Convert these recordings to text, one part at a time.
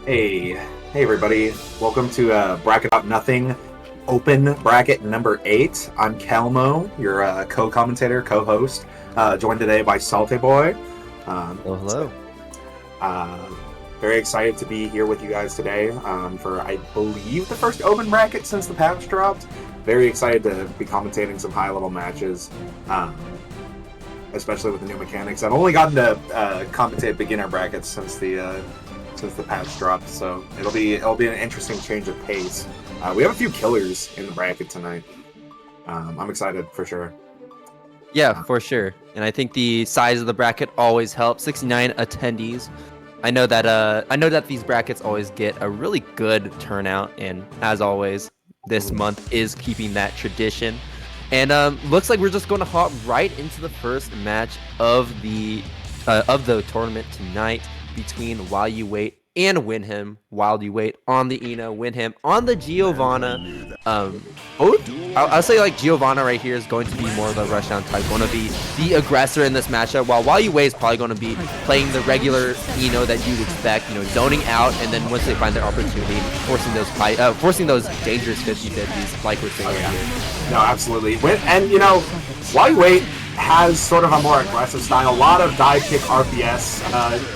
Hey everybody. Welcome to Bracket Out Nothing Open Bracket number 8. I'm Kelmo, your co-commentator, co-host, joined today by Salte Boy. Hello. Uh, very excited to be here with you guys today for, I believe, the first open bracket since the patch dropped. Very excited to be commentating some high-level matches, especially with the new mechanics. I've only gotten to commentate beginner brackets since the patch dropped, so it'll be an interesting change of pace. We have a few killers in the bracket tonight. I'm excited for sure. Yeah, for sure. And I think the size of the bracket always helps. 69 attendees. I know that these brackets always get a really good turnout, and as always, this month is keeping that tradition. And looks like we're just going to hop right into the first match of the tournament tonight between While You Wait and Winham. While You Wait on the Eno, Winham on the Giovanna. I'll say like Giovanna right here is going to be more of a rushdown type, going to be the aggressor in this matchup, while You Wait is probably going to be playing the regular Eno that you'd expect, zoning out, and then once they find their opportunity, forcing those dangerous 50-50s like we're seeing right here. No, absolutely. And While You Wait has sort of a more aggressive style, a lot of dive kick RPS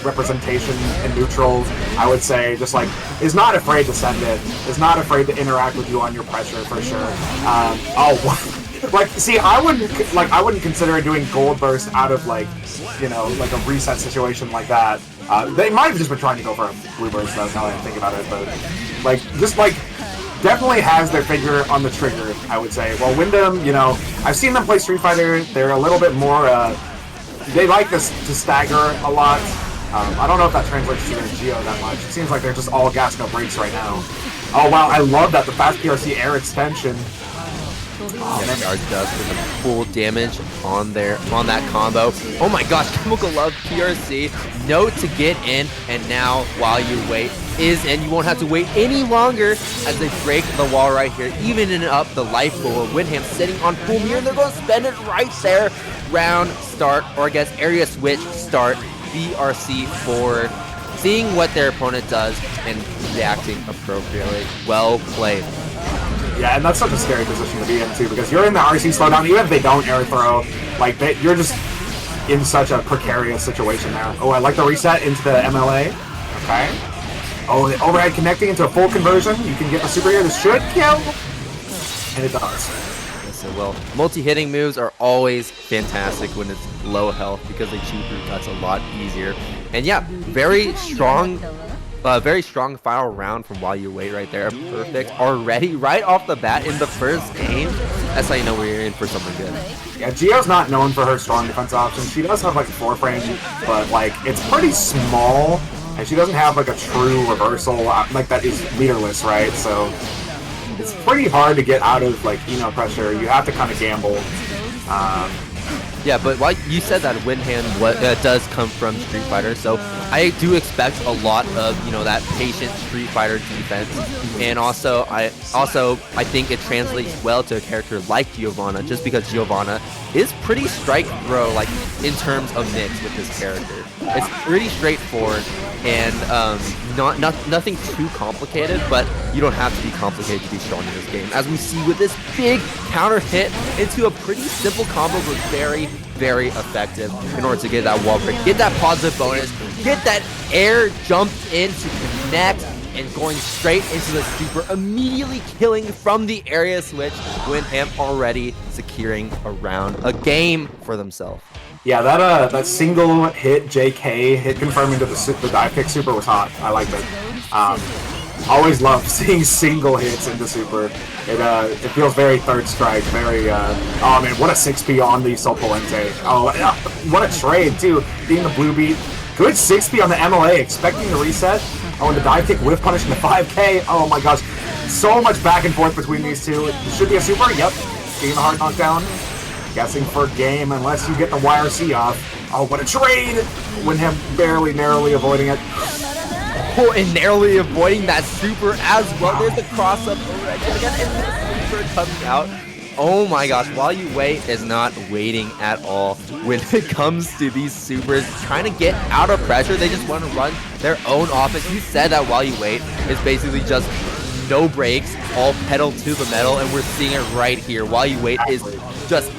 representation in neutrals, I would say, just like is not afraid to send it, is not afraid to interact with you on your pressure for sure. I wouldn't consider doing gold burst out of like a reset situation like that. They might have just been trying to go for a blue burst though, now that I think about it, but definitely has their finger on the trigger, I would say. Well, Wyndham, I've seen them play Street Fighter. They're a little bit more, they like this to stagger a lot. I don't know if that translates to their Geo that much. It seems like they're just all gas, no brakes right now. Oh, wow, I love that. The fast PRC air extension. And Guard does with the full damage on that combo. Oh my gosh, Chemical Love PRC, note to get in, and now While You Wait is in. You won't have to wait any longer as they break the wall right here, evening up the life goal. Winham sitting on full mirror, they're going to spend it right there. Round start, or I guess area switch start, BRC forward, seeing what their opponent does and reacting appropriately. Well played. Yeah, and that's such a scary position to be in, too, because you're in the RC slowdown, even if they don't air throw, you're just in such a precarious situation there. Oh, I like the reset into the MLA. Okay. Oh, the overhead connecting into a full conversion. You can get the super here. This should kill. And it does. Yes, it will. Multi-hitting moves are always fantastic when it's low health because they chew through cuts a lot easier. And yeah, very strong final round from While You Wait right there. Perfect already, right off the bat in the first game. That's how you know we're in for something good. Yeah, Gio's not known for her strong defense options. She does have like a 4-frame, but it's pretty small, and she doesn't have like a true reversal that is meterless, right? So it's pretty hard to get out of pressure. You have to kind of gamble. Yeah, but like you said, that Winham does come from Street Fighter, so I do expect a lot of that patient Street Fighter defense, and also I think it translates well to a character like Giovanna, just because Giovanna is pretty strike throw in terms of mix with this character. It's pretty straightforward and nothing too complicated, but you don't have to be complicated to be strong in this game. As we see with this big counter hit into a pretty simple combo, but very, very effective in order to get that wall break, get that positive bonus, get that air jump in to connect, and going straight into the super, immediately killing from the area switch. Winham already securing a game for themselves. Yeah, that single hit JK hit confirming to the dive kick super was hot. I liked it. Always love seeing single hits into super. It feels very third strike, very oh man, what a 6P on the Sol Polente. Oh, what a trade too, being the blue beat. Good 6P on the MLA, expecting the reset. Oh, and the dive kick with punish in the 5K. Oh my gosh, so much back and forth between these two. It should be a super. Yep, getting the hard knockdown. Guessing for game unless you get the YRC off. Oh, what a trade! Winham barely, narrowly avoiding it. Oh, and narrowly avoiding that super as well. There's the cross-up over again, and the super comes out. Oh my gosh, While You Wait is not waiting at all. when it comes to these supers trying to get out of pressure. They just want to run their own offense. You said that while you wait is basically just no brakes, all pedal to the metal, and we're seeing it right here. While you wait is just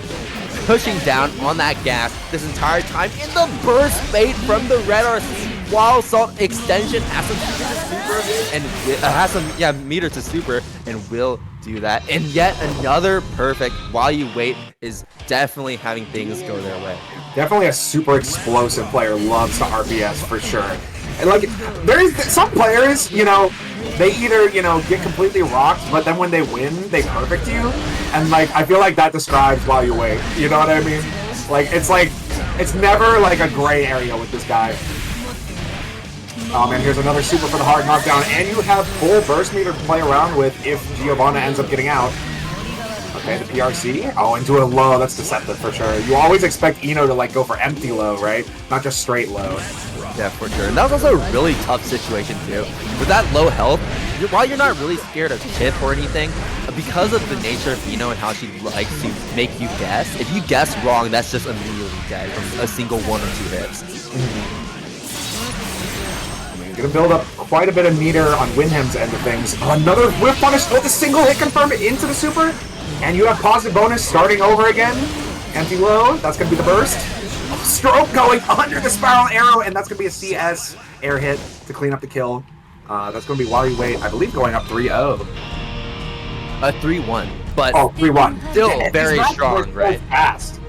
pushing down on that gas this entire time in the burst bait from the Red RC. Wild Salt extension has some meter to super and has some meter to super and will do that. And yet another perfect while you wait is definitely having things go their way. Definitely a super explosive player, loves the RPS for sure. And like, there's some players, you know, they either, you know, get completely rocked, but then when they win, they perfect you. And like, I feel like that describes while you wait. You know what I mean? Like, it's never like a gray area with this guy. Oh man, here's another super for the hard knockdown, and you have full burst meter to play around with if Giovanna ends up getting out. Okay, the PRC. Oh, into a low. That's deceptive for sure. You always expect Eno to like go for empty low, right? Not just straight low. Yeah, for sure. And that was also a really tough situation too. With that low health, while you're not really scared of Chip or anything, because of the nature of Eno and how she likes to make you guess, if you guess wrong, that's just immediately dead from a single 1 or 2 hits. Gonna build up quite a bit of meter on Winham's end of things. Another whip punish. Oh, the single hit confirm into the super. And you have positive bonus starting over again. Empty low. That's gonna be the burst. Stroke going under the spiral arrow, and that's gonna be a CS air hit to clean up the kill. That's gonna be while you wait. I believe going up 3-0. A 3-1, but 3-1. Still very strong, right? Fast.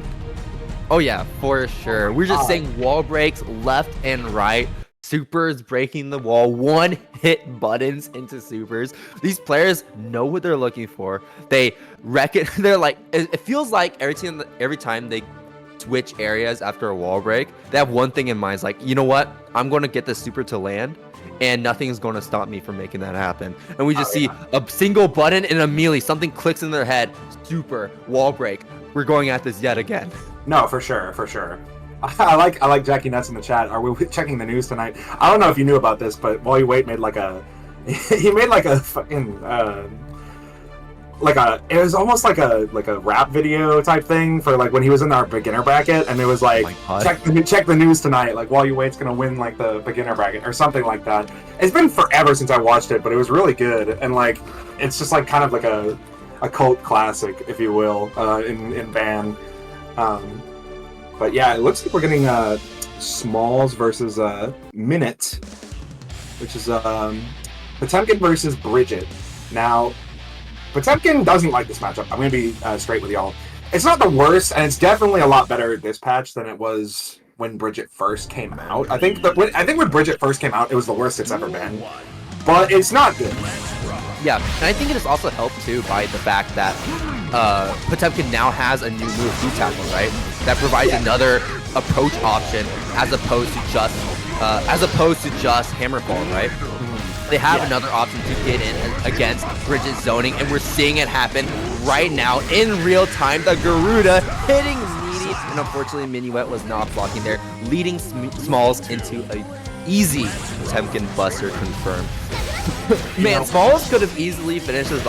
Oh yeah, for sure. We're just saying wall breaks left and right. Supers breaking the wall, one-hit buttons into supers. These players know what they're looking for. They reckon they're like. It feels like every time they switch areas after a wall break, they have one thing in mind. It's like, you know what? I'm going to get the super to land, and nothing's going to stop me from making that happen. And we just see a single button and immediately something clicks in their head. Super wall break. We're going at this yet again. No, for sure, for sure. I like Jackie Nuts in the chat. Are we checking the news tonight? I don't know if you knew about this, but While You Wait made like a he made like a fucking it was almost like a rap video type thing for like when he was in our beginner bracket, and it was like check the news tonight, like While You Wait's gonna win like the beginner bracket or something like that. It's been forever since I watched it, but it was really good, and like it's just like kind of like a cult classic, if you will, in Van. But yeah, it looks like we're getting Smalls versus Minute, which is Potemkin versus Bridget. Now, Potemkin doesn't like this matchup. I'm going to be straight with y'all. It's not the worst, and it's definitely a lot better this patch than it was when Bridget first came out. I think when Bridget first came out, it was the worst it's ever been. But it's not good. Yeah, and I think it is also helped too by the fact that Potemkin now has a new move, Heat Tackle, right? That provides another approach option as opposed to just Hammerfall, right? They have another option to get in against Bridget's zoning, and we're seeing it happen right now in real time. The Garuda hitting Meaty, and unfortunately Minuet was not blocking there, leading Smalls into a easy Potemkin Buster confirmed. Man, Smalls could have easily finished that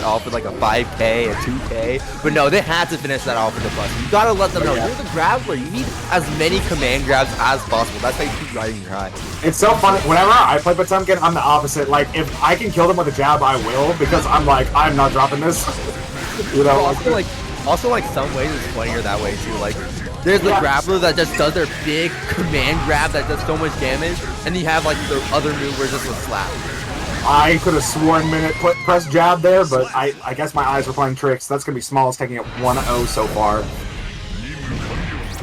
off with like a 5K, a 2K, but no, they had to finish that off with a Buster. You gotta let them know, you're the grappler, you need as many command grabs as possible. That's how you keep riding your high. It's so funny, whenever I play Potemkin, I'm the opposite. Like, if I can kill them with a jab, I will, because I'm like, I'm not dropping this. You know? Also, like, some ways it's funnier that way too. Like, there's the grappler that just does their big command grab that does so much damage, and you have like the other move where it's just a slap. I could have sworn Minute press jab there, but I guess my eyes were playing tricks. That's going to be Smalls taking it 1-0 so far.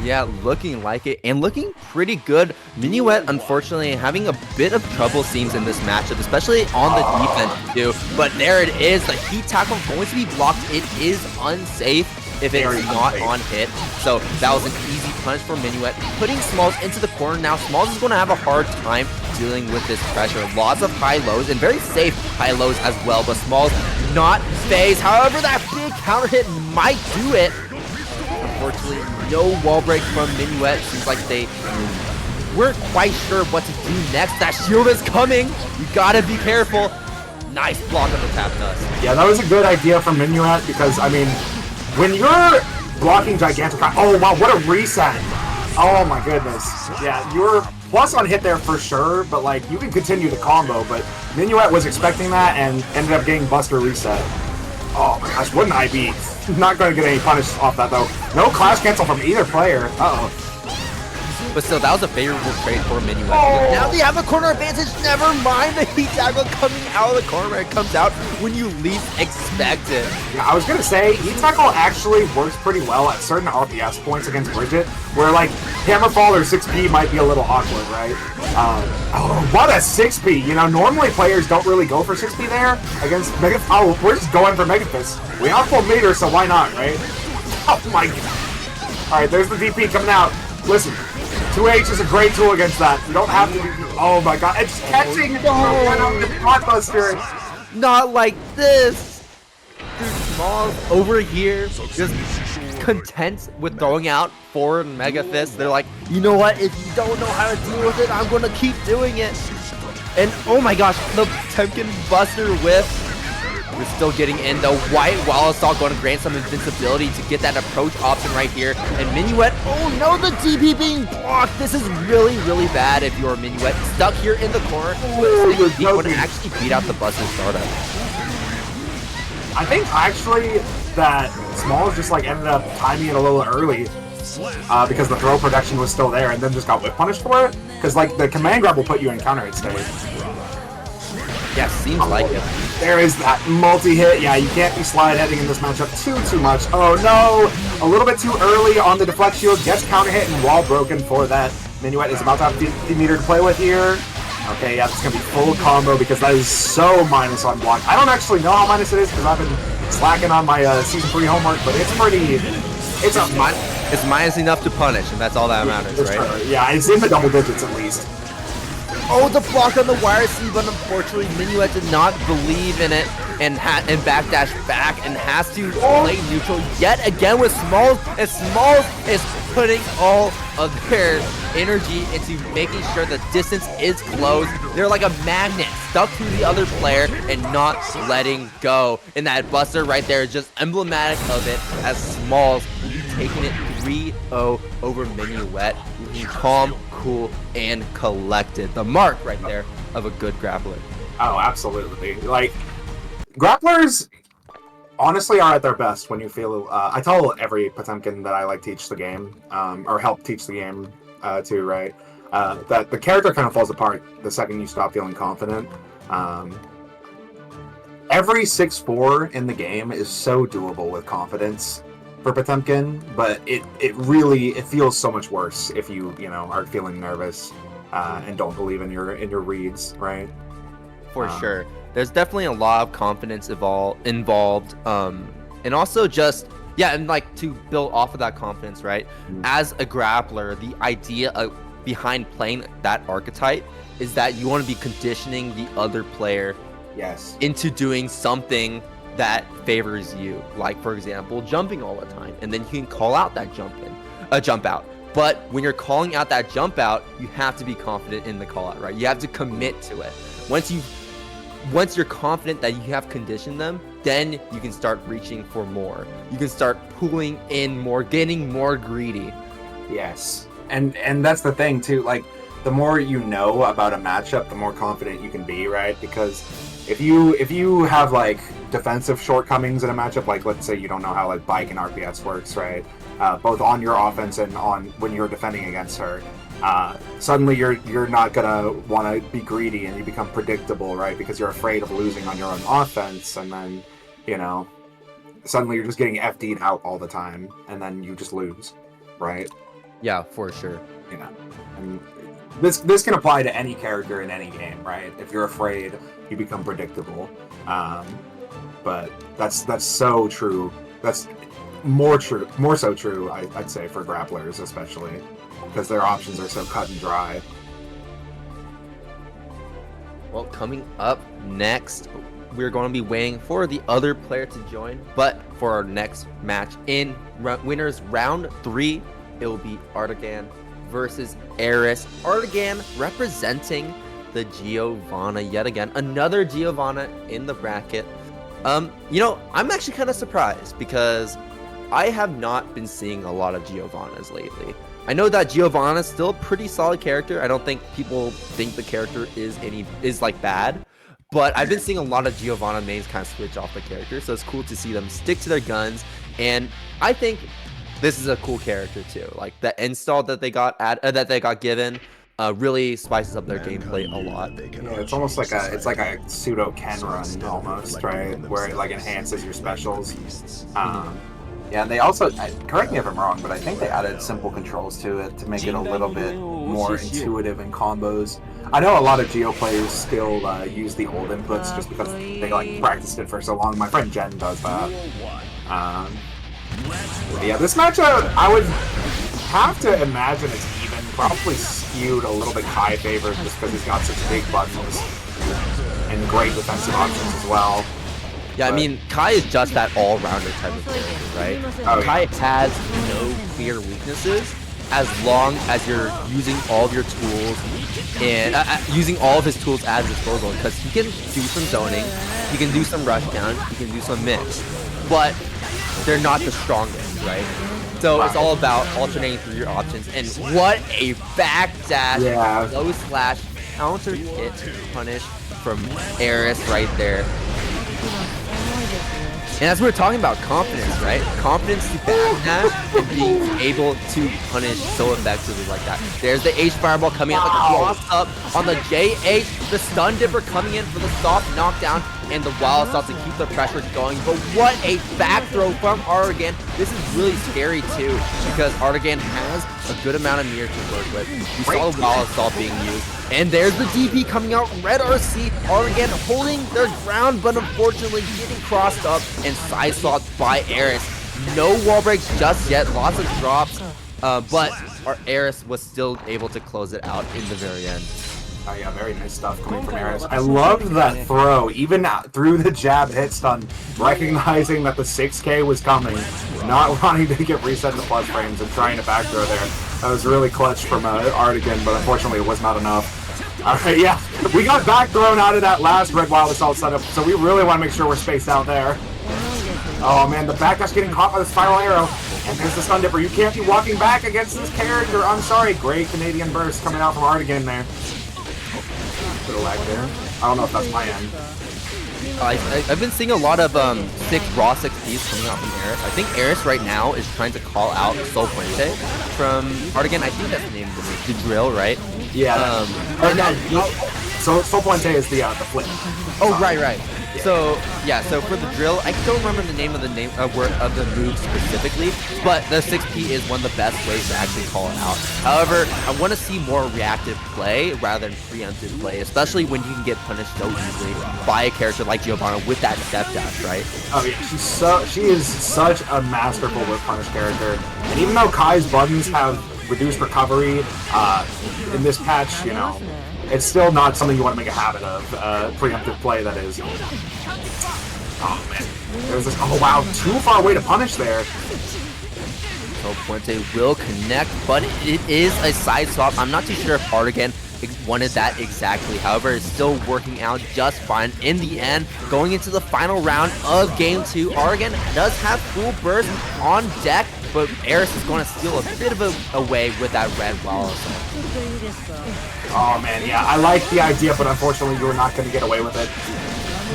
Yeah, looking like it, and looking pretty good. Minuet, unfortunately, having a bit of trouble seems in this matchup, especially on the defense too. But there it is, the Heat Tackle going to be blocked. It is unsafe if it's not on hit. So that was an easy punch for Minuet, putting Smalls into the corner. Now Smalls is going to have a hard time dealing with this pressure. Lots of high lows and very safe high lows as well, but Smalls not phased. However, that big counter hit might do it. Unfortunately, no wall break from Minuet. Seems like they weren't quite sure what to do next. That shield is coming. You gotta be careful. Nice block on the tap dust. Yeah, that was a good idea from Minuet because, I mean, when you're blocking Gigantic. Oh wow, what a reset! Oh my goodness. Yeah, you're plus on hit there for sure, but like you can continue the combo, but Minuet was expecting that and ended up getting Buster reset. Oh my gosh, what an IB. Not going to get any punish off that though. No clash cancel from either player. Uh-oh. But still, that was a favorable trade for Minuet. Oh. Now they have the corner advantage. Never mind the heat tackle coming out of the corner. It comes out when you least expect it. Yeah, I was going to say, heat tackle actually works pretty well at certain RPS points against Bridget, where like Hammerfall or 6P might be a little awkward, right? Oh, what a 6P! You know, normally players don't really go for 6P there against Mega. Oh, we're just going for Mega Fist. We have full meter, so why not, right? Oh my god. Alright, there's the DP coming out. Listen. 2H is a great tool against that. You don't have to do... Oh my god, it's catching the Blockbuster. Not like this. Dude, Smalls over here just content with throwing out forward Mega Fist. They're like, you know what? If you don't know how to deal with it, I'm going to keep doing it. And oh my gosh, the Temkin Buster whiff. We're still getting in. The White Wall Assault going to grant some invincibility to get that approach option right here. And Minuet, oh no, the DP being blocked. This is really, really bad if you're Minuet. Stuck here in the corner. He would actually beat out the Buster startup. I think actually that Smalls just like ended up timing it a little early because the throw production was still there and then just got whip punished for it. Because like the command grab will put you in counter hit state. Yeah, seems like it. There is that multi-hit. Yeah, you can't be slide heading in this matchup too much. Oh no! A little bit too early on the deflect shield. Gets counter hit and wall broken for that. Minuet is about to have the meter to play with here. Okay, yeah, it's gonna be full combo because that is so minus on block. I don't actually know how minus it is because I've been slacking on my season 3 homework, but it's pretty. It's minus enough to punish, and that's all that matters, right? Yeah, it's in the double digits at least. Oh, the block on the wire sleeve, but unfortunately Minuet did not believe in it and backdash back and has to play neutral yet again with Smalls, and Smalls is putting all of their energy into making sure the distance is closed. They're like a magnet stuck to the other player and not letting go. And that Buster right there is just emblematic of it, as Smalls will be taking it 3-0 over Minuet, looking calm, cool, and collected. The mark right there of a good grappler. Oh, absolutely. Like, grapplers honestly are at their best when you feel... I tell every Potemkin that I like teach the game, or help teach the game too, right? That the character kind of falls apart the second you stop feeling confident. Every 6-4 in the game is so doable with confidence for Potemkin, but it feels so much worse if you are feeling nervous and don't believe in your reads, right? For sure. There's definitely a lot of confidence involved, and also just and like to build off of that confidence, right? As a grappler, the idea behind playing that archetype is that you want to be conditioning the other player into doing something that favors you, like for example jumping all the time, and then you can call out that jump out. But when you're calling out that jump out, you have to be confident in the call out, right? You have to commit to it. Once you're confident that you have conditioned them, then you can start reaching for more. You can start pulling in more, getting more greedy. Yes, and that's the thing too. Like, the more you know about a matchup, the more confident you can be, right? Because if you have like defensive shortcomings in a matchup, like let's say you don't know how like bike and RPS works, right? Both on your offense and on when you're defending against her. Suddenly you're not gonna want to be greedy and you become predictable, right? Because you're afraid of losing on your own offense, and then suddenly you're just getting FD'd out all the time, and then you just lose, right? Yeah, for sure. And this can apply to any character in any game, right? If you're afraid, you become predictable. But that's so true. That's more so true, I'd say, for grapplers especially, because their options are so cut and dry. Well, coming up next, we're going to be waiting for the other player to join, but for our next match in winners round 3, it will be Artigan versus Eris. Artigan representing the Giovanna yet again, another Giovanna in the bracket. I'm actually kind of surprised because I have not been seeing a lot of Giovanna's lately. I know that Giovanna's still a pretty solid character. I don't think people think the character is like bad, but I've been seeing a lot of Giovanna mains kind of switch off the character, so it's cool to see them stick to their guns. And I think this is a cool character too. Like the install that they got given really spices up their gameplay a lot. Yeah, it's almost like a pseudo Ken run almost, right? Where it like enhances your specials. Yeah, and they also, correct me if I'm wrong, but I think they added simple controls to it to make it a little bit more intuitive in combos. I know a lot of Geo players still use the old inputs just because they like practiced it for so long. My friend Jen does that. Yeah, this matchup, I would have to imagine it's even, probably skewed a little bit Kai favored just because he's got such big buttons and great defensive options as well. Yeah, I mean, Kai is just that all-rounder type of character, right? Oh, Kai has no clear weaknesses as long as you're using all of your tools and using all of his tools at his disposal, because he can do some zoning, he can do some rush down, he can do some mix, but they're not the strongest, right? So it's all about alternating through your options. And what a backdash, low slash counter hit punish from Eris right there. And as we were talking about confidence, right? Confidence to backdash and being able to punish so effectively like that. There's the H fireball coming out, the cross up on the JH, the stun dipper coming in for the soft knockdown, and the wild stop to keep the pressure going. But what a back throw from Artigan. This is really scary too, because Artigan has a good amount of mirror to work with. We saw the wild assault being used. And there's the DP coming out, Red RC, Artigan holding their ground, but unfortunately getting crossed up and side swapped by Eris. No wall breaks just yet, lots of drops, but our Eris was still able to close it out in the very end. Oh yeah, very nice stuff coming from Eris. I loved that throw, even through the jab hit stun, recognizing that the 6K was coming, not wanting to get reset to plus frames and trying to back throw there. That was really clutch from Artigan, but unfortunately it was not enough. Alright, yeah, we got back thrown out of that last red wild assault setup, so we really want to make sure we're spaced out there. Oh man, the backdash getting caught by the spiral arrow, and there's the stun dipper. You can't be walking back against this character, I'm sorry. Great Canadian burst coming out from Artigan there. Bit of lag there. I don't know if that's my end. I've been seeing a lot of raw 6Ps coming out from Eris. I think Eris right now is trying to call out Sol Puente from Artigan. I think that's the name of the drill, right? Yeah. So Sol Puente is the flip. Oh, right. So yeah, so for the drill, I don't remember the name of the move specifically, but the 6P is one of the best ways to actually call it out. However, I want to see more reactive play rather than preemptive play, especially when you can get punished so easily by a character like Giovanna with that step dash, right? Oh yeah, she is such a masterful whip punish character, and even though Kai's buttons have reduced recovery in this patch, you know, it's still not something you want to make a habit of, preemptive play, that is. Oh, man. There's this, oh, wow, too far away to punish there. So Puente will connect, but it is a side swap. I'm not too sure if Artigan wanted that exactly. However, it's still working out just fine. In the end, going into the final round of Game 2, Artigan does have full burst on deck, but Eris is going to steal a bit of a way with that red wall. Oh man, yeah, I like the idea, but unfortunately you were not going to get away with it.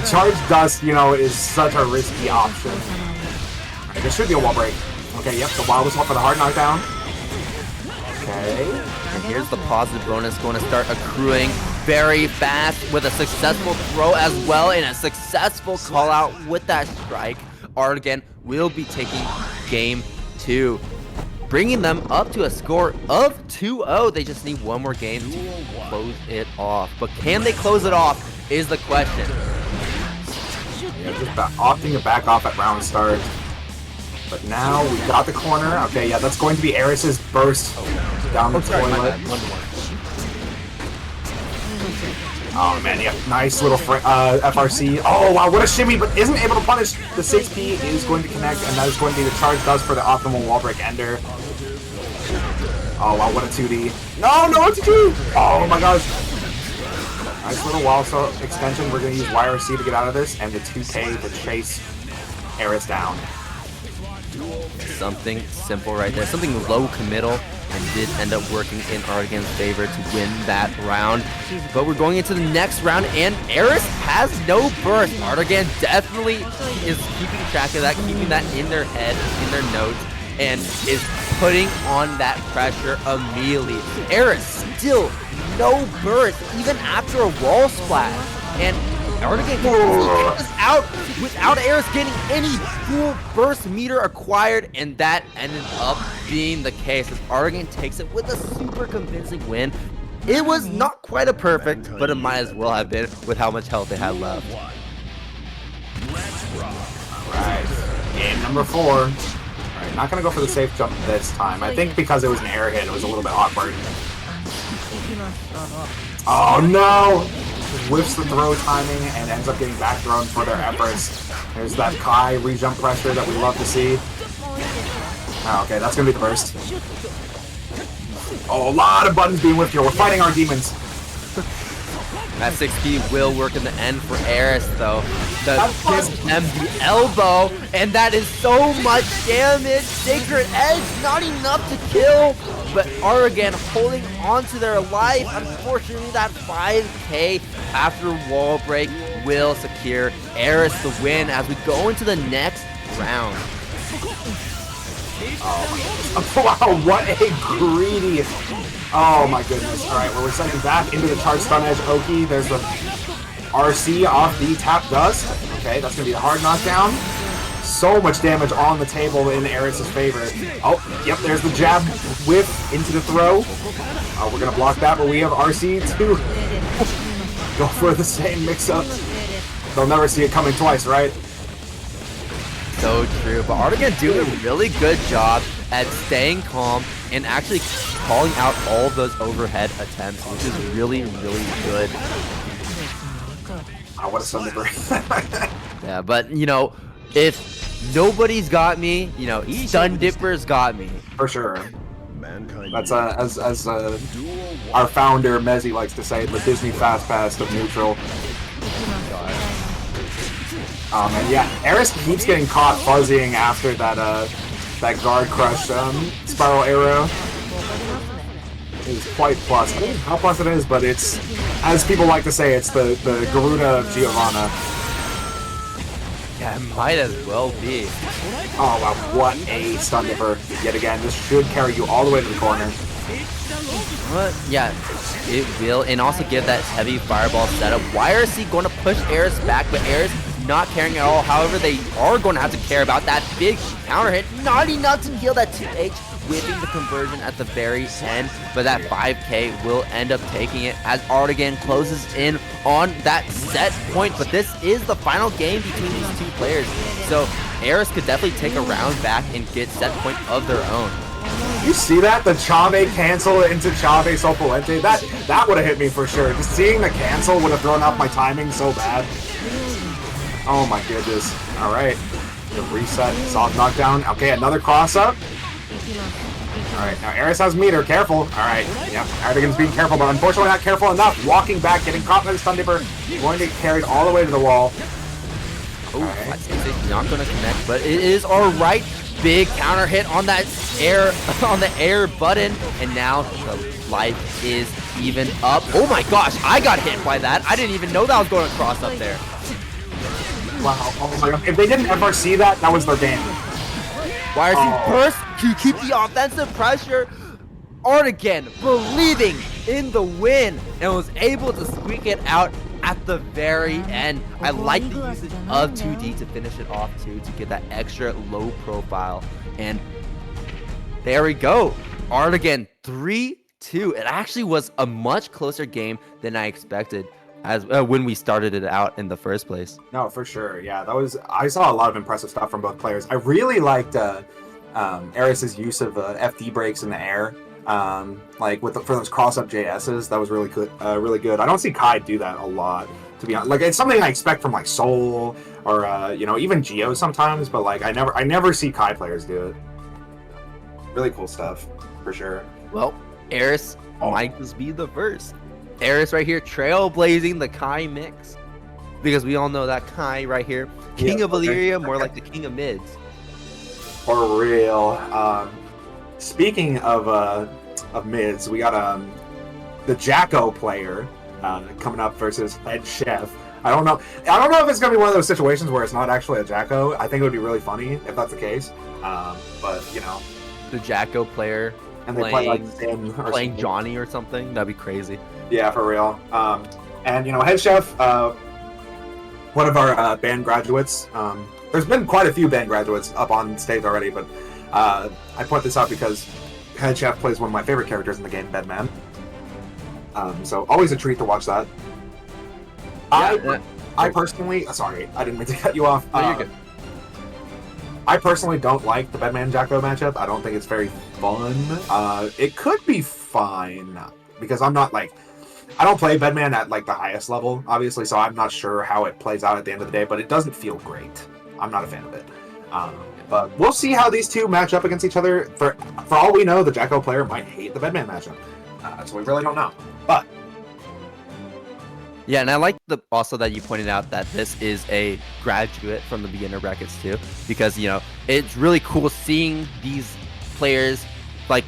Charge Dust, you know, is such a risky option. Right, there should be a wall break. Okay, yep, the wild whistle for the hard knockdown. Okay. And here's the positive bonus going to start accruing very fast with a successful throw as well, and a successful call out with that strike. Artigan will be taking Game 2, bringing them up to a score of 2-0. They just need one more game to close it off. But can they close it off is the question. Yeah, just opting to back off at round start. But now we got the corner. Okay, yeah, that's going to be Eris's burst down the toilet. Oh man, yeah, nice little FRC. Oh wow, what a shimmy, but isn't able to punish. The 6P is going to connect, and that is going to be the charge does for the optimal wall break ender. Oh wow, what a 2D. No, it's a 2! Oh my gosh. Nice little wall extension. We're going to use YRC to get out of this, and the 2K to chase Eris down. Something simple right there, something low committal, and did end up working in Artigan's favor to win that round. But we're going into the next round, and Eris has no burst. Artigan definitely is keeping track of that, keeping that in their head, in their notes, and is putting on that pressure immediately. Eris still no burst, even after a wall splash. And Artigan goes out without Eris getting any full burst meter acquired, and that ended up being the case as Artigan takes it with a super convincing win. It was not quite a perfect, but it might as well have been with how much health they had left. Alright, game number 4. Alright, not gonna go for the safe jump this time. I think because it was an air hit, it was a little bit awkward. Oh no! Whiffs the throw timing and ends up getting back thrown for their efforts. There's that Kai re-jump pressure that we love to see. Oh, okay, that's gonna be the burst. Oh, a lot of buttons being whipped here. We're fighting our demons. That 6P will work in the end for Eris, though. That gives them the elbow, and that is so much damage. Sacred Edge, not enough to kill, but Artigan holding on to their life. Unfortunately, that 5K after wall break will secure Eris the win as we go into the next round. Oh, wow, what a greedy... Oh my goodness. Alright, we're recycling back into the charge stun edge Oki. There's the RC off the tap dust. Okay, that's going to be a hard knockdown. So much damage on the table in Eris' favor. Oh, yep, there's the jab whiff into the throw. We're going to block that, but we have RC to go for the same mix-up. They'll never see it coming twice, right? So true, but Artigan doing a really good job at staying calm and actually calling out all of those overhead attempts, which is really, really good. Oh, what a stun dipper. Yeah, but, you know, if nobody's got me, you know, stun dippers got me. For sure. That's, as our founder, Mezzy, likes to say, the Disney Fast Pass of neutral. Oh man, yeah, Eris keeps getting caught fuzzying after that that guard crush spiral arrow. It is quite plus. I don't know how plus it is, but it's, as people like to say, it's the Garuda of Giovanna. Yeah, it might as well be. Oh wow, what a stun dipper yet again. This should carry you all the way to the corner. Yeah, it will, and also give that heavy fireball setup. YRC going to push Eris back, but Eris not caring at all. However, they are going to have to care about that big counter hit. Not enough to kill that 2H, whipping the conversion at the very end, but that 5K will end up taking it as Artigan closes in on that set point. But this is the final game between these two players, so Eris could definitely take a round back and get set point of their own. You see that? The Chave cancel into Chave Sopolente? That would have hit me for sure. Just seeing the cancel would have thrown off my timing so bad. Oh my goodness. Alright. The reset. Soft knockdown. Okay, another cross-up. Alright, now Eris has meter. Careful. Alright. Yep. Artigan's being careful, but unfortunately not careful enough. Walking back, getting caught by the stun dipper. Going to get carried all the way to the wall. Oh, right. Not going to connect, but it is alright. Big counter hit on that air, on the air button, and now the life is even up. Oh my gosh, I got hit by that. I didn't even know that was going to cross up there. Wow, oh my god. If they didn't ever see that, that was their game. YRC burst to keep the offensive pressure. Artigan believing in the win and was able to squeak it out at the very end. I like the usage of 2D to finish it off too, to get that extra low profile. And there we go. Artigan 3-2. It actually was a much closer game than I expected as when we started it out in the first place. No, for sure. Yeah, that was. I saw a lot of impressive stuff from both players. I really liked Eris's use of FD breaks in the air. Like for those cross-up JSs, that was really good. Really good. I don't see Kai do that a lot, to be honest. Like, it's something I expect from like Soul or you know, even Geo sometimes, but like I never see Kai players do it. Really cool stuff, for sure. Well, Eris might just be the first. Eris right here, trailblazing the Kai mix, because we all know that Kai right here, King of Illyria, more like the King of Mids. For real. Speaking of mids, we got the Jacko player coming up versus Head Chef. I don't know if it's gonna be one of those situations where it's not actually a Jacko. I think it would be really funny if that's the case. But you know, the Jacko player and they play like Sim or playing something. Johnny or something. That'd be crazy. Yeah, for real. And you know, Head Chef, one of our band graduates. There's been quite a few band graduates up on stage already, but I point this out because Head Chef plays one of my favorite characters in the game, Bedman. So always a treat to watch that. I personally, sorry, I didn't mean to cut you off. No, you're good. I personally don't like the Bedman Jacko matchup. I don't think it's very fun. It could be fine because I'm not like, I don't play Bedman at like the highest level, obviously, so I'm not sure how it plays out at the end of the day. But it doesn't feel great. I'm not a fan of it. But we'll see how these two match up against each other. For all we know, the Jacko player might hate the Bedman matchup, so we really don't know. But yeah, and I like also that you pointed out that this is a graduate from the beginner brackets too, because you know it's really cool seeing these players like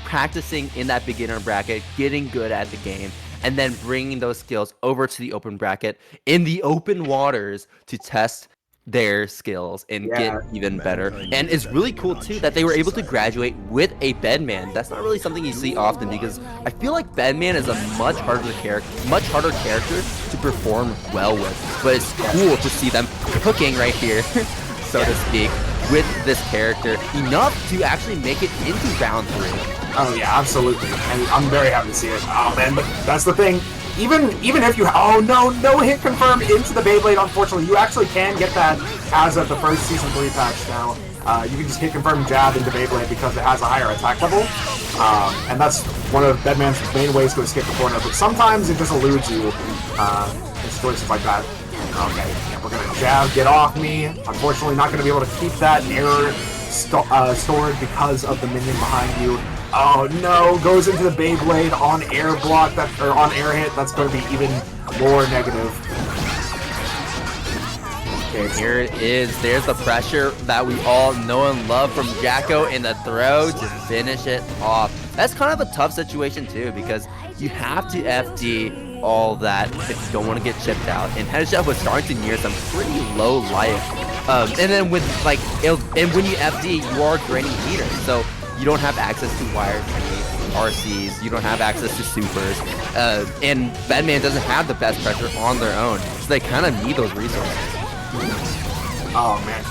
practicing in that beginner bracket, getting good at the game, and then bringing those skills over to the open bracket in the open waters to test their skills and get even better. And it's really cool too that they were able to graduate with a Bedman. That's not really something you see often because I feel like Bedman is a much harder character to perform well with. But it's cool to see them cooking right here, so to speak, with this character enough to actually make it into round 3. Oh yeah, absolutely, and I'm very happy to see it. Oh man, but that's the thing. Even if you no hit confirmed into the Beyblade, unfortunately, you actually can get that as of the first Season 3 patch now. You can just hit confirm jab into Beyblade because it has a higher attack level. And that's one of Bedman's main ways to escape the corner, but sometimes it just eludes you in situations like that. Okay, yeah, we're gonna jab, get off me. Unfortunately, not gonna be able to keep that error stored because of the minion behind you. Oh no, goes into the Beyblade on air block, or on air hit, that's going to be even more negative. Okay, here it is. There's the pressure that we all know and love from Jacko in the throw to finish it off. That's kind of a tough situation too, because you have to FD all that if you don't want to get chipped out. And Head Chef was starting to near some pretty low life. And then with like, and when you FD, you are draining meters. So you don't have access to wire RCs, you don't have access to supers, and Bedman doesn't have the best pressure on their own, so they kind of need those resources. Oh man,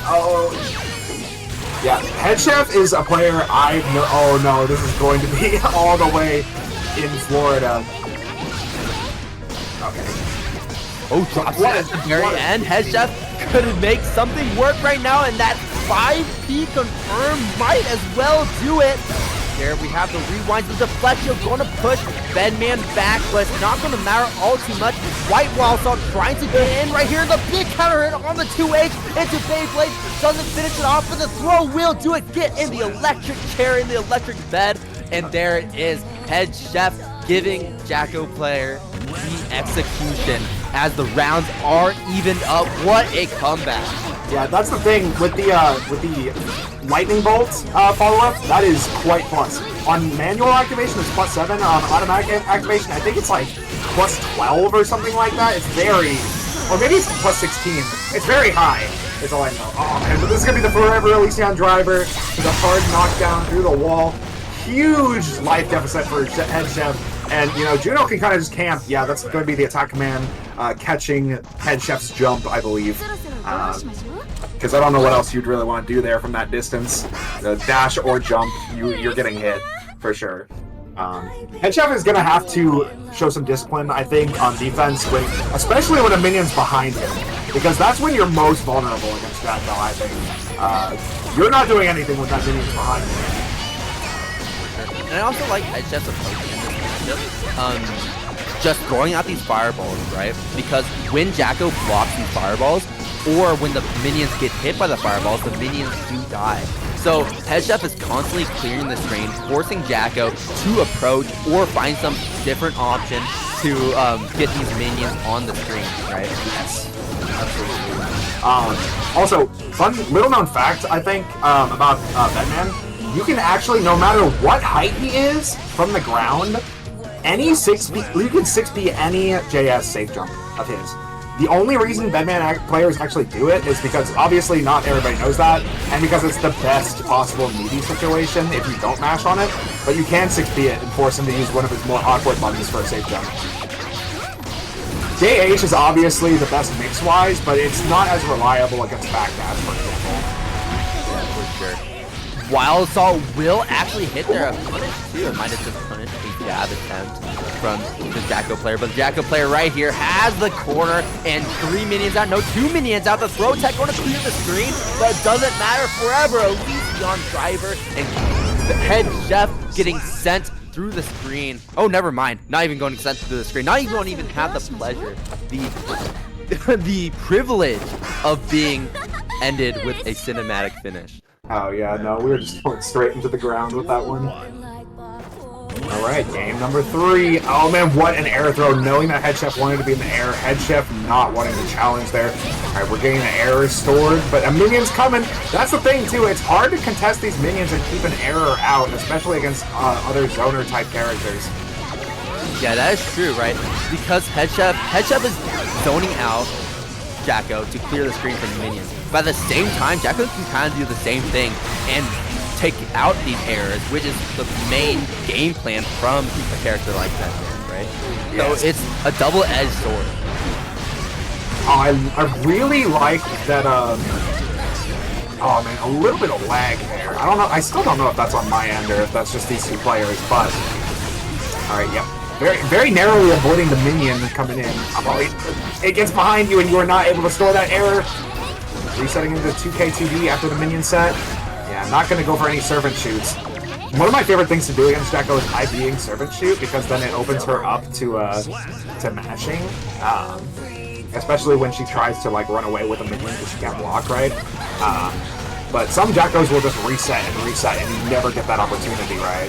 yeah, Head Chef is a player oh no, this is going to be all the way in Florida. Okay. Oh, drops it at the very end. Head Chef could make something work right now, and that 5P confirm might as well do it. There we have the rewind. The deflection going to push Bedman back, but it's not going to matter all too much. White Wall Assault trying to get in right here. The big counter hit on the 2H into Beyblade. Doesn't finish it off, but the throw will do it. Get in the electric chair, in the electric bed. And there it is. Head Chef giving Jacko player the execution as the rounds are evened up. What a comeback. Yeah, that's the thing with the lightning bolt follow-up. That is quite plus. On manual activation, it's +7. On automatic activation, I think it's like +12 or something like that. It's very, or maybe it's +16. It's very high. Is all I know. Oh man, but this is gonna be the forever Elysian driver with a hard knockdown through the wall. Huge life deficit for Head Chef. And, you know, Juno can kind of just camp. Yeah, that's going to be the attack command, catching Head Chef's jump, I believe. Because I don't know what else you'd really want to do there from that distance. Dash or jump, you're getting hit, for sure. Head Chef is going to have to show some discipline, I think, on defense, especially when a minion's behind him. Because that's when you're most vulnerable against Jacko, I think. You're not doing anything with that minion behind you. And I also like Head Chef's approach in this matchup. Just throwing out these fireballs, right? Because when Jacko blocks these fireballs, or when the minions get hit by the fireballs, the minions do die. So Head Chef is constantly clearing the screen, forcing Jacko to approach or find some different option to get these minions on the screen, right? Yes, absolutely. Also, Fun little known fact, I think, about Bedman. You can actually, no matter what height he is from the ground, any 6B, you can 6B any JS safe jump of his. The only reason Bedman players actually do it is because obviously not everybody knows that, and because it's the best possible meaty situation if you don't mash on it, but you can 6B it and force him to use one of his more awkward buttons for a safe jump. JH is obviously the best mix-wise, but it's not as reliable against backdash, for example. Yeah, for sure. Wild Assault will actually hit there. Punish too. It might have just punished a jab attempt from the Jacko player, but the Jacko player right here has the corner and 3 minions out. No, 2 minions out. The throw tech going to clear the screen, but it doesn't matter forever. Elysion driver and the head chef getting sent through the screen. Oh, never mind. Not even going to sent through the screen. Not even going to even have the pleasure, the privilege of being ended with a cinematic finish. Oh yeah, no, we were just going straight into the ground with that one. Alright, game number 3. Oh man, what an air throw, knowing that Head Chef wanted to be in the air. Head Chef not wanting to challenge there. Alright, we're getting the error stored, but a minion's coming. That's the thing too, it's hard to contest these minions and keep an error out, especially against other zoner type characters. Yeah, that is true, right? Because Head Chef is zoning out Jacko to clear the screen from the minions. But at the same time, Jacko can kind of do the same thing and take out these errors, which is the main game plan from a character like that, right? Yes. So it's a double-edged sword. Oh, I really like that, oh man, a little bit of lag there. I don't know, I still don't know if that's on my end or if that's just these 2 players, but... Alright, yep. Very narrowly avoiding the minion coming in. It gets behind you and you are not able to store that error. Resetting into 2K2D after the minion set. Yeah, not going to go for any servant shoots. One of my favorite things to do against Jacko is IBing servant shoot, because then it opens her up to mashing. Especially when she tries to like run away with a minion because she can't block, right? But some Jackos will just reset and you never get that opportunity, right?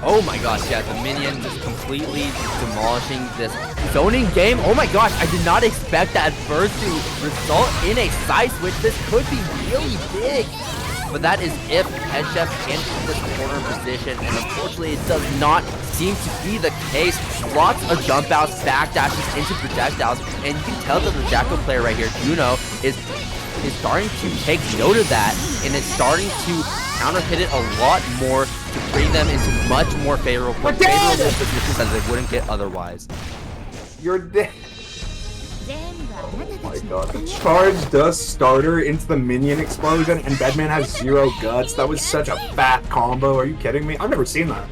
Oh my gosh, yeah, the minion just completely demolishing this zoning game. Oh my gosh, I did not expect that burst to result in a side switch. This could be really big. But that is if Head Chef can keep this corner position, and unfortunately it does not seem to be the case. Lots of jump outs, backdashes into projectiles, and you can tell that the Jacko player right here, Juno, is starting to take note of that, and is starting to counter hit it a lot more to bring them into much more favorable positions than they wouldn't get otherwise. You're dead. Oh my god. The charge does starter into the minion explosion, and Bedman has 0 guts. That was such a fat combo. Are you kidding me? I've never seen that.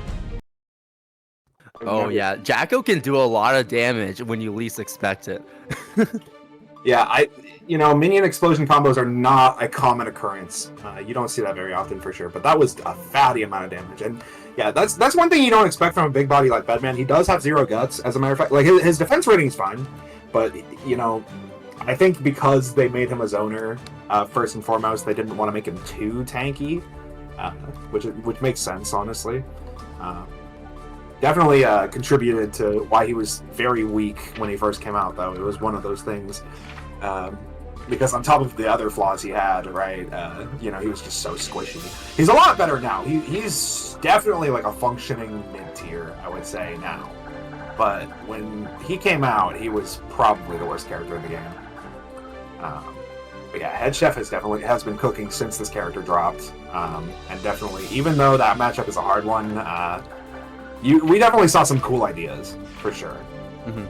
Oh yeah, Jacko can do a lot of damage when you least expect it. Yeah, minion explosion combos are not a common occurrence. You don't see that very often for sure, but that was a fatty amount of damage. And yeah, that's one thing you don't expect from a big body like Bedman. He does have 0 guts, as a matter of fact. Like, his defense rating is fine, but, I think because they made him a zoner, first and foremost, they didn't want to make him too tanky, which makes sense, honestly. Definitely contributed to why he was very weak when he first came out, though. It was one of those things. Because on top of the other flaws he had, right, he was just so squishy. He's a lot better now. He's definitely like a functioning mid-tier, I would say, now. But when he came out, he was probably the worst character in the game. But yeah, Head Chef has been cooking since this character dropped. And definitely, even though that matchup is a hard one, we definitely saw some cool ideas, for sure. Mm-hmm.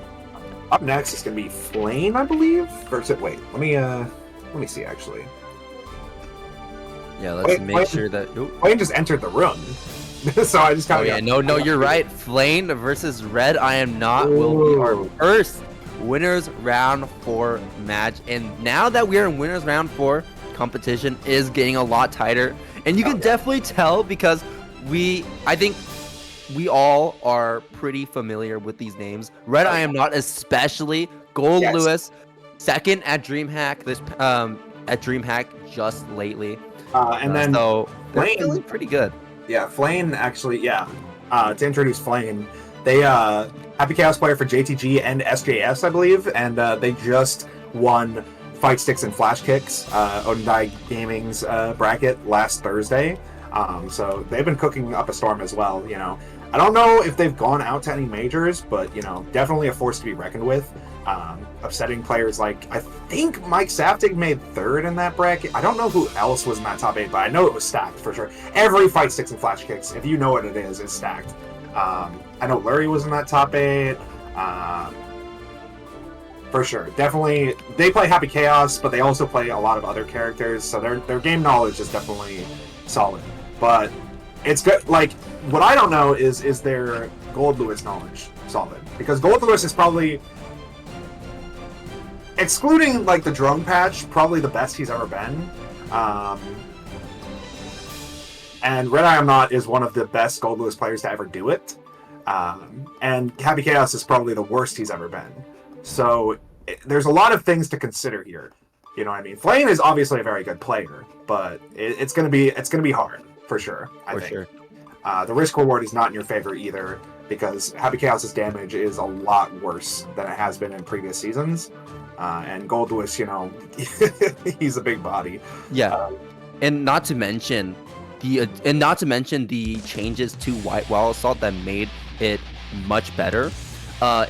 Up next is going to be Flame, I believe? Wait, let me see, actually. Yeah, let's make sure that... Flame just entered the room. So I just kind of... Oh, yeah, no, you're right. Flame versus Red I Am Not will be our first Winners Round 4 match. And now that we are in Winners Round 4, competition is getting a lot tighter. And you can definitely tell because I think we all are pretty familiar with these names. Red I Am Not, especially. Gold Lewis, second at DreamHack at DreamHack just lately. And then so Flame, feeling pretty good. Yeah, Flame actually, to introduce Flame, they Happy Chaos player for JTG and SJS, I believe, and they just won Fight Sticks and Flash Kicks, Odendai Gaming's bracket last Thursday. So they've been cooking up a storm as well. You know, I don't know if they've gone out to any majors, but you know, definitely a force to be reckoned with. Upsetting players like, I think Mike Saftig made 3rd in that bracket. I don't know who else was in that top 8, but I know it was stacked for sure. Every Fight Sticks and Flash Kicks, if you know what it is stacked. I know Lurie was in that top 8. For sure. Definitely, they play Happy Chaos, but they also play a lot of other characters, so their game knowledge is definitely solid. But it's good. Like, what I don't know is their Gold Lewis knowledge solid? Because Gold Lewis is probably, excluding like the drone patch, probably the best he's ever been. And Red I Am Not is one of the best Gold Lewis players to ever do it. And Happy Chaos is probably the worst he's ever been. So there's a lot of things to consider here. You know what I mean? Flame is obviously a very good player, but it's gonna be hard for sure. I think. The risk reward is not in your favor either, because Happy Chaos's damage is a lot worse than it has been in previous seasons. And Gold Lewis, you know, he's a big body. Yeah, and not to mention the changes to White Wall Assault that made it much better.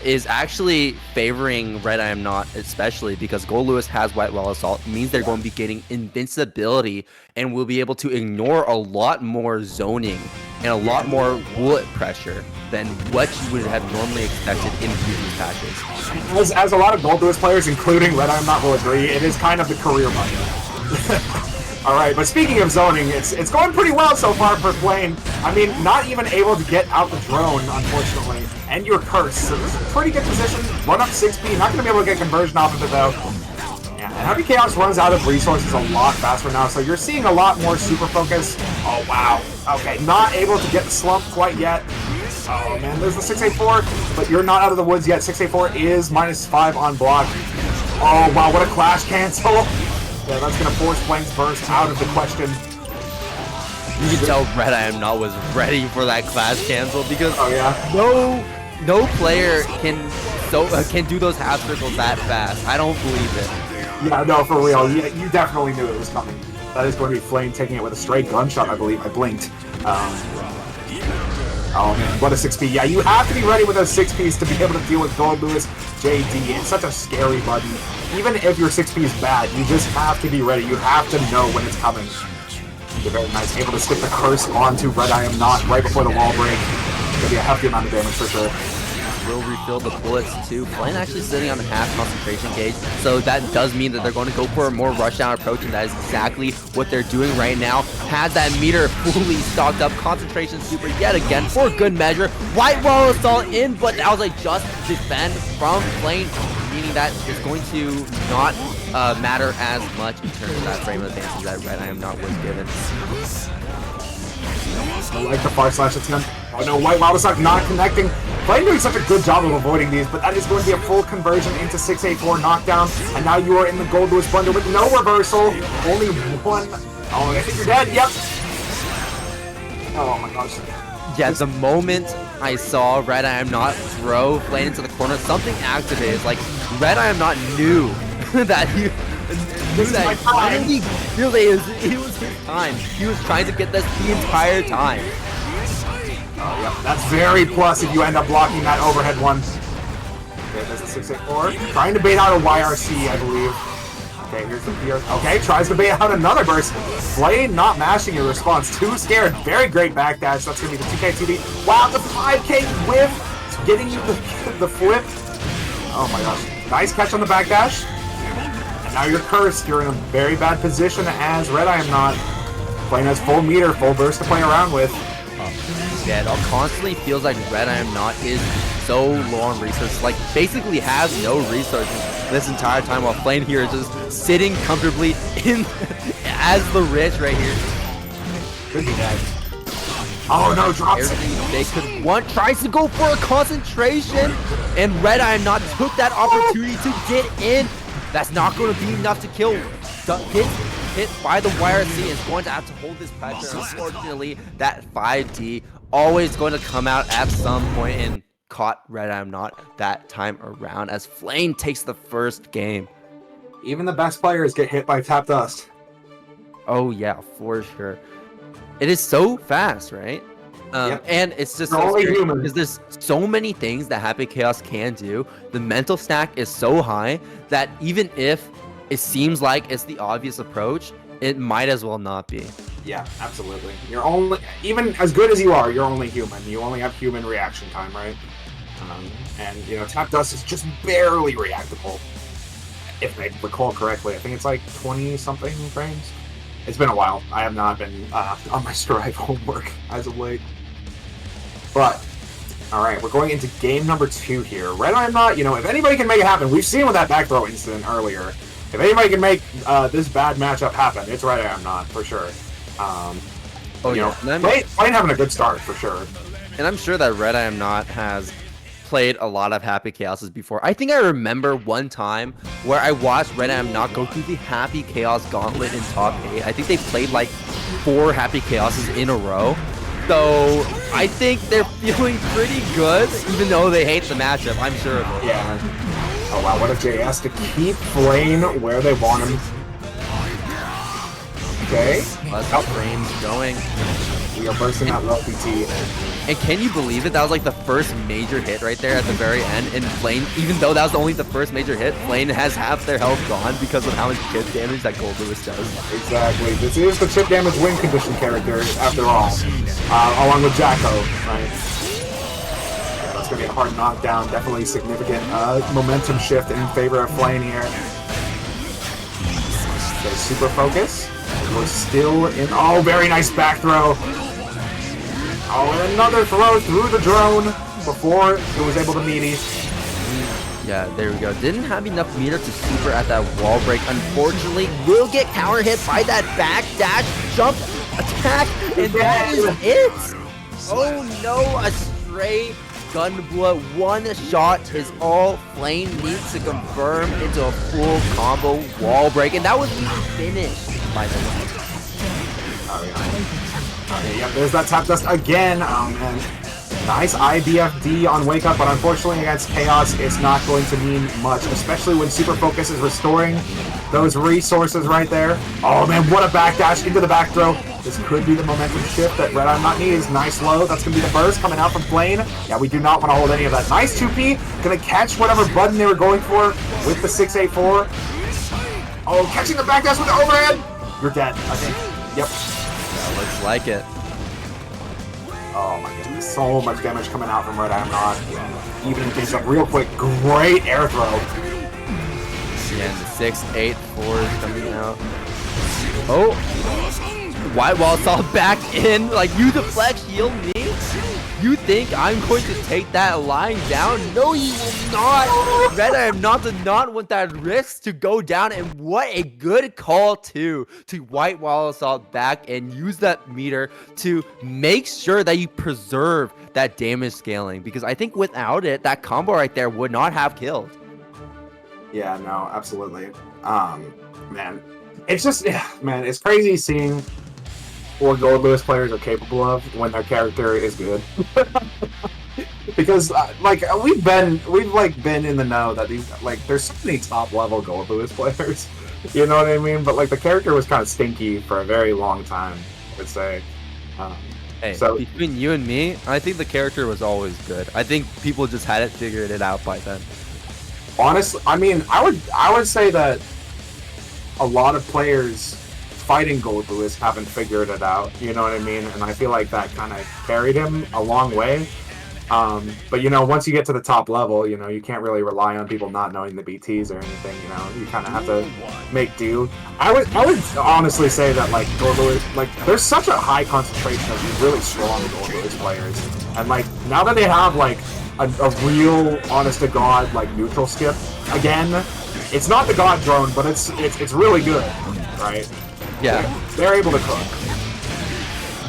Is actually favoring Red I Am Not, especially because Gold Lewis has White Wall Assault, means they're going to be getting invincibility and will be able to ignore a lot more zoning and a lot more bullet pressure than what you would have normally expected in previous patches. As a lot of Gold Lewis players, including Red I Am Not, will agree, it is kind of the career mode. All right, but speaking of zoning, it's going pretty well so far for Flame. I mean, not even able to get out the drone, unfortunately, and your curse. So this is a pretty good position. Run up 6P, not going to be able to get conversion off of it, though. Yeah, and Happy Chaos runs out of resources a lot faster now, so you're seeing a lot more super focus. Oh, wow. Okay, not able to get the slump quite yet. Oh, man, there's the 684, but you're not out of the woods yet. 684 is -5 on block. Oh, wow, what a clash cancel. Yeah, that's going to force Flame's burst out of the question. You can tell Red I Am Not was ready for that clash cancel because no player can do those half circles that fast. I don't believe it. Yeah, no, for real. You definitely knew it was coming. That is going to be Flame taking it with a straight gunshot, I believe. I blinked. Oh man, what a 6P. Yeah, you have to be ready with those 6Ps to be able to deal with Gold Lewis JD. It's such a scary button. Even if your 6P is bad, you just have to be ready. You have to know when it's coming. You're very nice. Able to stick the curse onto Red I Am Not right before the wall break. Gonna be a hefty amount of damage for sure. Will refill the bullets too. Flame actually sitting on half concentration gauge, so that does mean that they're going to go for a more rushdown approach, and that is exactly what they're doing right now. Has that meter fully stocked up. Concentration super yet again for good measure. White Wall Assault in, but that was a just defend from Flame, meaning that it's going to not matter as much in terms of that frame of advantage that Red I Am Not was given. I like the far slash attempt. Oh no, White Wall Assault not connecting. Flame doing such a good job of avoiding these, but that is going to be a full conversion into 684 knockdown, and now you are in the Gold Lewis blunder with no reversal. Only one. Oh, I think you're dead. Yep. Oh my gosh. Yeah, the moment I saw Red I Am Not throw Flame into the corner, something activated. Like, Red I Am Not knew that he finally realized it was his time. He was trying to get this the entire time. Oh, yeah, that's very plus if you end up blocking that overhead one. Okay, there's the 684. Trying to bait out a YRC, I believe. Okay, here's the PR. Okay, tries to bait out another burst. Flame not mashing in response. Too scared. Very great backdash. That's going to be the 2K TV. Wow, the 5K whiff. Getting you the flip. Oh my gosh. Nice catch on the backdash. And now you're cursed. You're in a very bad position as Red I Am Not. Flame has full meter, full burst to play around with. Yeah, it constantly feels like Red I Am Not is so low on resources, like basically has no resources this entire time, while Flame here is just sitting comfortably in as the rich right here. Could be dead. Oh no, drops it. They could want, tries to go for a concentration, and Red I Am Not took that opportunity to get in. That's not going to be enough to kill. Hit by the YRC is going to have to hold this pressure. Unfortunately, that 5D always going to come out at some point, and caught Red I Am Not that time around as Flame takes the first game. Even the best players get hit by tap dust. Oh yeah, for sure. It is so fast, right? Yep. And it's just They're so only scary human. because there's so many things that Happy Chaos can do. The mental stack is so high that even if it seems like it's the obvious approach, it might as well not be. Yeah, absolutely. You're only, even as good as you are, you're only human. You only have human reaction time, right? And, you know, tap dust is just barely reactable. If I recall correctly, I think it's like 20-something frames. It's been a while. I have not been on my Strive homework as of late. But, alright, we're going into game number 2 here. Red I'm not, you know, if anybody can make it happen, we've seen with that back throw incident earlier. If anybody can make this bad matchup happen, it's Red I'm not, for sure. You know, Blaine having a good start, for sure. And I'm sure that Red I Am Not has played a lot of Happy Chaoses before. I think I remember one time where I watched Red I Am Not go through the Happy Chaos Gauntlet in top 8. I think they played like 4 Happy Chaoses in a row. So I think they're feeling pretty good, even though they hate the matchup. I'm sure of it. Yeah. Oh wow, what if Jay has to keep Blaine where they want him? Okay. Let's how frames going. We are bursting that low PT. And can you believe it? That was like the first major hit right there at the very end. And Blaine, even though that was only the first major hit, Blaine has half their health gone because of how much chip damage that Gold Lewis does. Exactly. This is the chip damage win condition character, after all. Along with Jacko, right? Yeah, that's going to be a hard knockdown. Definitely significant momentum shift in favor of Blaine here. So super focus. We're still in. Oh, very nice back throw. Oh, and another throw through the drone before it was able to meaty. Yeah, there we go. Didn't have enough meter to super at that wall break. Unfortunately, will get counter hit by that back dash jump attack, and that is it. Oh no, a stray gun blow. One shot is all Flame needs to confirm into a full combo wall break, and that was the finish, by the way. Oh yeah. Okay, yep, there's that tap dust again. Oh man. Nice IBFD on Wake Up, but unfortunately against Chaos, it's not going to mean much, especially when Super Focus is restoring those resources right there. Oh man, what a backdash into the back throw. This could be the momentum shift that Red I'm Not needs. Nice low. That's going to be the burst coming out from Blaine. Yeah, we do not want to hold any of that. Nice 2P. Going to catch whatever button they were going for with the 684. Oh, catching the backdash with the overhead. You're dead, I think. Yep. Yeah, looks like it. Oh my goodness, so much damage coming out from Red I'm Not. Evening things up real quick. Great air throw. Yeah, and the 684 is coming out. Oh! White Wall saw back in, like, you deflect, shield me? You think I'm going to take that line down? No, you will not! Red I Am Not did not want that risk to go down, and what a good call, too, to White Wall Assault back and use that meter to make sure that you preserve that damage scaling, because I think without it, that combo right there would not have killed. Yeah, no, absolutely. Man, it's just, man, it's crazy seeing what Gold Lewis players are capable of when their character is good. Because like we've been in the know that these, like, there's so many top level Gold Lewis players. You know what I mean? But like the character was kind of stinky for a very long time, I would say. Hey, so between you and me, I think the character was always good. I think people just hadn't figured it out by then. Honestly, I mean, I would say that a lot of players fighting Gold Lewis haven't figured it out, you know what I mean? And I feel like that kind of carried him a long way. But you know, once you get to the top level, you know, you can't really rely on people not knowing the BTs or anything, you know? You kind of have to make do. I would honestly say that, like, Gold Lewis, like, there's such a high concentration of these really strong Gold Lewis players. And, like, now that they have, like, a real, honest-to-God, like, neutral skip, again, it's not the God drone, but it's really good, right? Yeah. They're able to cook.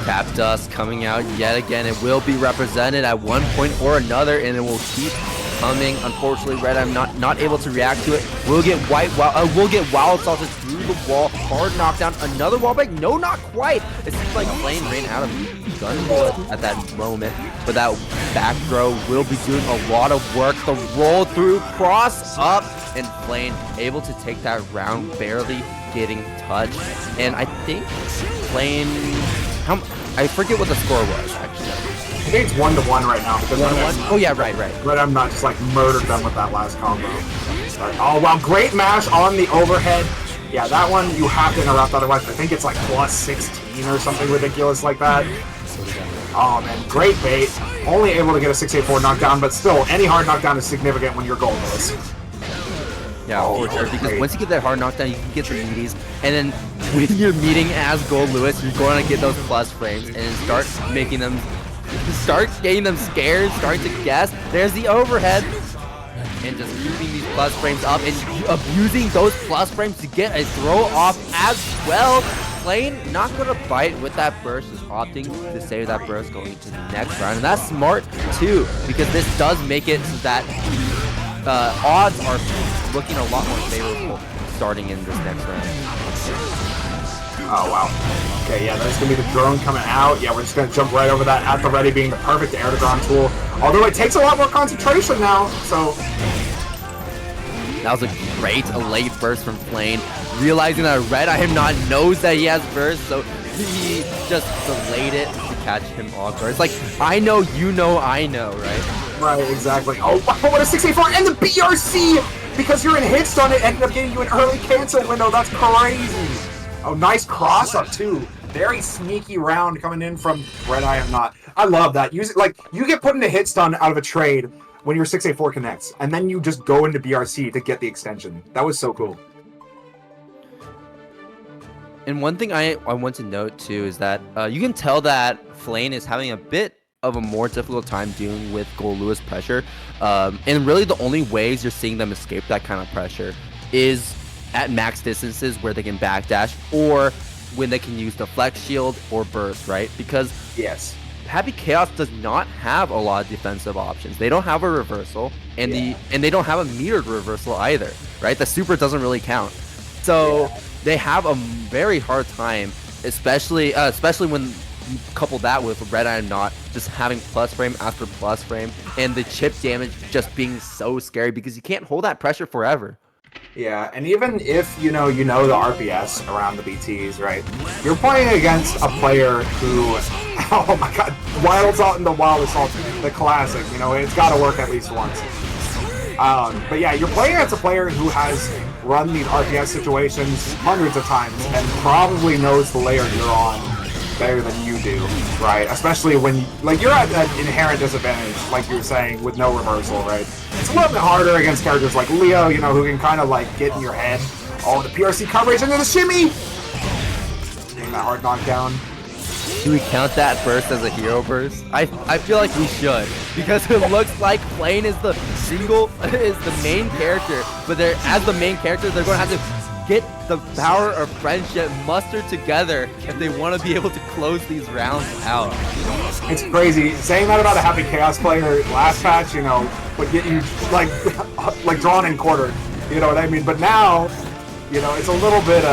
Tap Dust coming out yet again. It will be represented at one point or another, and it will keep coming. Unfortunately, Red I'm not able to react to it. We'll get wild salted through the wall. Hard knockdown. Another wall break. No, not quite. It seems like Flame ran out of gun at that moment. But that back throw will be doing a lot of work. The roll through, cross up, and Flame able to take that round, barely getting touched. And I think Flame, I forget what the score was actually. I think it's 1-1 right now because oh yeah, right. But I'm not just like murdered them with that last combo. But, oh wow, great mash on the overhead. Yeah, that one you have to interrupt, otherwise I think it's like plus 16 or something ridiculous like that. Oh man, great bait. Only able to get a 6-8-4 knockdown, but still, any hard knockdown is significant when you're goalless. Yeah, for sure, because once you get that hard knockdown, you can get the meaties, and then with your meeting as Gold Lewis, you're going to get those plus frames and start getting them scared, starting to guess. There's the overhead, and just keeping these plus frames up and abusing those plus frames to get a throw off as well. Flame not going to bite with that burst, is opting to save that burst going into the next round, and that's smart too, because this does make it so that odds are looking a lot more favorable starting in this next round. Oh wow. Okay, yeah, there's gonna be the drone coming out. Yeah, we're just gonna jump right over that at the ready, being the perfect air to ground tool. Although it takes a lot more concentration now, so. That was a great late burst from Flame. Realizing that Red I Am Not knows that he has burst, so he just delayed it to catch him off guard. It's like, I know, you know, I know, right? Right, exactly. Oh, wow, what a 6-8-4 and the BRC! Because you're in hit stun, it ended up getting you an early cancel window. That's crazy. Oh, nice cross up too. Very sneaky round coming in from Red I Am Not. I love that. Use it like you get put into hit stun out of a trade when your 6-8-4 connects, and then you just go into BRC to get the extension. That was so cool. And one thing I want to note too is that you can tell that Flame is having a bit of a more difficult time dealing with Gold Lewis pressure. And really the only ways you're seeing them escape that kind of pressure is at max distances where they can backdash, or when they can use the flex shield or burst, right? Because yes, Happy Chaos does not have a lot of defensive options. They don't have a reversal, and they don't have a metered reversal either, right? The super doesn't really count. So they have a very hard time, especially when you couple that with Red I Am Not just having plus frame after plus frame, and the chip damage just being so scary because you can't hold that pressure forever. Yeah, and even if you know the RPS around the BTs, right? You're playing against a player who, oh my god, Wild Assault and the Wild Assault, the classic. You know, it's got to work at least once. But yeah, you're playing against a player who has run these RPS situations hundreds of times and probably knows the layer you're on better than you do, right? Especially when you're at an inherent disadvantage, like you were saying, with no reversal, right? It's a little bit harder against characters like Leo, you know, who can kind of like get in your head. Oh, the PRC coverage into the shimmy! Getting that hard knockdown. Do we count that burst as a hero burst? I feel like we should, because it looks like Flame is the main character, but as the main character, they're going to have to get the power of friendship mustered together if they want to be able to close these rounds out. It's crazy. Saying that about a Happy Chaos player last patch, you know, would get you like drawn and quartered. You know what I mean? But now, you know, it's a little bit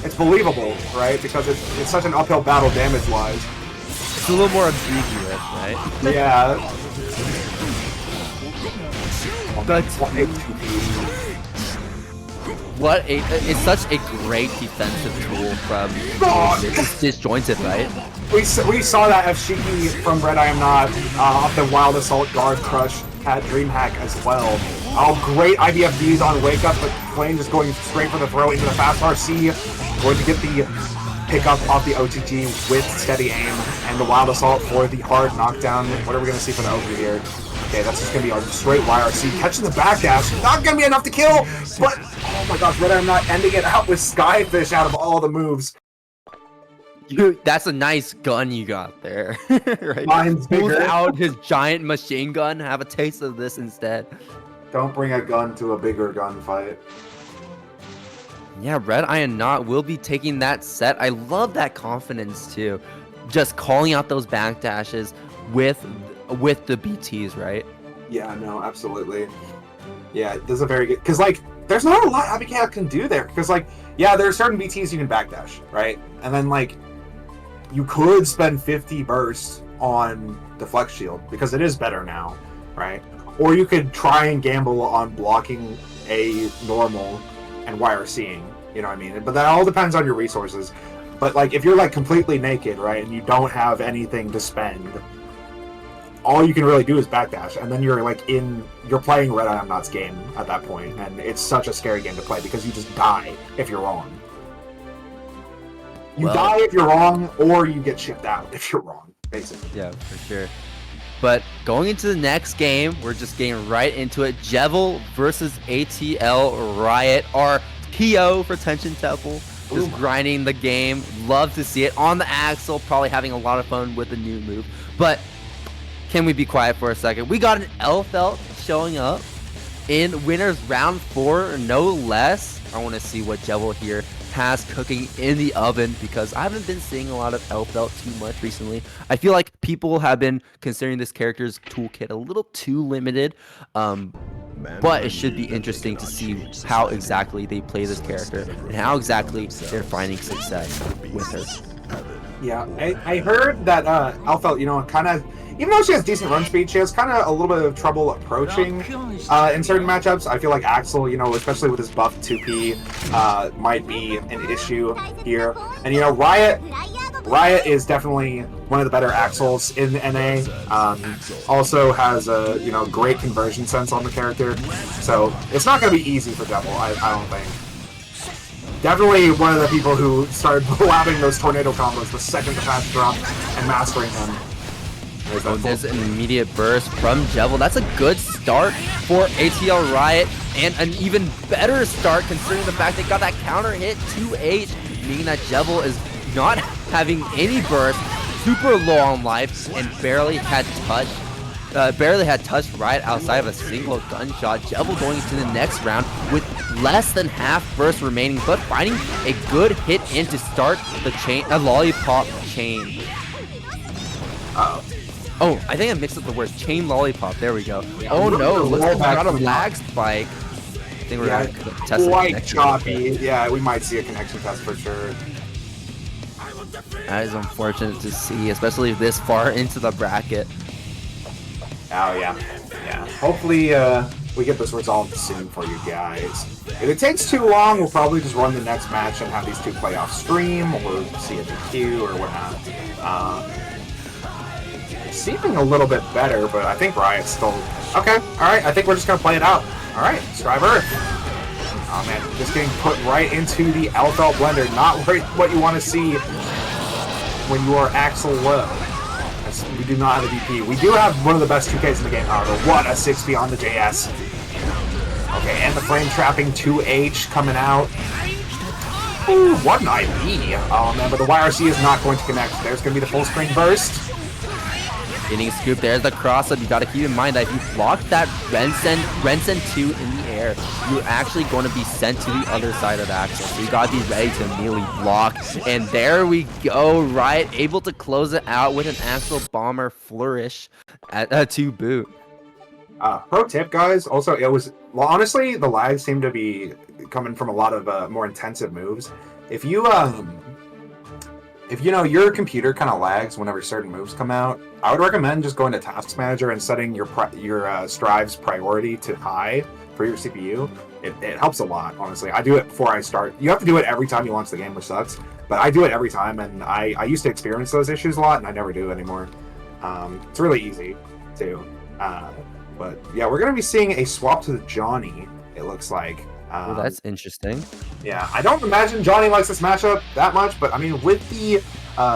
it's believable, right? Because it's such an uphill battle damage-wise. It's a little more ambiguous, right? Yeah. It's such a great defensive tool from it's disjointed, right? We saw that F-Shiki from Red I Am Not off the Wild Assault Guard Crush at DreamHack as well. Oh, great IBFDs on Wake Up, but Flame just going straight for the throw into the fast RC. Going to get the pickup off the OTG with steady aim, and the Wild Assault for the hard knockdown. What are we going to see for the OG here? Okay, that's just going to be a straight YRC. Catching the backdash. Not going to be enough to kill, but oh my gosh, Red I Am Not ending it out with Skyfish out of all the moves. That's a nice gun you got there. Right? Mine's Pulls bigger. out his giant machine gun. Have a taste of this instead. Don't bring a gun to a bigger gunfight. Yeah, Red I Am Not will be taking that set. I love that confidence too. Just calling out those backdashes with the BTs, right? Yeah, no, absolutely. Yeah, this is a very good, because like there's not a lot Abigail can do there, because like yeah, there are certain BTs you can backdash, right? And then like you could spend 50 bursts on deflect shield because it is better now, right? Or you could try and gamble on blocking a normal and YRCing, you know what I mean? But that all depends on your resources. But like if you're like completely naked, right, and you don't have anything to spend, all you can really do is backdash, and then you're like you're playing Red Eye Not's game at that point, and it's such a scary game to play because you just die if you're wrong. You die if you're wrong, or you get shipped out if you're wrong, basically. Yeah, for sure. But going into the next game, we're just getting right into it. Jevil versus ATL Riot. Our PO for Tension Temple. Just grinding the game. Love to see it. On the Axel, probably having a lot of fun with the new move. But can we be quiet for a second? We got an Elfelt showing up in winners round 4, no less. I want to see what Jevil here has cooking in the oven, because I haven't been seeing a lot of Elfelt too much recently. I feel like people have been considering this character's toolkit a little too limited, but it should be interesting to see how exactly they play this character and how exactly they're finding success with her. Yeah, I heard that Elfelt, you know, kind of, even though she has decent run speed, she has kind of a little bit of trouble approaching in certain matchups. I feel like Axel, you know, especially with his buff 2P, might be an issue here. And, you know, Riot is definitely one of the better Axels in NA. Also has a, you know, great conversion sense on the character. So it's not going to be easy for Devil, I don't think. Definitely one of the people who started blabbing those tornado combos the second the patch dropped and mastering them. There's an immediate burst from Jevil. That's a good start for ATL Riot, and an even better start considering the fact they got that counter hit 2H, meaning that Jevil is not having any burst, super low on life, and barely had touched Riot outside of a single gunshot. Jevil going into the next round with less than half burst remaining, but finding a good hit in to start the chain, a lollipop chain. Oh, I think I mixed up the words. Chain lollipop. There we go. Yeah, oh no, looks like we got a lag spike. I think we're gonna test quite choppy. Yeah, we might see a connection test for sure. That is unfortunate to see, especially this far into the bracket. Oh yeah, yeah. Hopefully we get this resolved soon for you guys. If it takes too long, we'll probably just run the next match and have these two play off stream, or see a DQ or whatnot. Seeming a little bit better, but I think Riot's still... Okay, alright, I think we're just going to play it out. Alright, Strive Earth. Oh man, just getting put right into the Elfelt blender. Not what you want to see when you are Axel low. We do not have a DP. We do have one of the best 2Ks in the game, however. What a 60 on the JS. Okay, and the frame trapping 2H coming out. Ooh, what an IV. Oh man, but the YRC is not going to connect. There's going to be the full screen burst. Getting scooped. There's the cross up. You got to keep in mind that if you block that Rensen 2 in the air, you're actually going to be sent to the other side of the Axel. So you got to be ready to immediately block. And there we go. Riot able to close it out with an Axel Bomber flourish at to boot. Pro tip, guys. Also, it was... Well, honestly, the lag seemed to be coming from a lot of more intensive moves. If you know your computer kind of lags whenever certain moves come out, I would recommend just going to Task Manager and setting your Strive's priority to high for your CPU. It helps a lot, honestly. I do it before I start. You have to do it every time you launch the game, which sucks. But I do it every time, and I used to experience those issues a lot, and I never do anymore. It's really easy, too. But yeah, we're going to be seeing a swap to the Johnny, it looks like. Well, that's interesting. Yeah, I don't imagine Johnny likes this matchup that much, but I mean, with the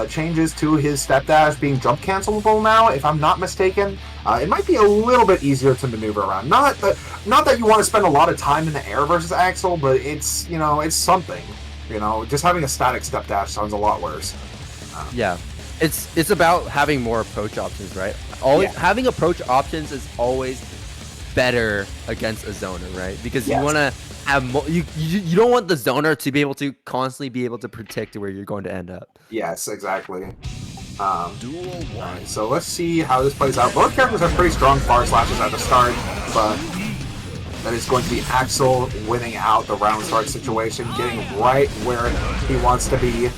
changes to his step dash being jump cancelable now, if I'm not mistaken, it might be a little bit easier to maneuver around. Not that you want to spend a lot of time in the air versus Axel, but it's, you know, it's something. You know, just having a static step dash sounds a lot worse. Yeah, it's about having more approach options, right? Having approach options is always better against a zoner, right? Because you want to have you don't want the zoner to be able to constantly be able to predict where you're going to end up. Yes, exactly. Alright, so let's see how this plays out. Both characters have pretty strong far slashes at the start, but that is going to be Axel winning out the round start situation, getting right where he wants to be.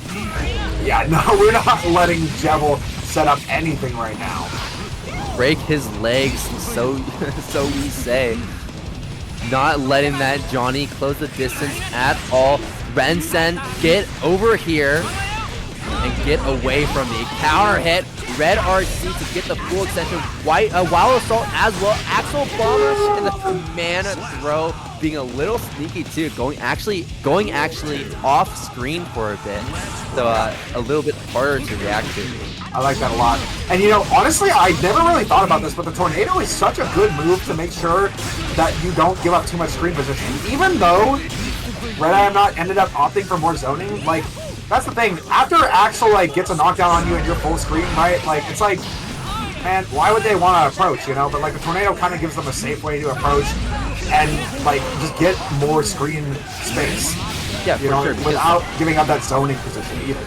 Yeah, no, we're not letting Jebel set up anything right now. Break his legs, so we say. Not letting that Johnny close the distance at all. Rensen, get over here and get away from me. Counter hit, red RC to get the full extension. Wild Assault as well. Axel Bomber and the command throw being a little sneaky too, going actually off screen for a bit, so a little bit harder to react to. I like that a lot. And you know, honestly, I never really thought about this, but the Tornado is such a good move to make sure that you don't give up too much screen position. Even though Red Eye not ended up opting for more zoning, like, that's the thing. After Axel, like, gets a knockdown on you and you're full screen, right? Like, it's like, man, why would they want to approach, you know? But, like, the Tornado kind of gives them a safe way to approach and, like, just get more screen space. Yeah, you know, sure, without giving up that zoning position either.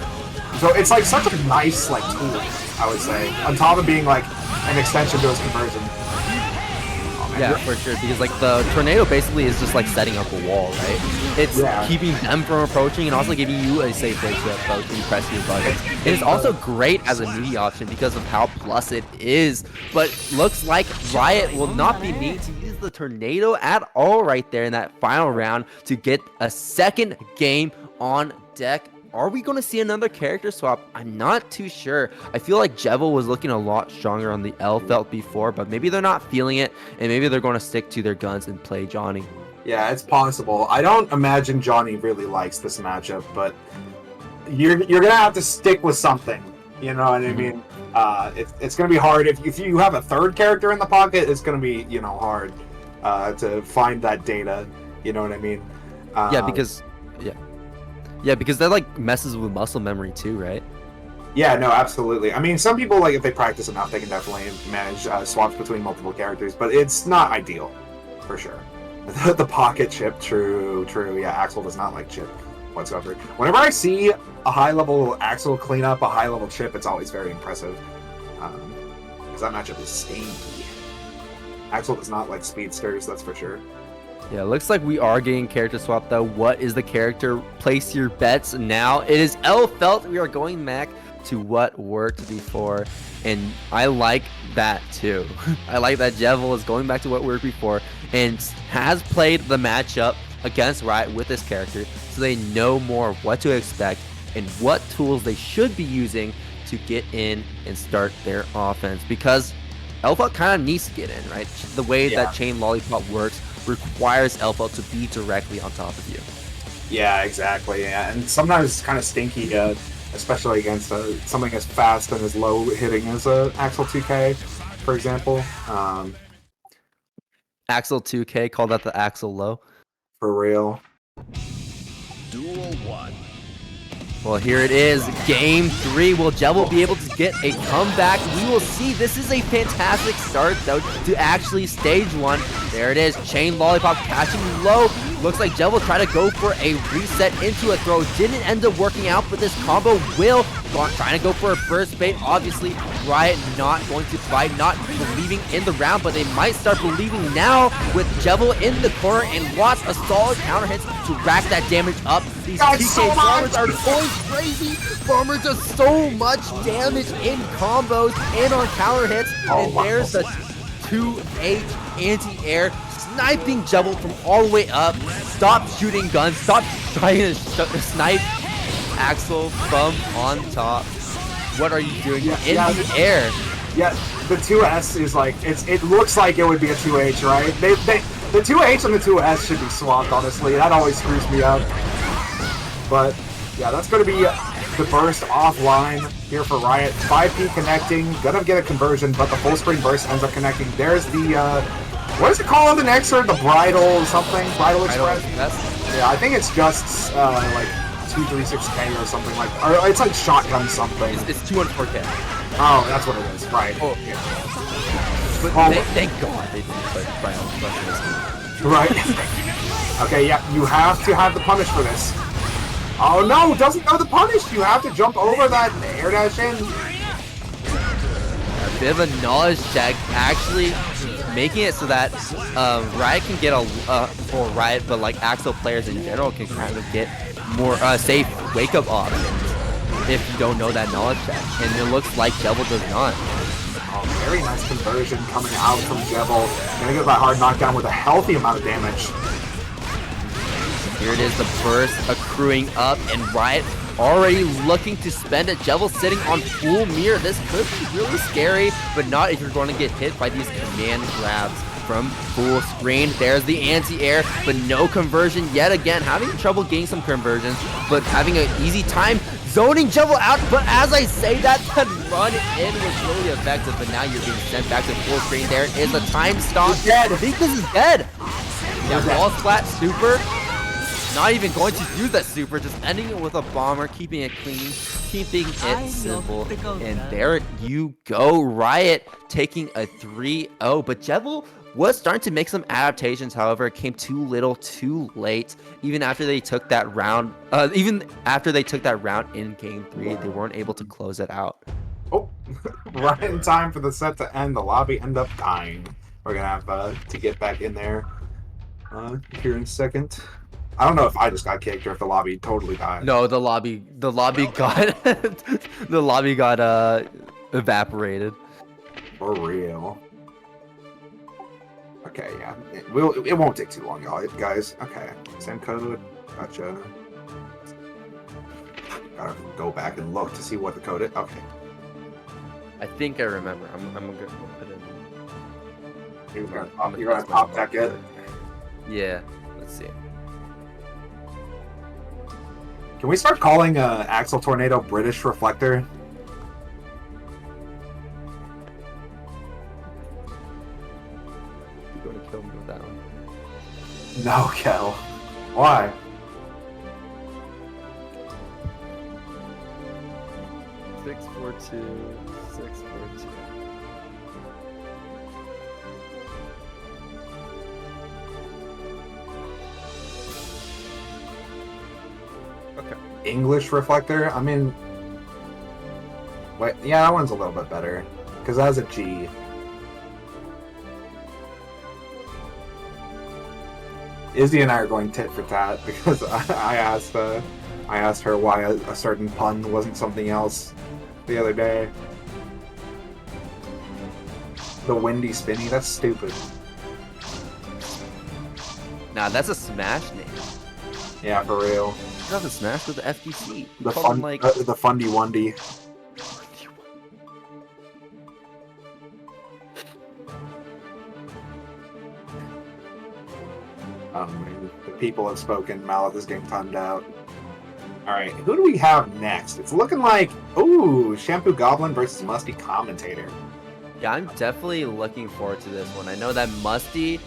So it's like such a nice like tool, I would say, on top of being like an extension to his conversion. Oh, man, yeah, for sure, because like the Tornado basically is just like setting up a wall, right? It's keeping them from approaching and also giving you a safe way to approach when you press your buttons. And it's also great as a media option because of how plus it is, but looks like Riot will not be needing to use the Tornado at all right there in that final round to get a second game on deck. Are we going to see another character swap? I'm not too sure. I feel like Jebel was looking a lot stronger on the L felt before, but maybe they're not feeling it, and maybe they're going to stick to their guns and play Johnny. Yeah, it's possible. I don't imagine Johnny really likes this matchup, but you're going to have to stick with something. You know what I mean? It's going to be hard. If you have a third character in the pocket, it's going to be, you know, hard to find that data. You know what I mean? Yeah, because that like messes with muscle memory too, right? Yeah, no, absolutely. I mean, some people, like, if they practice enough, they can definitely manage swaps between multiple characters, but it's not ideal, for sure. The pocket chip, true. Yeah, Axel does not like chip whatsoever. Whenever I see a high-level Axel clean up a high-level chip, it's always very impressive. Because that matchup is stinky. Axel does not like speedsters, that's for sure. Yeah, looks like we are getting character swap though. What is the character? Place your bets now. It is L Felt. We are going back to what worked before, and I like that too. I like that Jebel is going back to what worked before and has played the matchup against Riot with this character, so they know more of what to expect and what tools they should be using to get in and start their offense, because L Felt kind of needs to get in, right? The way that Chain Lollipop works requires L Felt to be directly on top of you. Yeah, exactly. Yeah. And sometimes it's kind of stinky, especially against something as fast and as low hitting as Axel 2K, for example. Axel 2K, call that the Axel low. For real. Duel 1. Well, here it is, Game 3. Will Jebel be able to get a comeback? We will see. This is a fantastic start, though, to actually stage 1. There it is, Chain Lollipop catching low. Looks like Jebel tried to go for a reset into a throw. Didn't end up working out, but this combo will. Trying to go for a burst bait. Obviously, Riot not going to fight, not believing in the round, but they might start believing now with Jebel in the corner and watch a solid counter hits to rack that damage up. These TK bombers are going crazy. Bomber does so much damage in combos and on counter hits. And there's the 2H anti-air sniping Jebel from all the way up. Stop shooting guns. Stop trying to snipe Axel from on top. What are you doing in the air? Yeah, the 2S is like, it looks like it would be a 2H, right? The 2H and the 2S should be swapped, honestly. That always screws me up. But yeah, that's going to be the burst offline here for Riot. 5P connecting, gonna get a conversion, but the full screen burst ends up connecting. There's the, what is it called in the next or the bridal something? Bridal Express? Yeah, I think it's just, like, 236K or something like that. Or it's like shotgun something. It's 214K. Oh, that's what it is, right. Oh, yeah. But thank God they didn't put Bridal Express. Right. Okay, yeah, you have to have the punish for this. Oh no, doesn't know the punish! You have to jump over that air dash in. bit of a knowledge check, actually making it so that Riot can get or Riot, but like Axel players in general can kind of get more safe wake-up options if you don't know that knowledge check. And it looks like Jevil does not. Oh, very nice conversion coming out from Jevil. Gonna get that hard knockdown with a healthy amount of damage. Here it is, the burst accruing up, and Riot already looking to spend it. Jevil sitting on full mirror. This could be really scary, but not if you're going to get hit by these command grabs from full screen. There's the anti-air, but no conversion yet again. Having trouble getting some conversions, but having an easy time zoning Jevil out. But as I say that, the run in was really effective, but now you're being sent back to full screen. There is a time stop. Dead. I think this is dead. Yeah, wall splat super. Not even going to use that super, just ending it with a bomber, keeping it clean, keeping it simple. And there you go, Riot taking a 3-0. But Jevil was starting to make some adaptations, however, it came too little, too late. Even after they took that round, in game 3, they weren't able to close it out. Oh, right in time for the set to end. The lobby end up dying. We're gonna have to get back in there here in a second. I don't know if I just got kicked or if the lobby totally died. No, the lobby got the lobby got evaporated. For real. Okay, yeah. It won't take too long, y'all, guys. Okay. Same code. Gotcha. Gotta go back and look to see what the code is. Okay. I think I remember. I'm gonna put it in. You're gonna pop that it? Yeah. Let's see. Can we start calling Axel Tornado British Reflector? You're going to kill me with that one. No, Kel. Why? Six, 4-2, 6-4-2. Okay. English Reflector? I mean... Wait, yeah, that one's a little bit better. Because that has a G. Izzy and I are going tit for tat because I asked her why a certain pun wasn't something else the other day. The windy spinny, that's stupid. Nah, that's a Smash name. Yeah, for real. You have a Smash with the FTC. The Fundy Wundy. The people have spoken. Malith is getting timed out. Alright, who do we have next? It's looking like, ooh, Shampoo Goblin versus Musty Commentator. Yeah, I'm definitely looking forward to this one. I know that Musty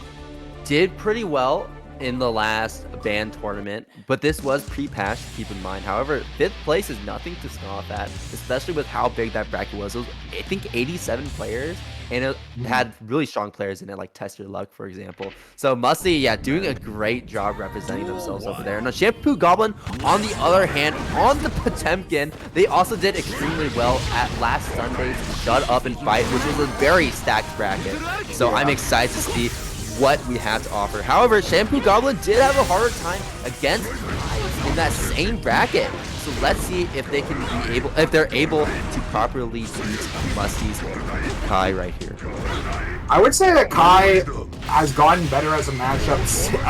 did pretty well in the last band tournament, but this was pre-patch, keep in mind. However, 5th place is nothing to scoff at, especially with how big that bracket was. It was, I think, 87 players, and it had really strong players in it, like Test Your Luck, for example. So Musty, yeah, doing a great job representing themselves over there. Now, Shampoo Goblin, on the other hand, on the Potemkin, they also did extremely well at last Sunday's Shut Up and Fight, which was a very stacked bracket. So I'm excited to see what we have to offer. However, Shampoo Goblin did have a harder time against in that same bracket. So let's see if they can be able, if they're able to properly beat Musty's Kai right here. I would say that Kai has gotten better as a matchup,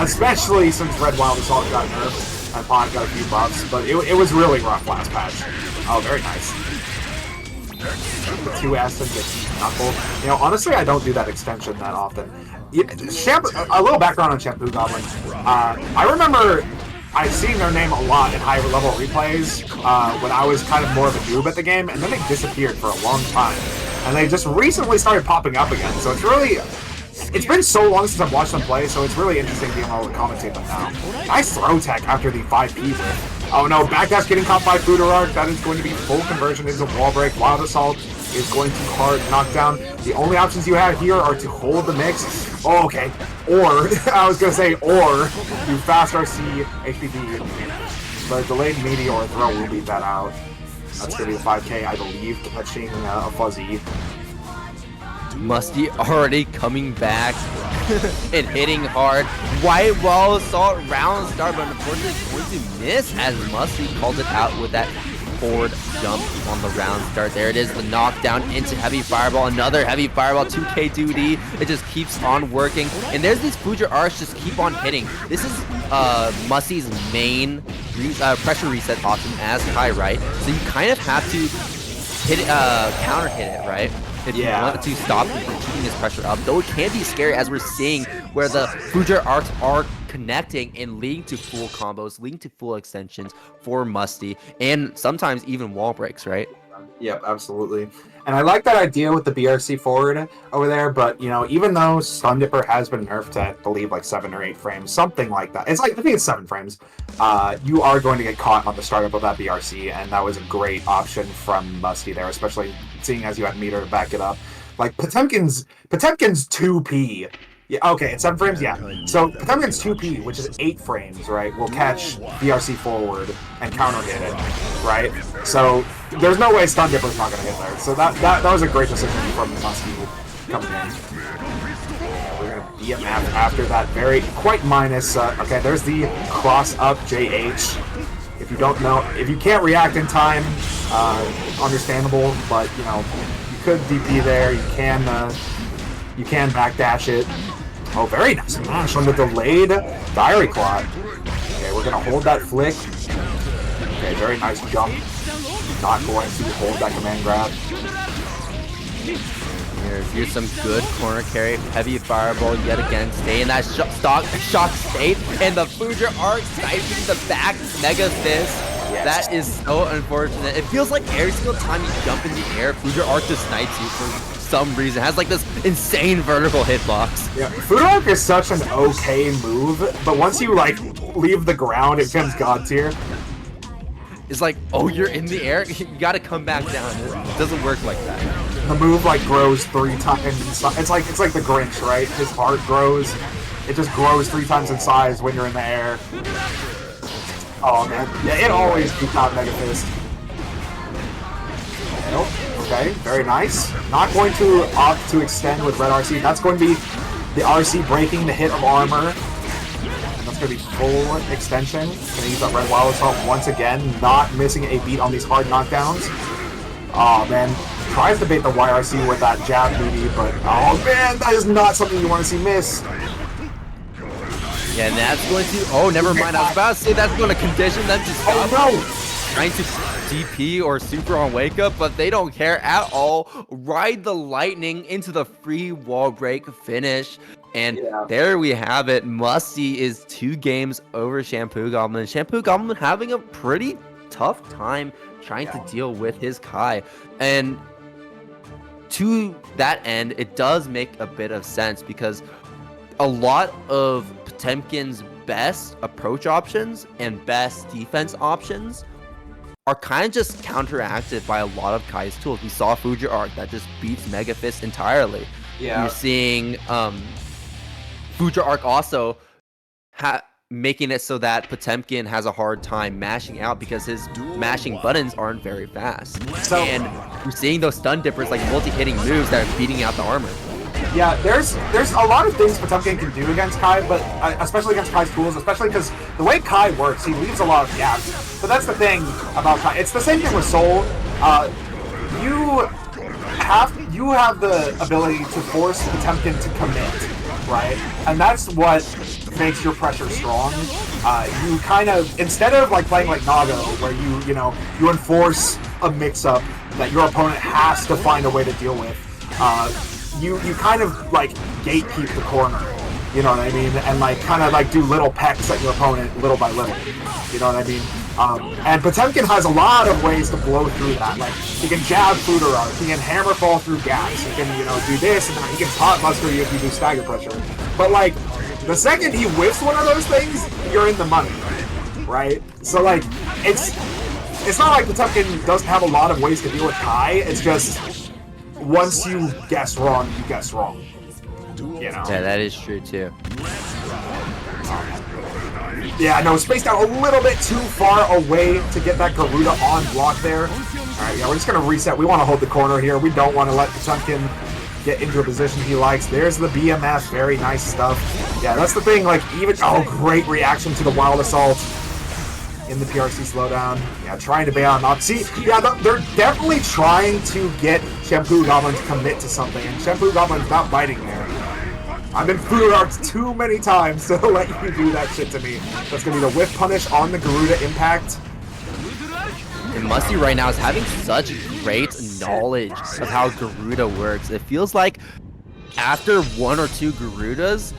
especially since Red Wild Assault got nerfed and Pod got a few buffs, but it was really rough last patch. Oh, very nice. The 2 S and the knuckle. You know, honestly, I don't do that extension that often. A little background on Shampoo Goblin. I remember seeing their name a lot in higher level replays when I was kind of more of a noob at the game, and then they disappeared for a long time. And they just recently started popping up again, so it's been so long since I've watched them play, so it's really interesting being able to commentate them now. Nice throw tech after the 5P whip. Oh no, backdash getting caught by Futurark. That is going to be full conversion into wall break. Wild Assault is going to hard knockdown. The only options you have here are to hold the mix. Oh, okay. Or, I was going to say, or do fast RC, HPD. But delayed meteor throw will beat that out. That's going to be a 5K, I believe, catching a fuzzy. Musty already coming back and hitting hard. White wall assault round start, but unfortunately going to miss as Musty called it out with that forward jump on the round start. There it is, the knockdown into heavy fireball, another heavy fireball, 2k duty. It just keeps on working, and there's these Future Arcs just keep on hitting. This is Musty's main pressure reset option as Kai, right? So you kind of have to hit it, counter hit it, right? If you want to stop him from keeping his pressure up, though it can be scary as we're seeing where the Future Arcs are connecting and leading to full combos, leading to full extensions for Musty, and sometimes even wall breaks, right? Yep, absolutely. And I like that idea with the BRC forward over there, but, you know, even though Stun Dipper has been nerfed to, I believe, like 7 or 8 frames, something like that. It's like, I think it's 7 frames. You are going to get caught on the startup of that BRC, and that was a great option from Musty there, especially seeing as you had meter to back it up. Like, Potemkin's 2P. Yeah, okay, it's 7 frames, yeah. So Potemkin's 2P, which is 8 frames, right, will catch BRC forward and counter hit it, right? So there's no way Stun Dipper's not going to hit there. So that was a great decision from Musty coming in. We're going to BMF after that quite minus. Okay, there's the cross up JH. If you don't know, if you can't react in time, understandable, but, you know, you could DP there, you can backdash it. Oh, very nice mash on the delayed Diary Clot. Okay, we're gonna hold that flick. Okay, very nice jump. Not going to hold that command grab. Here's some good corner carry. Heavy fireball yet again. Stay in that shock state. And the Future Arc sniping the back Mega Fist. Yes. That is so unfortunate. It feels like every single time you jump in the air, Future Arc just snipes you for some reason. It has like this insane vertical hitbox. Yeah, Future Arc is such an okay move, but once you like leave the ground, it becomes god tier. It's like, oh, you're in the air, you gotta come back down. It doesn't work like that. The move like grows 3 times. It's like the Grinch, right? His heart grows. It just grows 3 times in size when you're in the air. Oh man, yeah, it always beats out Mega Fist. Nope. Okay, very nice. Not going to opt to extend with red RC. That's going to be the RC breaking the hit of armor. That's going to be full extension. Going to use that red wild assault once again, not missing a beat on these hard knockdowns. Oh man, tries to bait the YRC with that jab booty, but oh man, that is not something you want to see miss. Yeah, and that's going to, oh, never mind, I was about to say that's going to condition them to stop trying to DP or super on wake up, but they don't care at all. Ride the lightning into the free wall break finish. And there we have it. Musty is 2 games over Shampoo Goblin. Shampoo Goblin having a pretty tough time trying to deal with his Kai. And to that end, it does make a bit of sense because a lot of Potemkin's best approach options and best defense options are kind of just counteracted by a lot of Kai's tools. We saw Future Arc that just beats Mega Fist entirely. Yeah. You're seeing Future Arc also making it so that Potemkin has a hard time mashing out because his mashing buttons aren't very fast. And you're seeing those Stun Dippers like multi-hitting moves that are beating out the armor. Yeah, there's a lot of things Potemkin can do against Kai, but especially against Kai's tools, especially because the way Kai works, he leaves a lot of gaps. But that's the thing about Kai. It's the same thing with Soul. You have the ability to force Potemkin to commit, right? And that's what makes your pressure strong. You kind of, instead of like playing like Nago, where you enforce a mix-up that your opponent has to find a way to deal with, you kind of like gatekeep the corner, you know what I mean, and like kind of like do little pecks at your opponent little by little, you know what I mean. And Potemkin has a lot of ways to blow through that. Like he can jab Future Arc, he can hammer fall through gaps, he can do this, and then he can pot buster you if you do stagger pressure. But like the second he whiffs one of those things, you're in the money, right? So like it's not like Potemkin doesn't have a lot of ways to deal with Kai. It's just once you guess wrong, you guess wrong. You know? Yeah, that is true too. Yeah, no, spaced out a little bit too far away to get that Garuda on block there. Alright, yeah, we're just gonna reset. We want to hold the corner here. We don't want to let Potemkin get into a position he likes. There's the BMF, very nice stuff. Yeah, that's the thing, like, even, oh, great reaction to the Wild Assault in the PRC slowdown. Yeah, trying to bail him out. See, yeah, they're definitely trying to get Shampoo Goblin to commit to something, and Shampoo Goblin's not biting there. I've been food arts too many times to let you do that shit to me. That's gonna be the whiff punish on the Garuda impact. And Musty right now is having such great knowledge of how Garuda works. It feels like after 1 or 2 Garudas,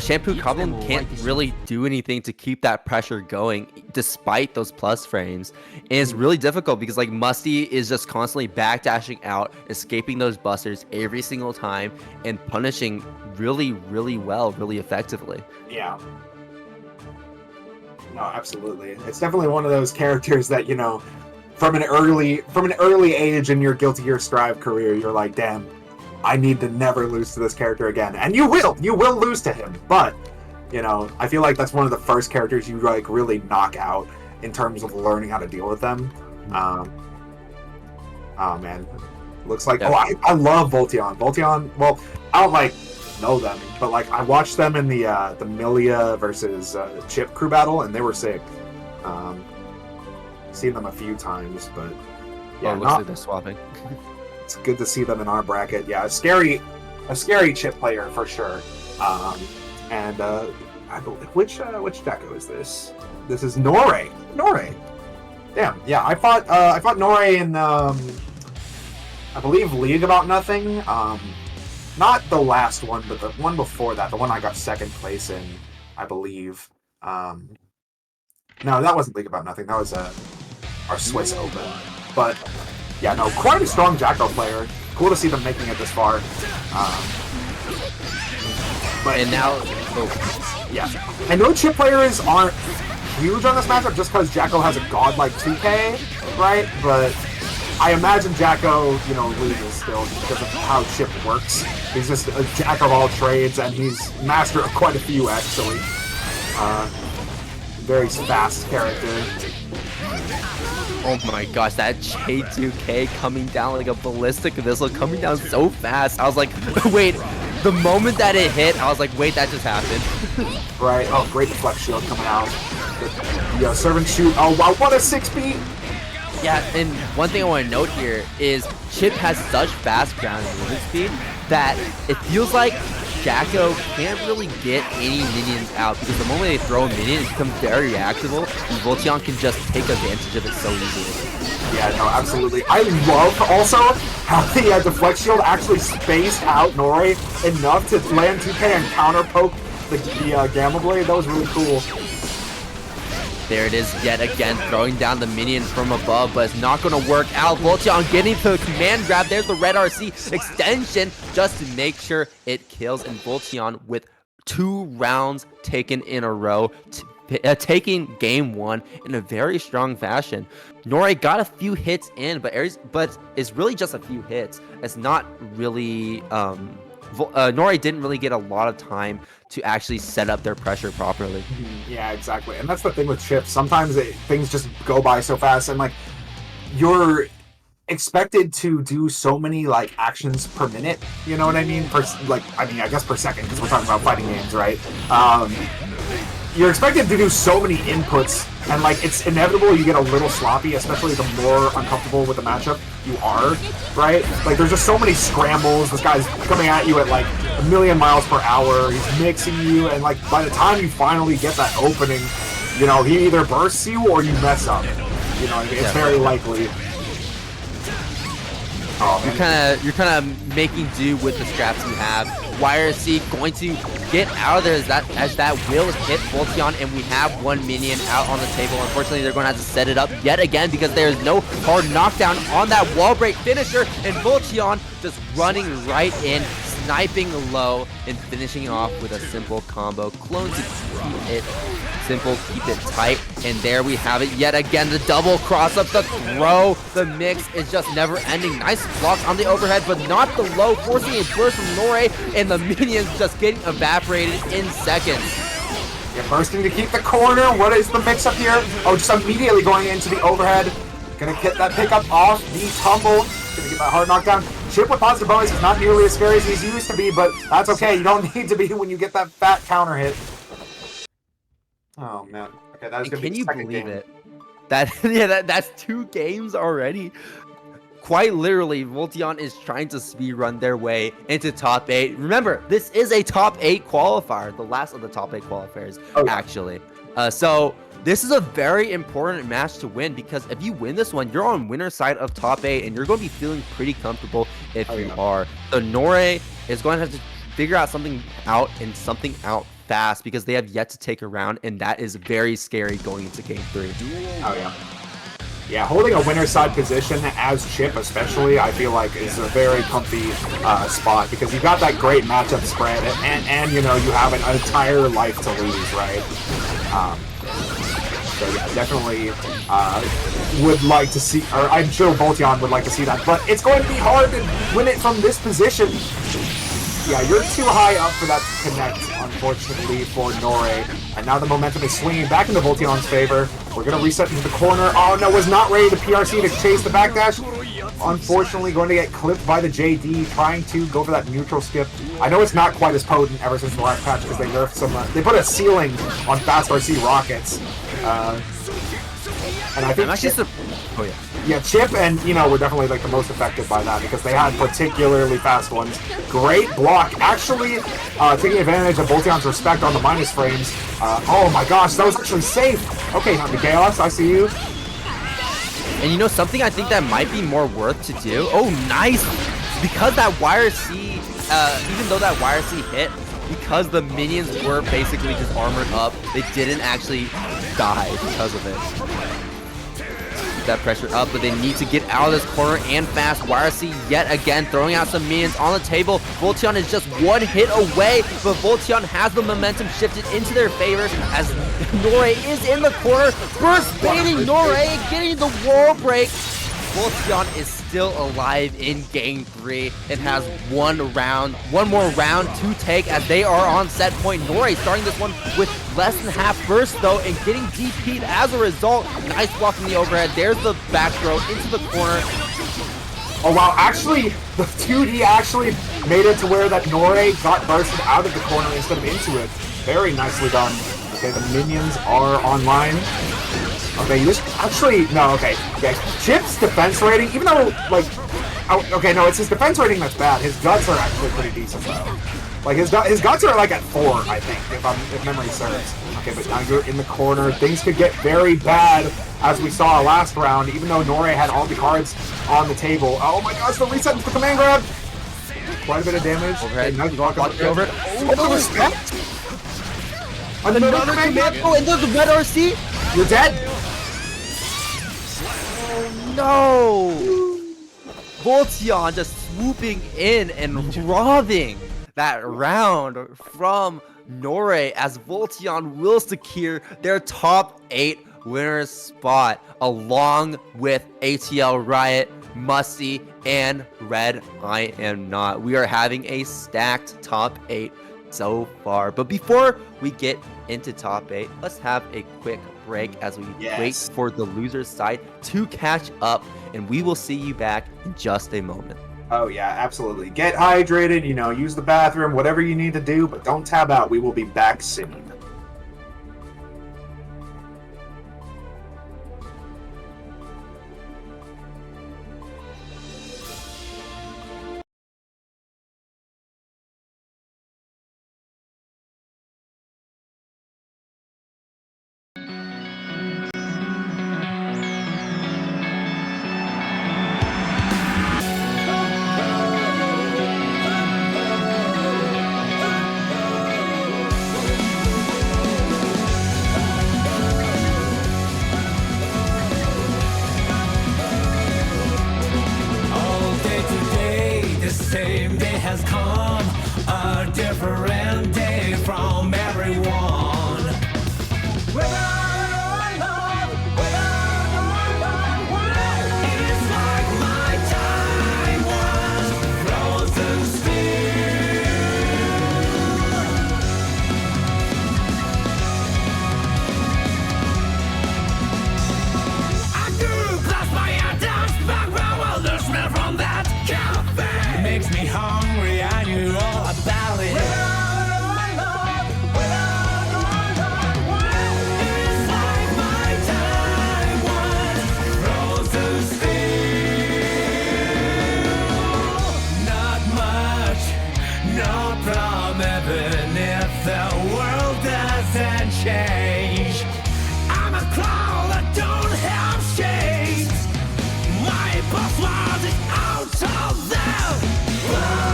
Shampoo Goblin can't really do anything to keep that pressure going despite those plus frames. And it's really difficult because like Musty is just constantly backdashing out, escaping those busters every single time, and punishing really, really well, really effectively. Yeah. No, absolutely. It's definitely one of those characters that, you know, from an early age in your Guilty Gear Strive career, you're like, damn, I need to never lose to this character again. And you will lose to him. But, you know, I feel like that's one of the first characters you like really knock out in terms of learning how to deal with them. Oh man, looks like, oh, I love Voltion. Voltion, well, I don't like know them, but like I watched them in the Milia versus Chip crew battle, and they were sick. Seen them a few times, but yeah, looks like they're swapping. It's good to see them in our bracket. Yeah, a scary Chip player for sure. And I believe which Deco is this? This is Norei. Damn, yeah, I fought Norei in I believe League About Nothing. Not the last one, but the one before that, the one I got second place in, I believe. No, that wasn't League About Nothing. That was our Swiss Open. But yeah, no, quite a strong Jacko player. Cool to see them making it this far. And now, yeah, I know chip players aren't huge on this matchup just because Jacko has a godlike 2K, right? But I imagine Jacko, you know, loses still because of how Chip works. He's just a jack of all trades, and he's master of quite a few, actually. Very fast character. Oh my gosh, that J2K coming down like a ballistic missile, coming down so fast. I was like, wait, the moment that it hit, I was like, wait, that just happened. Right, oh, great flex shield coming out. Yeah, servant shoot. Oh, wow, what a 6-beat! Yeah, and one thing I want to note here is Chip has such fast ground and movement speed that it feels like Jacko can't really get any minions out because the moment they throw a minion, it becomes very reactable, and Voltion can just take advantage of it so easily. Yeah, no, absolutely. I love also how the deflect shield actually spaced out Norei enough to land 2K and counter poke the Gamma Blade. That was really cool. There it is yet again, throwing down the minion from above, but it's not going to work out. Voltion getting to the command grab. There's the red RC extension just to make sure it kills. And Voltion with 2 rounds taken in a row, taking game 1 in a very strong fashion. Norei got a few hits in, but it's really just a few hits. It's not really... Norei didn't really get a lot of time to actually set up their pressure properly. Yeah, exactly. And that's the thing with chips. Sometimes things just go by so fast, and like you're expected to do so many like actions per minute. You know what I mean? I guess per second, because we're talking about fighting games, right? You're expected to do so many inputs, and like it's inevitable you get a little sloppy, especially the more uncomfortable with the matchup you are, right? Like there's just so many scrambles. This guy's coming at you at like 1,000,000 miles per hour. He's mixing you, and like by the time you finally get that opening, you know, he either bursts you or you mess up. You know, it's very likely. Oh, you're kind of making do with the scraps you have. YRC going to get out of there as that will hit Voltion, and we have 1 minion out on the table. Unfortunately, they're going to have to set it up yet again because there is no hard knockdown on that wall break finisher, and Voltion just running right in, sniping low, and finishing off with a simple combo. Clone to keep it simple, keep it tight, and there we have it yet again. The double cross up, the throw, the mix is just never ending. Nice blocks on the overhead, but not the low, forcing a burst from Norei, and the minions just getting evaporated in seconds. You're bursting to keep the corner. What is the mix up here? Oh, just immediately going into the overhead. Gonna get that pickup off the tumble. Gonna get that hard knockdown. Chip with positive bonus is not nearly as scary as he's used to be, but that's okay. You don't need to be when you get that fat counter hit. Oh man. Okay, that is gonna be Can the you second believe game. it? That's 2 games already. Quite literally, Voltion is trying to speedrun their way into top 8. Remember, this is a top 8 qualifier, the last of the top 8 qualifiers, actually. So this is a very important match to win, because if you win this one, you're on winner side of top 8, and you're going to be feeling pretty comfortable if you are. So Nore is going to have to figure out something out fast, because they have yet to take a round, and that is very scary going into game 3. Oh yeah. Yeah, holding a winner side position as Chip especially, I feel like is a very comfy spot, because you've got that great matchup spread, and you know, you have an entire life to lose, right? So yeah, definitely would like to see, or I'm sure Voltion would like to see that, but it's going to be hard to win it from this position. Yeah, you're too high up for that to connect, unfortunately, for Nore. And now the momentum is swinging back into Voltion's favor. We're going to reset into the corner. Oh, no, was not ready to PRC to chase the backdash. Unfortunately, going to get clipped by the JD, trying to go for that neutral skip. I know it's not quite as potent ever since the last patch, because they nerfed some... they put a ceiling on Fast RC rockets. And I think... Oh, yeah. Yeah, Chip and, you know, were definitely, like, the most affected by that, because they had particularly fast ones. Great block. Actually, taking advantage of Voltion's respect on the minus frames. Oh my gosh, that was actually safe! Okay, Chaos, I see you. And you know, something I think that might be more worth to do? Oh, nice! Because that YRC, even though that YRC hit, because the minions were basically just armored up, they didn't actually die because of it. That pressure up, but they need to get out of this corner and fast. YRC yet again throwing out some minions on the table. Voltion is just 1 hit away, but Voltion has the momentum shifted into their favor as Nore is in the corner. Burst baiting Nore, getting the wall break. Voltion is still alive in game 3. It has one more round to take as they are on set point. Nore starting this one with less than half burst though, and getting DP'd as a result. Nice block from the overhead. There's the back throw into the corner. Oh wow, actually, the 2D actually made it to where that Nore got bursted out of the corner instead of into it. Very nicely done. Okay, the minions are online. Okay, this actually no. Okay, Chip's defense rating, even though like, okay, no, it's his defense rating that's bad. His guts are actually pretty decent though. Like his guts are like at 4, I think, if memory serves. Okay, but now you're in the corner. Things could get very bad, as we saw last round. Even though Nore had all the cards on the table. Oh my gosh, the reset into the command grab. Quite a bit of damage. Overhead. Nice block over it. Oh, the respect. Another command. Oh, and there's the red RC. You're dead. No! Voltion just swooping in and robbing that round from Nore as Voltion will secure their top 8 winner's spot along with ATL Riot, Musty, and Red I Am Not. We are having a stacked top 8 so far. But before we get into top 8, let's have a quick break as we wait for the loser's side to catch up, and we will see you back in just a moment. Oh yeah, absolutely. Get hydrated, you know, use the bathroom, whatever you need to do, but don't tab out. We will be back soon. Same day has come, a different day from everyone. It's like my time was frozen still. I grew past my dance back, well, the smell from that cafe. makes me hungry, and you're all about it. It's like my time was froze to steel. Not much, no problem, even if the world doesn't change. I'm a cloud that don't have shades. My password is out of them. Out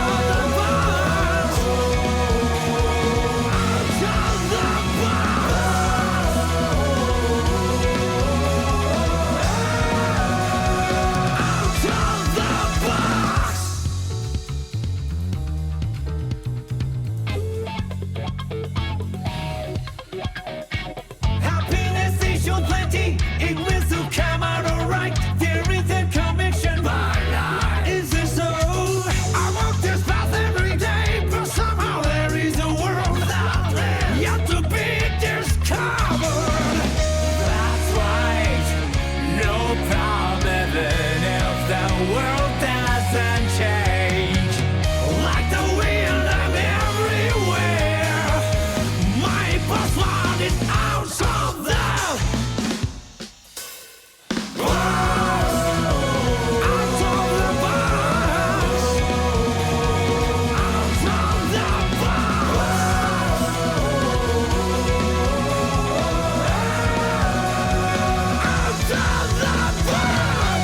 of the box. Out of the box. Out of the box. Happiness is your plenty, it will still come out alright. There is a conviction, but is it so? I walk this path every day, but somehow there is a world out there yet to be discovered. That's right, no problem, even if the world doesn't change. Like the wind, I'm everywhere. My password is out of the out of the box. Out of the box. Out of the box.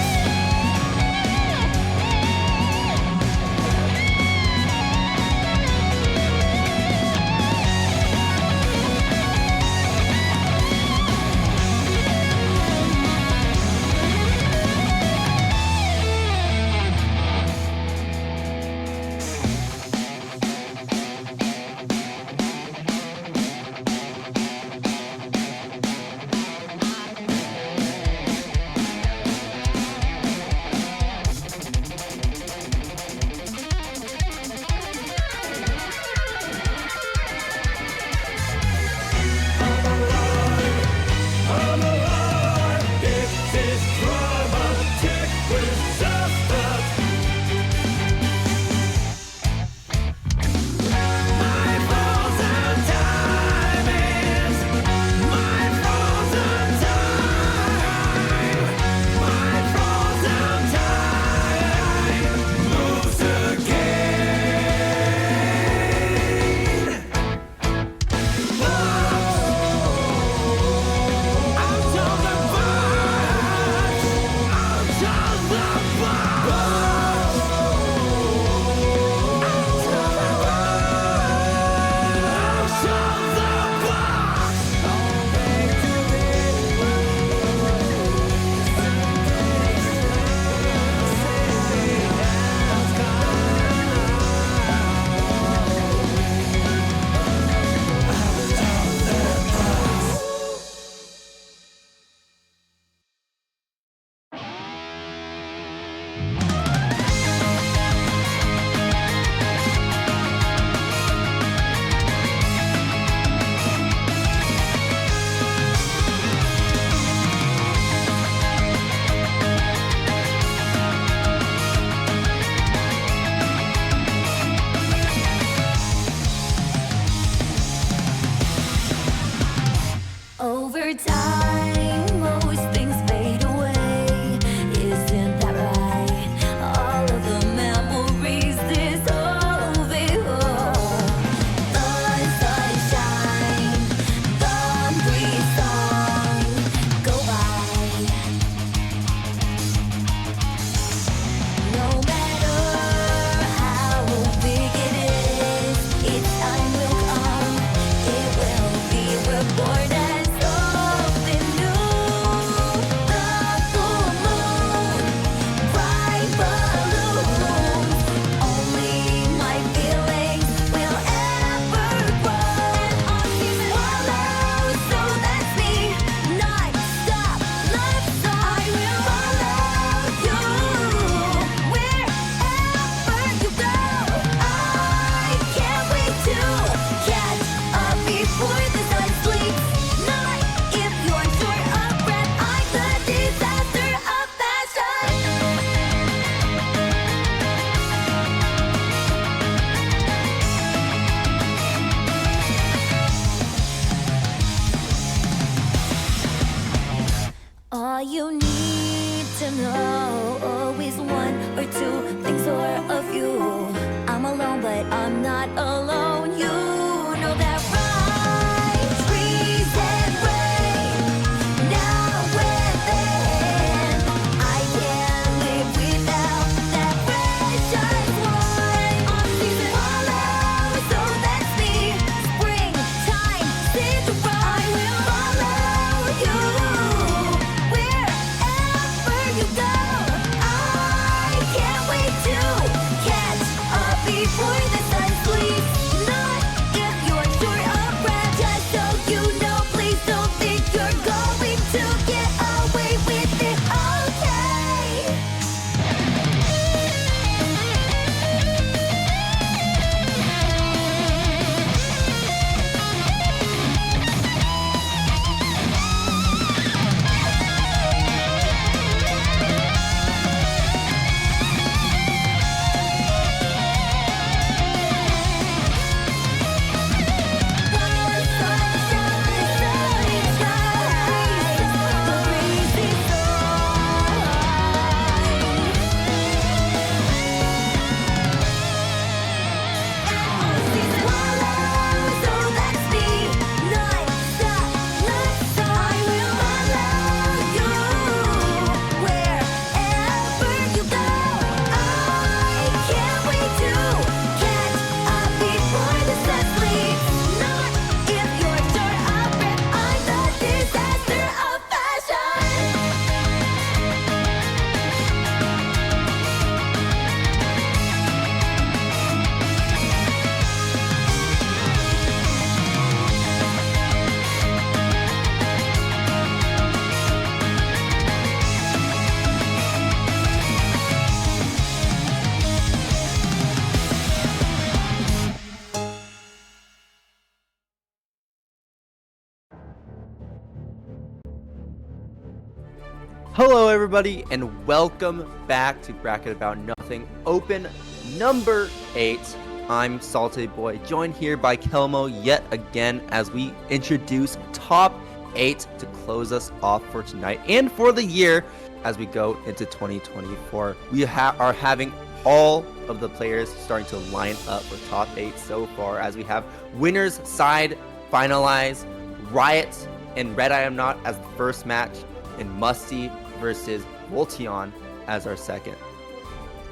Hello, everybody, and welcome back to Bracket About Nothing Open number 8. I'm Salty Boy, joined here by Kelmo yet again as we introduce top 8 to close us off for tonight and for the year as we go into 2024. We are having all of the players starting to line up for top 8 so far as we have winners side finalized, Riot and Red I Am Not as the first match, and Musty versus Voltion as our second.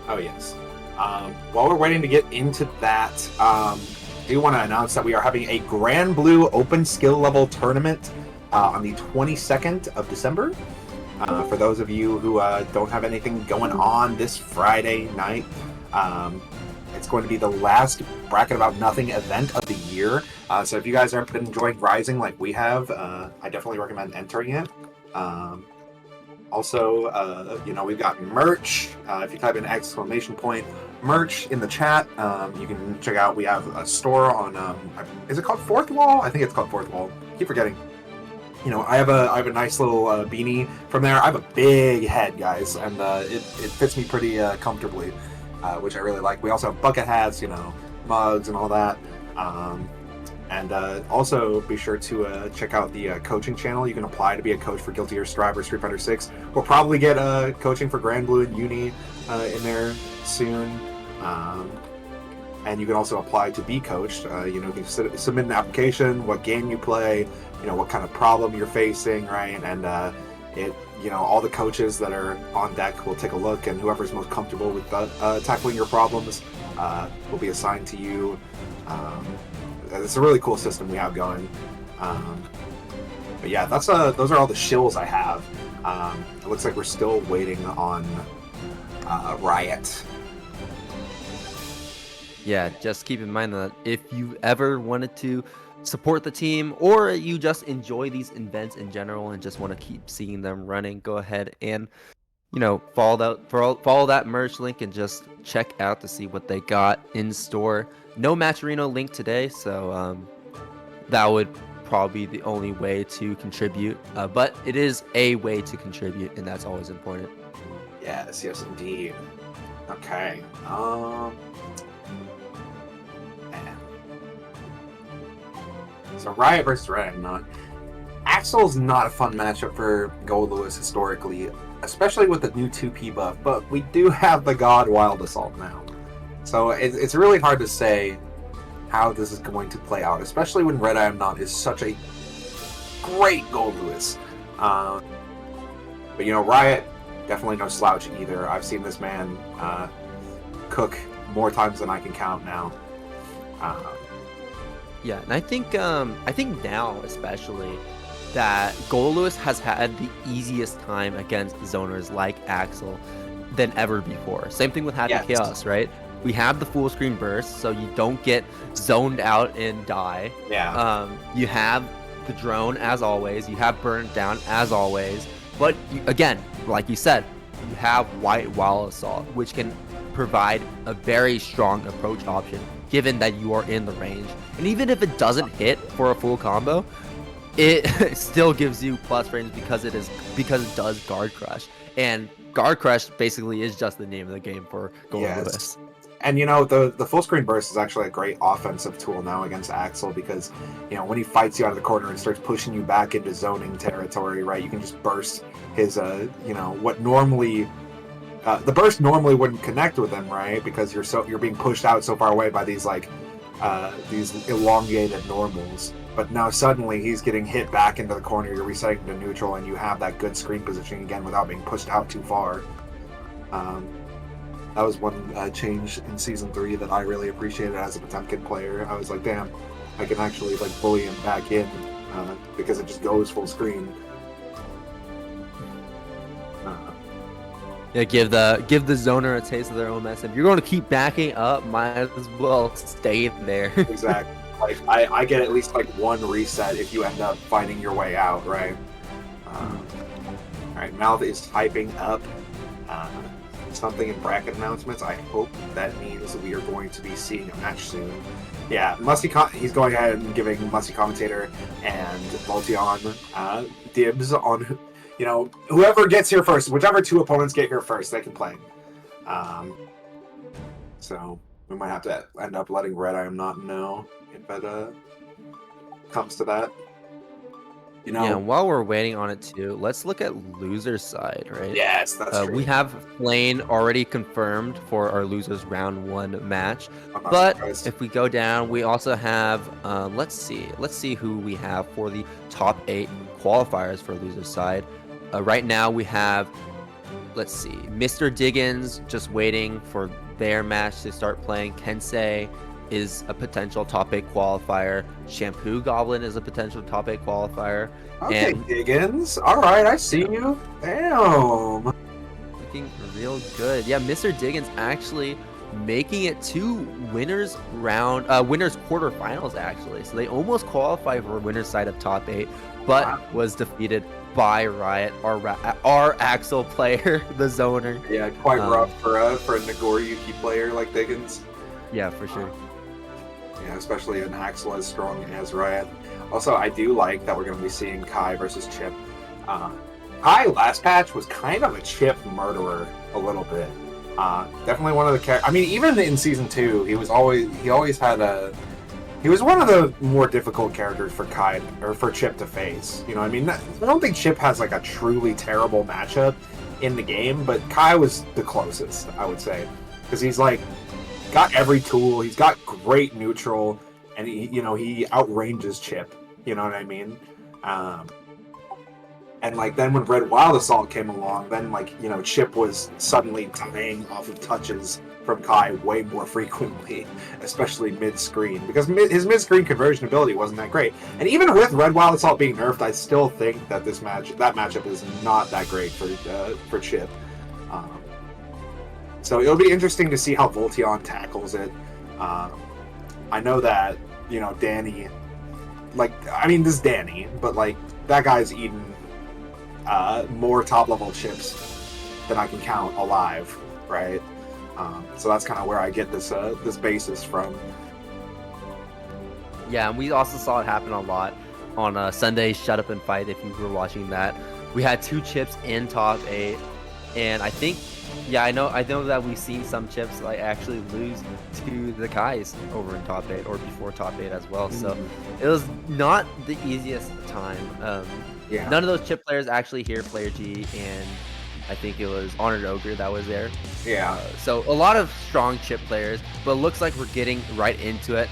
Oh, yes. While we're waiting to get into that, I do want to announce that we are having a Grand Blue Open Skill Level Tournament on the 22nd of December. For those of you who don't have anything going on this Friday night, it's going to be the last Bracket About Nothing event of the year. So if you guys have been enjoying Rising like we have, I definitely recommend entering it. Also, we've got merch. If you type in exclamation point merch in the chat, you can check out. We have a store on. Is it called Fourth Wall? I think it's called Fourth Wall. I keep forgetting. I have a nice little beanie from there. I have a big head, guys, and it fits me pretty comfortably, which I really like. We also have bucket hats, mugs and all that. And also be sure to check out the coaching channel. You can apply to be a coach for Guilty Gear Strive or Street Fighter 6. We'll probably get coaching for Grand Blue and Uni in there soon. And you can also apply to be coached. You can submit an application, what game you play, what kind of problem you're facing, right? And all the coaches that are on deck will take a look, and whoever's most comfortable with tackling your problems will be assigned to you. It's a really cool system we have going. But yeah, those are all the shills I have. It looks like we're still waiting on Riot. Yeah, just keep in mind that if you ever wanted to support the team, or you just enjoy these events in general and just want to keep seeing them running, go ahead and follow that merch link and just check out to see what they got in store. No Matcherino link today, so that would probably be the only way to contribute. But it is a way to contribute, and that's always important. Yes, indeed. Okay. Man. So Riot versus Red I'm Not. Axel's not a fun matchup for Gold Lewis historically, especially with the new 2P buff, but we do have the God Wild Assault now. So it's really hard to say how this is going to play out, especially when Red I Am Not is such a great Gold Lewis. But Riot, definitely no slouch either. I've seen this man cook more times than I can count now. Yeah, and I think now especially that Gold Lewis has had the easiest time against zoners like Axel than ever before. Same thing with Happy Chaos, right? We have the full screen burst, so you don't get zoned out and die. Yeah. You have the drone as always. You have burnt down as always. But again, like you said, you have White Wall Assault, which can provide a very strong approach option, given that you are in the range. And even if it doesn't hit for a full combo, it still gives you plus frames because it does guard crush. And guard crush basically is just the name of the game for Gold Lewis. And the full screen burst is actually a great offensive tool now against Axel because when he fights you out of the corner and starts pushing you back into zoning territory, right? You can just burst his what normally the burst normally wouldn't connect with him, right? Because you're being pushed out so far away by these these elongated normals. But now suddenly he's getting hit back into the corner, you're resetting to neutral, and you have that good screen positioning again without being pushed out too far. That was one change in Season 3 that I really appreciated as a Potemkin player. I was like, damn, I can actually bully him back in because it just goes full screen. Yeah, give the zoner a taste of their own medicine. If you're going to keep backing up, might as well stay there. Exactly. I get at least one reset if you end up finding your way out, right? Alright, Mouth is typing up something in bracket announcements. I hope that means we are going to be seeing a match soon. Yeah, he's going ahead and giving Musty Commentator and Voltion dibs on you know, whoever gets here first, whichever 2 opponents get here first, they can play. So we might have to end up letting Red Iron not know if it comes to that. You know. Yeah, while we're waiting on it too, let's look at loser's side, right? Yes, that's true. We have Flane already confirmed for our losers round 1 match. I'm not But surprised. if we go down, we also have let's see who we have for the top 8 qualifiers for loser's side. Right now we have, let's see, Mr. Diggins just waiting for their match to start playing. Kensei is a potential top 8 qualifier. Shampoo Goblin is a potential top 8 qualifier. Okay, And Diggins. All right, I see you. Damn. looking real good. Yeah, Mr. Diggins actually making it to winners quarterfinals actually. So they almost qualified for winners side of top 8, but Wow. was defeated by Riot, our Axel player, the zoner. Yeah, quite rough for a Nagoriyuki player like Diggins. Yeah, for sure. Yeah, especially an Axel as strong as Riot. Also, I do like that we're going to be seeing Kai versus Chip. Kai last patch was kind of a Chip murderer a little bit. Definitely one of the characters. I mean, even in season 2, he was one of the more difficult characters for Kai or for Chip to face. You know, I mean, I don't think Chip has like a truly terrible matchup in the game, but Kai was the closest, I would say, because he's like got every tool. He's got great neutral, and he outranges Chip. You know what I mean? And like then when Red Wild Assault came along, then like Chip was suddenly dying off of touches from Kai way more frequently, especially mid-screen, because his mid-screen conversion ability wasn't that great. And even with Red Wild Assault being nerfed, I still think that that matchup is not that great for Chip. So it'll be interesting to see how Voltion tackles it. I know that Danny, this is Danny, but like that guy's eaten more top-level chips than I can count alive, right? So that's kind of where I get this basis from. Yeah, and we also saw it happen a lot on Sunday's Shut Up and Fight, if you were watching that. We had 2 chips in top 8, and I think, yeah, I know that we've seen some chips like actually lose to the Kais over in top 8 or before top 8 as well. So it was not the easiest time. Yeah. None of those chip players actually here, Player G, and I think it was Honored Ogre that was there. Yeah. So a lot of strong chip players, but it looks like we're getting right into it.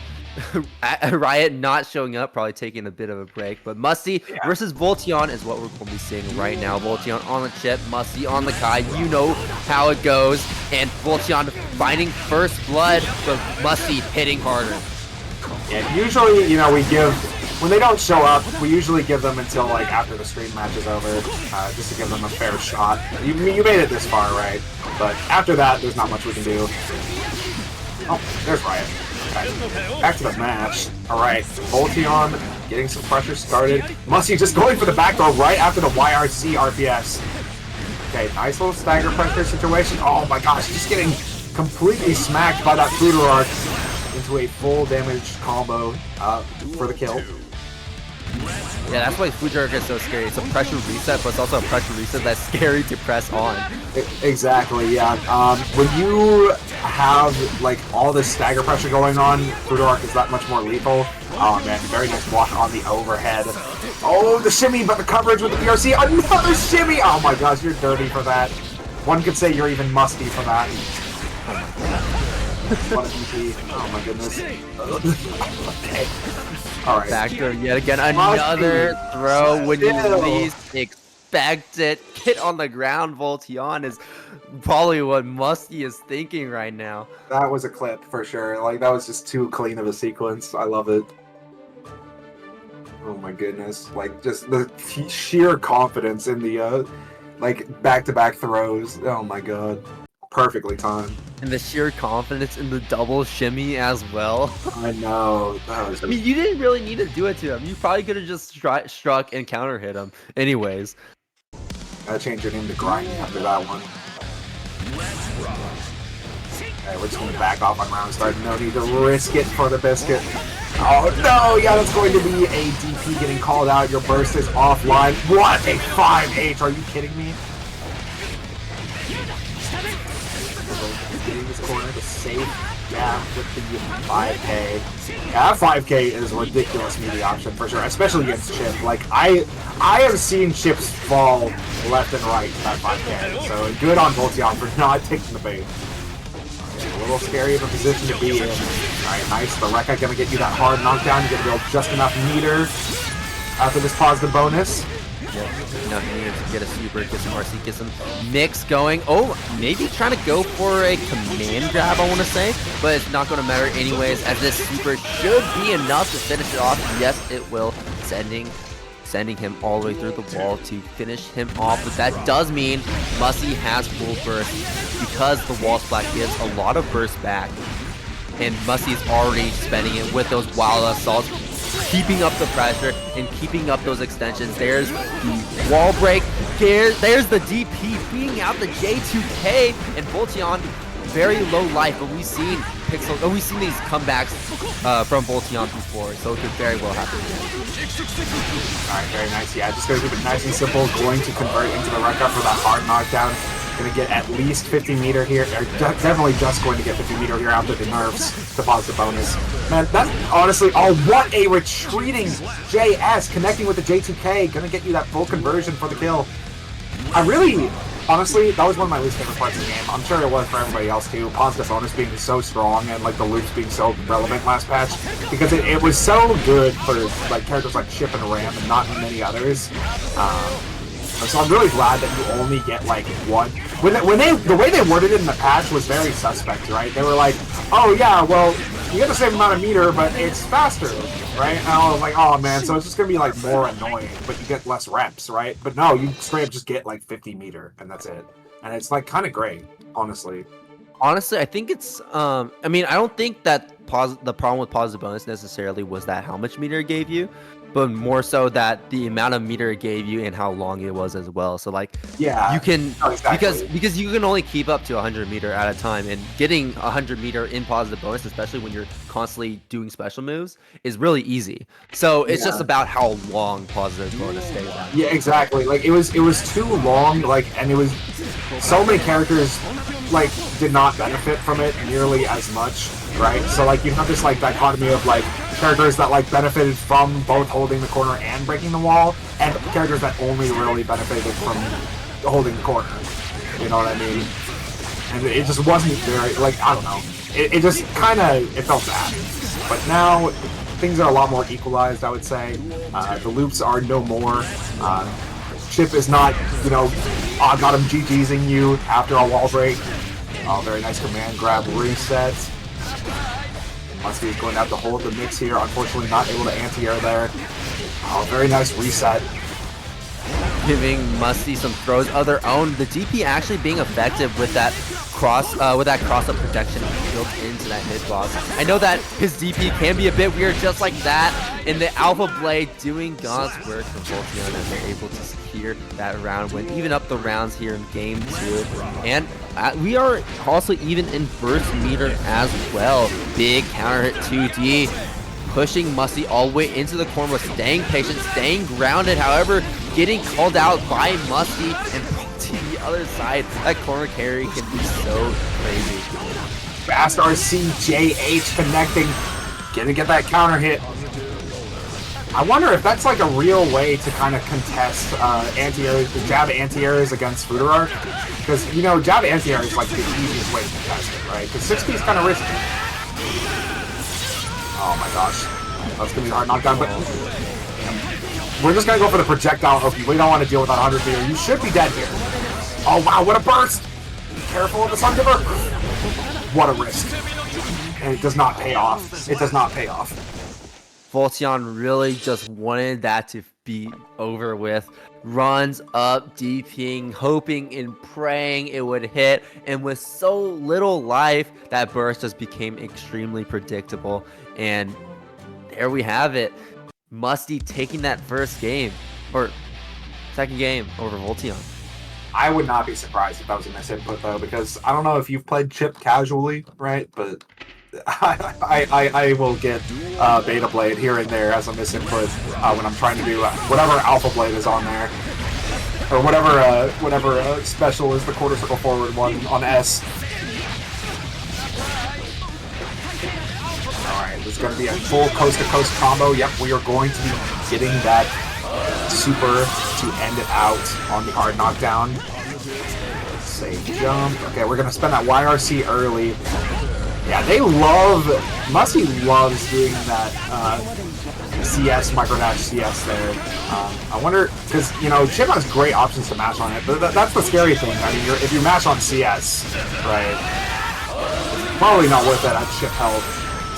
Riot not showing up, probably taking a bit of a break, but Musty versus Voltion is what we're going to be seeing right now. Voltion on the chip, Musty on the Kai. You know how it goes, and Voltion finding first blood, but Musty hitting harder. Yeah, usually, we give, when they don't show up, we usually give them until like after the stream match is over, just to give them a fair shot. You made it this far, right? But after that, there's not much we can do. Oh, there's Riot. Okay. Back to the match. Alright, Voltion getting some pressure started. Musty just going for the back throw right after the YRC RPS. Okay, nice little stagger pressure situation. Oh my gosh, just getting completely smacked by that Fuder Arc into a full damage combo for the kill. Yeah, that's why Fujiwara is so scary. It's a pressure reset, but it's also a pressure reset that's scary to press on. Exactly, yeah. When you have like all this stagger pressure going on, Fujiwara is that much more lethal. Oh man, very nice block on the overhead. Oh, the shimmy, but the coverage with the PRC. Another shimmy! Oh my gosh, you're dirty for that. One could say you're even musty for that. What an EP. Oh my goodness. Okay. Alright. Back throw yet again. Another throw when you least expect it. Get on the ground, Voltion is probably what Musty is thinking right now. That was a clip for sure. Like, that was just too clean of a sequence. I love it. Oh my goodness. Like, just the sheer confidence in the, like, back-to-back throws. Oh my god. Perfectly timed. And the sheer confidence in the double shimmy as well. I know. That was I mean, you didn't really need to do it to him. You probably could have just struck and counter hit him. Anyways. Gotta change your name to Grimy after that one. Okay, we're just gonna back off on round start. No need to risk it for the biscuit. Oh no, yeah, that's going to be a DP getting called out. Your burst is offline. What a 5H, are you kidding me? Getting this corner to safe gap with the 5K. Yeah, 5K is a ridiculous melee option for sure, especially against Chip. Like, I have seen Chips fall left and right to that 5K, so good on Voltion for not taking the bait. A little scary of a position to be in. Alright, nice. The Rekka gonna get you that hard knockdown. You're gonna build just enough meter after this positive bonus. Yeah, enough meter to get a super, get some RC, get some mix going. Oh, maybe trying to go for a command grab, I want to say, but it's not going to matter anyways, as this super should be enough to finish it off. Yes, it will, sending him all the way through the wall to finish him off, but that does mean Musty has full burst because the wall splat gives a lot of burst back, and Musty's already spending it with those wild assaults, keeping up the pressure and keeping up those extensions. There's the wall break, there's the DP beating out the J2K, and Voltion very low life, but we've seen these comebacks from Voltion before, so it could very well happen again. Alright, very nice. Yeah, just gonna keep it nice and simple. Going to convert into the Rekka for that hard knockdown. Gonna get at least 50 meter here. Definitely just going to get 50 meter here after the nerfs to positive bonus. Man, that's honestly, oh, what a retreating JS connecting with the J2K. Gonna get you that full conversion for the kill. Honestly, that was one of my least favorite parts of the game. I'm sure it was for everybody else too. Positive bonus being so strong and like the loops being so relevant last patch, because it was so good for like characters like Chip and Ram and not many others. So I'm really glad that you only get like one. The way they worded it in the patch was very suspect, right? They were like, oh yeah, well, you get the same amount of meter, but it's faster, right? And I was like, oh man, so it's just gonna be like more annoying, but you get less reps, right? But no, you straight up just get like 50 meter, and that's it. And it's like kind of great, honestly. Honestly, I think it's, I mean, I don't think that the problem with positive bonus necessarily was that how much meter it gave you, but more so that the amount of meter it gave you and how long it was as well. So like, yeah, you can, exactly. because you can only keep up to 100 meter at a time, and getting 100 meter in positive bonus, especially when you're constantly doing special moves, is really easy. So it's just about how long positive bonus stays at. Yeah, exactly. Like it was too long, like, and it was so many characters like did not benefit from it nearly as much, right? So like you have this like dichotomy of like characters that like benefited from both holding the corner and breaking the wall, and characters that only really benefited from holding the corner. You know what I mean? And it just wasn't very, like, I don't know. It just kind of, it felt bad. But now things are a lot more equalized, I would say. The loops are no more. Chip is not, you know, oh, got him GG'sing you after a wall break. Oh, very nice command grab reset. Musty is going to have to hold the mix here. Unfortunately, not able to anti-air there. Oh, very nice reset. Giving Musty some throws of their own. The DP actually being effective with that cross-up protection built into that hitbox. I know that his DP can be a bit weird just like that, and the Alpha Blade doing God's work for Voltion as they're able to secure that round win, even up the rounds here in game 2. And we are also even in burst meter as well. Big counter hit 2D, pushing Musty all the way into the corner, staying patient, staying grounded, however, getting called out by Musty and brought to the other side. That corner carry can be so crazy. Fast RC JH connecting. Gonna get that counter hit. I wonder if that's like a real way to kind of contest jab anti-airs against Futurark. Because, you know, jab anti-air is like the easiest way to contest it, right? Because 60 is kind of risky. Oh my gosh. That's gonna be a hard knockdown, but we're just gonna go for the projectile. Okay, we don't want to deal with that 100 meter. You should be dead here. Oh wow, what a burst! Be careful of the Sun Giver. What a risk. And it does not pay off. It does not pay off. Voltion really just wanted that to be over with. Runs up, DPing, hoping and praying it would hit, and with so little life, that burst just became extremely predictable. And there we have it. Musty taking that first game, or second game, over Voltion. I would not be surprised if that was a misinput though, because I don't know if you've played Chip casually, right? But I will get Beta Blade here and there as a misinput when I'm trying to do whatever Alpha Blade is on there. Or whatever special is the quarter circle forward one on S. Alright, there's going to be a full coast-to-coast combo. Yep, we are going to be getting that super to end it out on the hard knockdown. Safe jump. Okay, we're going to spend that YRC early. Yeah, they love... Musty loves doing that CS, microdash CS there. I wonder, because, you know, Chip has great options to match on it, but that's the scary thing. I mean, if you match on CS, right, probably not worth that at Chip health.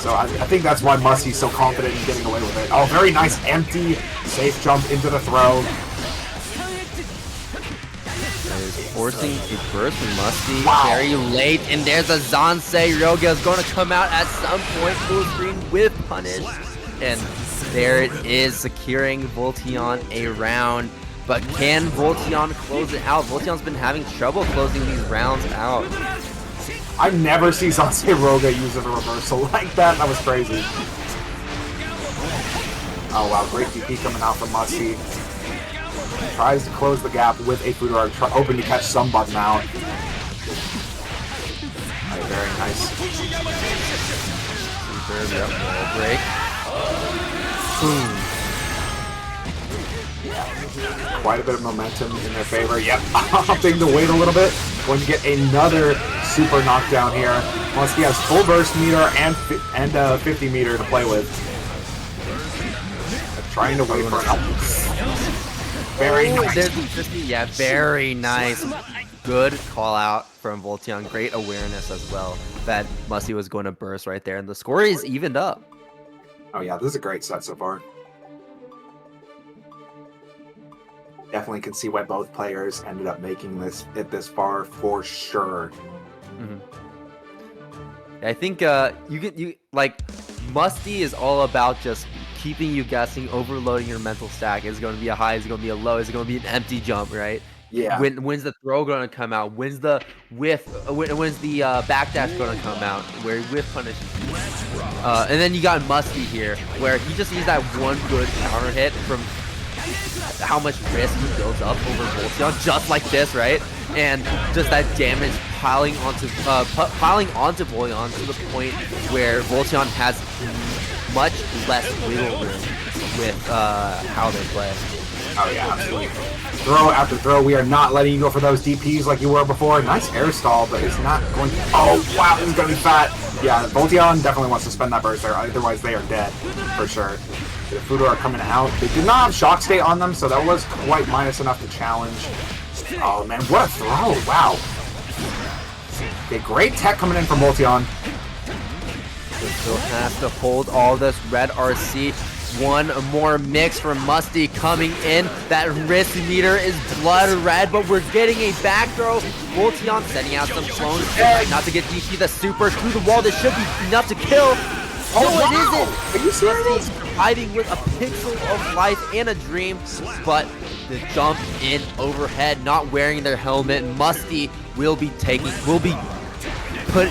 So I think that's why Musty's so confident in getting away with it. Oh, very nice empty, safe jump into the throw. That is forcing a burst from Musty Wow. very late, and there's a Zansei. Ryoga is going to come out at some point full screen with punish, and there it is, securing Voltion a round. But can Voltion close it out? Voltion's been having trouble closing these rounds out. I never see Zansei Roga use a reversal like that. That was crazy. Oh wow, great DP coming out from Musty. Tries to close the gap with a Fudora, hoping to catch some button out. Alright, very nice. Super, yep, wall break. Boom. Quite a bit of momentum in their favor. Yep, opting to wait a little bit. Going to get another super knockdown here. Musty has full burst meter and 50 meter to play with. Trying to wait for an very nice. Yeah, very nice. Good call out from Voltion. Great awareness as well that Musty was going to burst right there, and the score is evened up. Oh yeah, this is a great set so far. Definitely can see why both players ended up making it this far for sure. Mm-hmm. I think you like Musty is all about just keeping you guessing, overloading your mental stack. Is it going to be a high? Is it going to be a low? Is it going to be an empty jump? Right? Yeah. When's the throw going to come out? When's the whiff? When's the backdash going to come out? Where whiff punishes? And then you got Musty here, where he just needs that one good counter hit from how much risk he builds up over Voltion, just like this, right? And just that damage piling onto Voltion to the point where Voltion has much less wiggle room with how they play. Oh yeah, absolutely. Throw after throw, we are not letting you go for those DPs like you were before. Nice air stall, but it's not going to... Oh wow, this is going to be fat. Yeah, Voltion definitely wants to spend that burst there, otherwise they are dead, for sure. The Fudo are coming out. They did not have shock state on them, so that was quite minus enough to challenge. Oh man, what a throw! Wow. Okay, great tech coming in from Voltion. Still has to hold all this red RC. One more mix from Musty coming in. That wrist meter is blood red, but we're getting a back throw. Voltion sending out some clones. Not to get DP the super through the wall. This should be enough to kill. Oh, no, wow. it isn't. Are you serious? Surviving with a pixel of life and a dream, but the jump in overhead, not wearing their helmet. Musty will be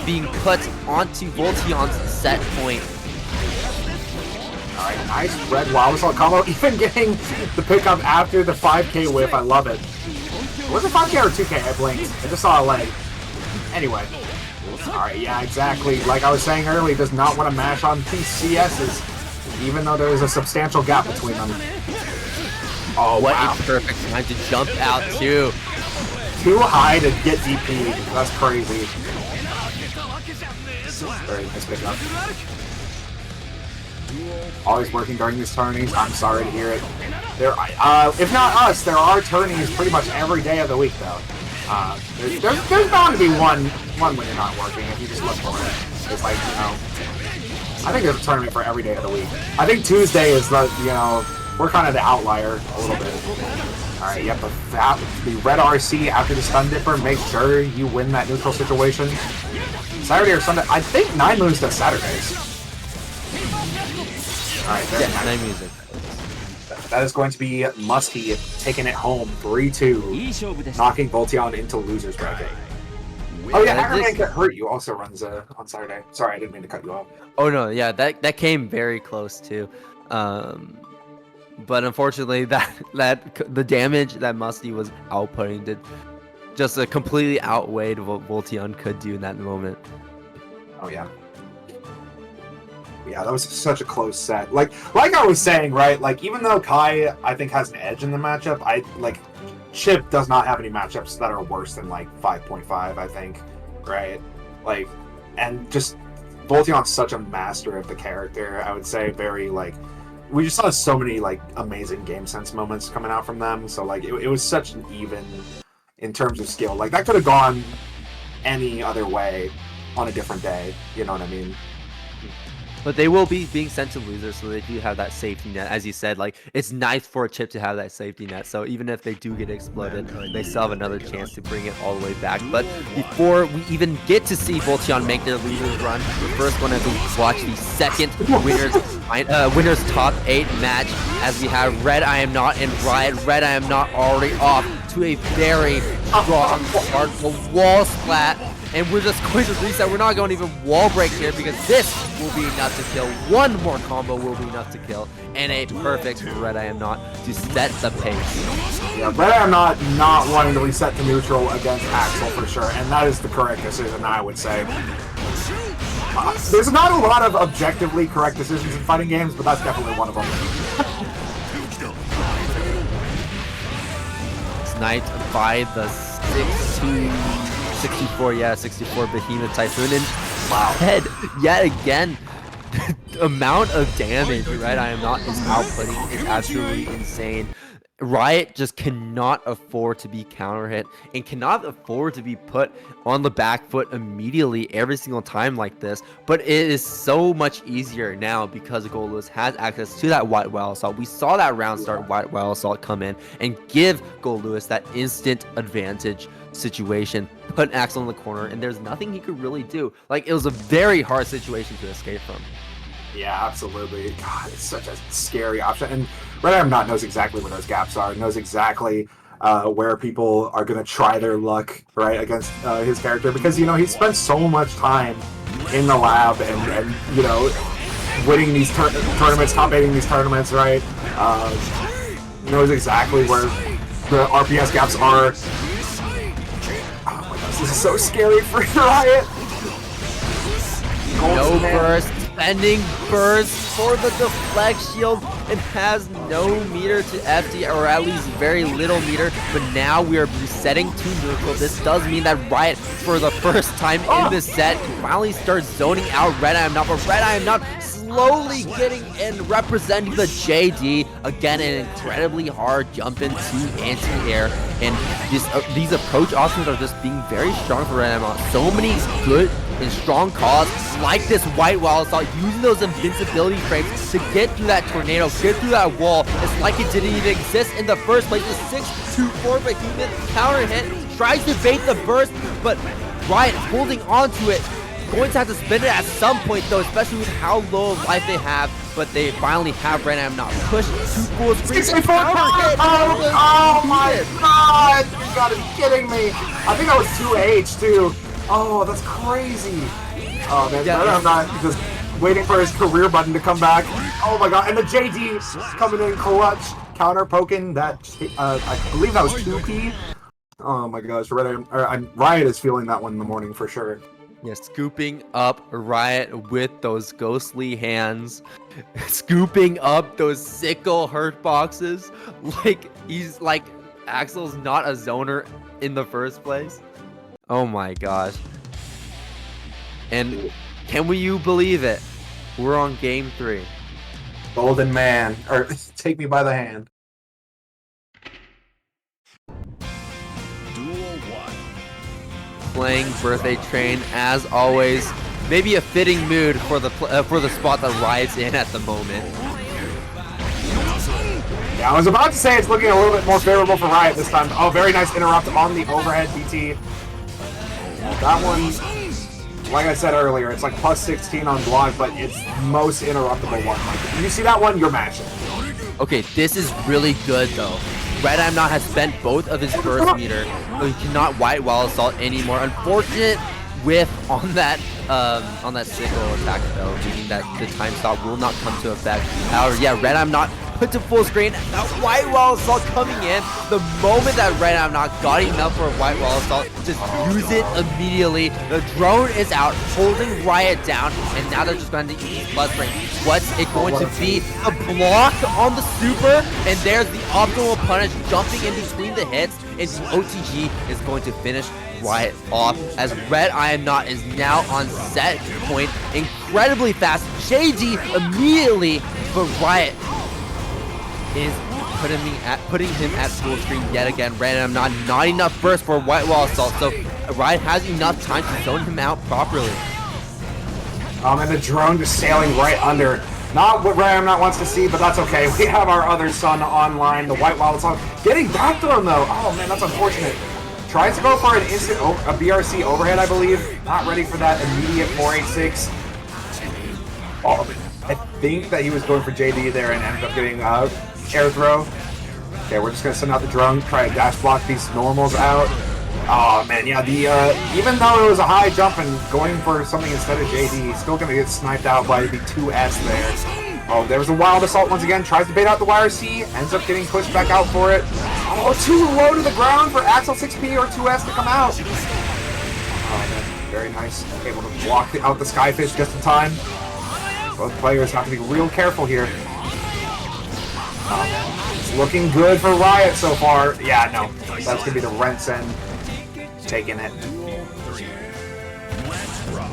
being put onto Voltion's set point. Alright, nice red wild whistle combo. Even getting the pickup after the 5k whip. I love it. Was it 5k or 2k? I blinked. I just saw a leg. Anyway. Alright, yeah, exactly. Like I was saying earlier, does not want to mash on PCSs, even though there is a substantial gap between them. Oh, what wow. a perfect time to jump out, too. Too high to get DP. That's crazy. Very nice pickup. Always working during these tourneys. I'm sorry to hear it. There, if not us, there are tourneys pretty much every day of the week, though. There's bound to be one when you're not working if you just look for it. It's like, you know, I think there's a tournament for every day of the week. I think Tuesday is the, you know, we're kind of the outlier a little bit. Alright, yep, the red RC after the stun dipper, make sure you win that neutral situation. Saturday or Sunday, I think 9 Moons does Saturdays. Alright, there. Yeah, nice music. That is going to be Musty taking it home 3-2, knocking Voltion into loser's bracket. Oh yeah, Yeah, Iron Man this- Get Hurt You also runs on Saturday. Sorry, I didn't mean to cut you off. Oh no, yeah, that came very close too. But unfortunately, the damage that Musty was outputting did just completely outweighed what Voltion could do in that moment. Oh yeah. Yeah, that was such a close set. Like I was saying, right? Like even though Kai I think has an edge in the matchup, Chip does not have any matchups that are worse than like 5.5, I think. Right? Like, and just Voltion's such a master of the character, I would say. Very like, we just saw so many like amazing game sense moments coming out from them. So like it was such an even in terms of skill. Like that could have gone any other way on a different day. You know what I mean? But they will be being sent to losers, so they do have that safety net. As you said, like, it's nice for a Chip to have that safety net. So even if they do get exploded, they still have another chance to bring it all the way back. But before we even get to see Voltion make their losers run, we're first going to watch the second winners top 8 match, as we have Red I Am Not and Riot. Red I Am Not already off to a very strong start. The wall splat. And we're just going to reset. We're not going to even wall break here because this will be enough to kill. One more combo will be enough to kill. And a perfect Red I Am Not to set the pace. Yeah, Red I Am not wanting to reset to neutral against Axel for sure. And that is the correct decision, I would say. There's not a lot of objectively correct decisions in fighting games, but that's definitely one of them. Sniped by the 64 Behemoth Typhoon, and Wow. head yet again. The amount of damage Red I Am Not is outputting is absolutely insane. Riot just cannot afford to be counter hit and cannot afford to be put on the back foot immediately every single time like this. But it is so much easier now because Goldlewis has access to that White Whale Assault. We saw that round start White Whale Assault come in and give Goldlewis that instant advantage situation, put Axel in the corner, and there's nothing he could really do. Like, it was a very hard situation to escape from. Yeah, absolutely. God, it's such a scary option. And Red I Am Not knows exactly where those gaps are, knows exactly where people are going to try their luck, right, against his character. Because, you know, he spent so much time in the lab and you know, winning these tournaments, top 8ing these tournaments, right? Knows exactly where the RPS gaps are. Oh my gosh, this is so scary for Riot. No burst, spending burst for the deflect shield, and has no meter to FD, or at least very little meter, but now we are resetting to neutral. This does mean that Riot, for the first time in this set, finally starts zoning out Red I Am Not, but Red I Am Not slowly getting and representing the JD. Again, an incredibly hard jump into anti-air, and these approach options are just being very strong for Red I Am Not. So many good and strong calls like this White Wall Assault, using those invincibility frames to get through that tornado, get through that wall. It's like it didn't even exist in the first place. The 6-2-4 Behemoth counter hit, tries to bait the burst, but Riot holding on to it. Going to have to spin it at some point though, especially with how low of life they have, but they finally have Red I Am Not push to full screen. 64 oh my god! You gotta be kidding me! I think that was 2H too. Oh, that's crazy. Oh man, Yeah. Red I Am Not just waiting for his career button to come back. Oh my god, and the JD coming in clutch, counter poking that. I believe that was 2P. Oh my gosh, Riot is feeling that one in the morning for sure. Yeah, scooping up Riot with those ghostly hands, scooping up those sickle hurt boxes. Like, he's like, Axel's not a zoner in the first place. Oh my gosh. And can you believe it? We're on game 3. Golden Man, or take me by the hand. Duel 1. Playing Birthday Train as always. Maybe a fitting mood for the spot that Riot's in at the moment. Yeah, I was about to say it's looking a little bit more favorable for Riot this time. Oh, very nice interrupt on the overhead BT. Yeah, that one, like I said earlier, it's like plus 16 on block, but it's most interruptible one. Like, if you see that one, you're matching. Okay, this is really good though. Red I'm Not has spent both of his burst meter, so he cannot white wall assault anymore. Unfortunate whiff on that sickle attack though, meaning that the time stop will not come to effect. However, yeah, Red I'm Not put to full screen. That white wall assault coming in. The moment that Red I'm Not got enough for a white wall assault, just use it immediately. The drone is out, holding Riot down, and now they're just going to use Bloodspring. What's it going to be? A block on the super, and there's the optimal punish jumping in between the hits, and the OTG is going to finish Riot off as Red I Am Not is now on set point incredibly fast. JD immediately, but Riot is putting him at full screen yet again. Red I Am not enough burst for white wall assault, so Riot has enough time to zone him out properly. And the drone just sailing right under. Not what Red I Am Not wants to see, but that's okay. We have our other son online, the white wall assault. Getting back thrown though. Oh man, that's unfortunate. Tries to go for an instant a BRC overhead, I believe. Not ready for that immediate 486. Oh, I think that he was going for JD there and ended up getting air throw. Okay, we're just gonna send out the drone, try to dash block these normals out. Oh man, yeah, even though it was a high jump and going for something instead of JD, he's still gonna get sniped out by the 2S there. Oh, there was a wild assault once again, tries to bait out the YRC, ends up getting pushed back out for it. Oh, too low to the ground for Axel 6P or 2S to come out. Oh man, very nice. Able to block out the Skyfish just in time. Both players have to be real careful here. It's looking good for Riot so far. Yeah, no, that's gonna be the Rensen taking it.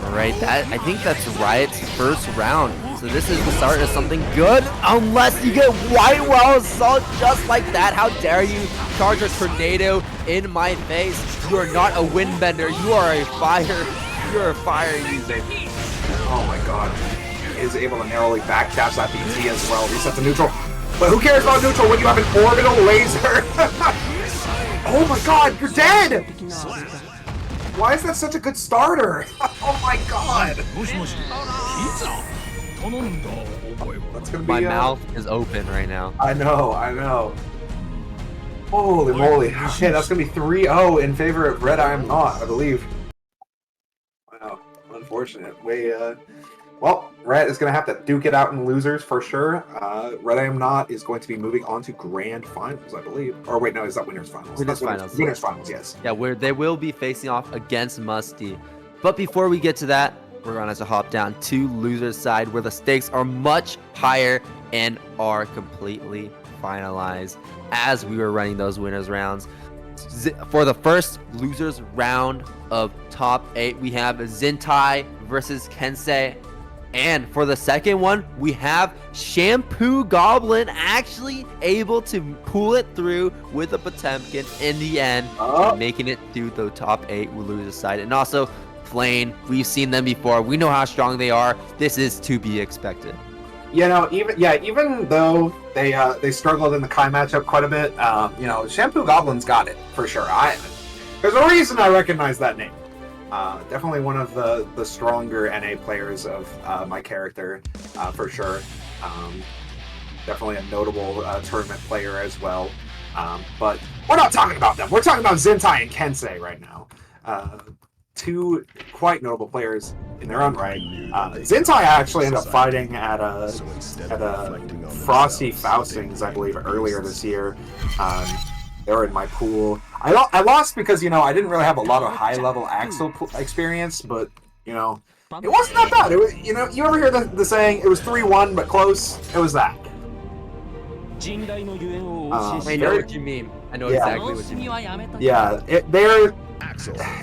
Alright, I think that's Riot's first round. So this is the start of something good, unless you get white wall assault just like that. How dare you charge a tornado in my face? You are not a windbender. You are a fire. You're a fire user. Oh my god. He is able to narrowly backdash that BT as well. Reset to neutral. But who cares about neutral when you have an orbital laser? Oh my god, you're dead! Why is that such a good starter? Oh my god! That's gonna be, my mouth is open right now. I know. Holy moly. Okay, that's gonna be 3-0 in favor of Red I Am Not, I believe. Wow, unfortunate. Well, Red is gonna have to duke it out in losers for sure. Red I Am Not is going to be moving on to grand finals, I believe. Or wait, no, is that winners finals? Winners finals. Winners finals, yes. Yeah, where they will be facing off against Musty. But before we get to that, we're going to hop down to loser's side where the stakes are much higher and are completely finalized as we were running those winners rounds. For the first losers round of top 8, we have Zintai versus Kensei. And for the second one, we have Shampoo Goblin actually able to pull it through with a Potemkin in the end, making it through the top 8 losers side. And also Flame, we've seen them before. We know how strong they are. This is to be expected. You know, even though they struggled in the Kai matchup quite a bit, you know, Shampoo Goblin's got it for sure. There's a reason I recognize that name. Definitely one of the stronger NA players of my character, for sure. Definitely a notable tournament player as well. But we're not talking about them. We're talking about Zintai and Kensei right now. Two quite notable players in their own right. Zintai actually ended up fighting at a Frosty Faustings, I believe, earlier this year. They were in my pool. I lost because, you know, I didn't really have a lot of high-level Axel experience, but, you know, it wasn't that bad. It was, you know, you ever hear the saying, it was 3-1, but close? It was that. I know what you mean. I know exactly what you mean. Yeah, they're...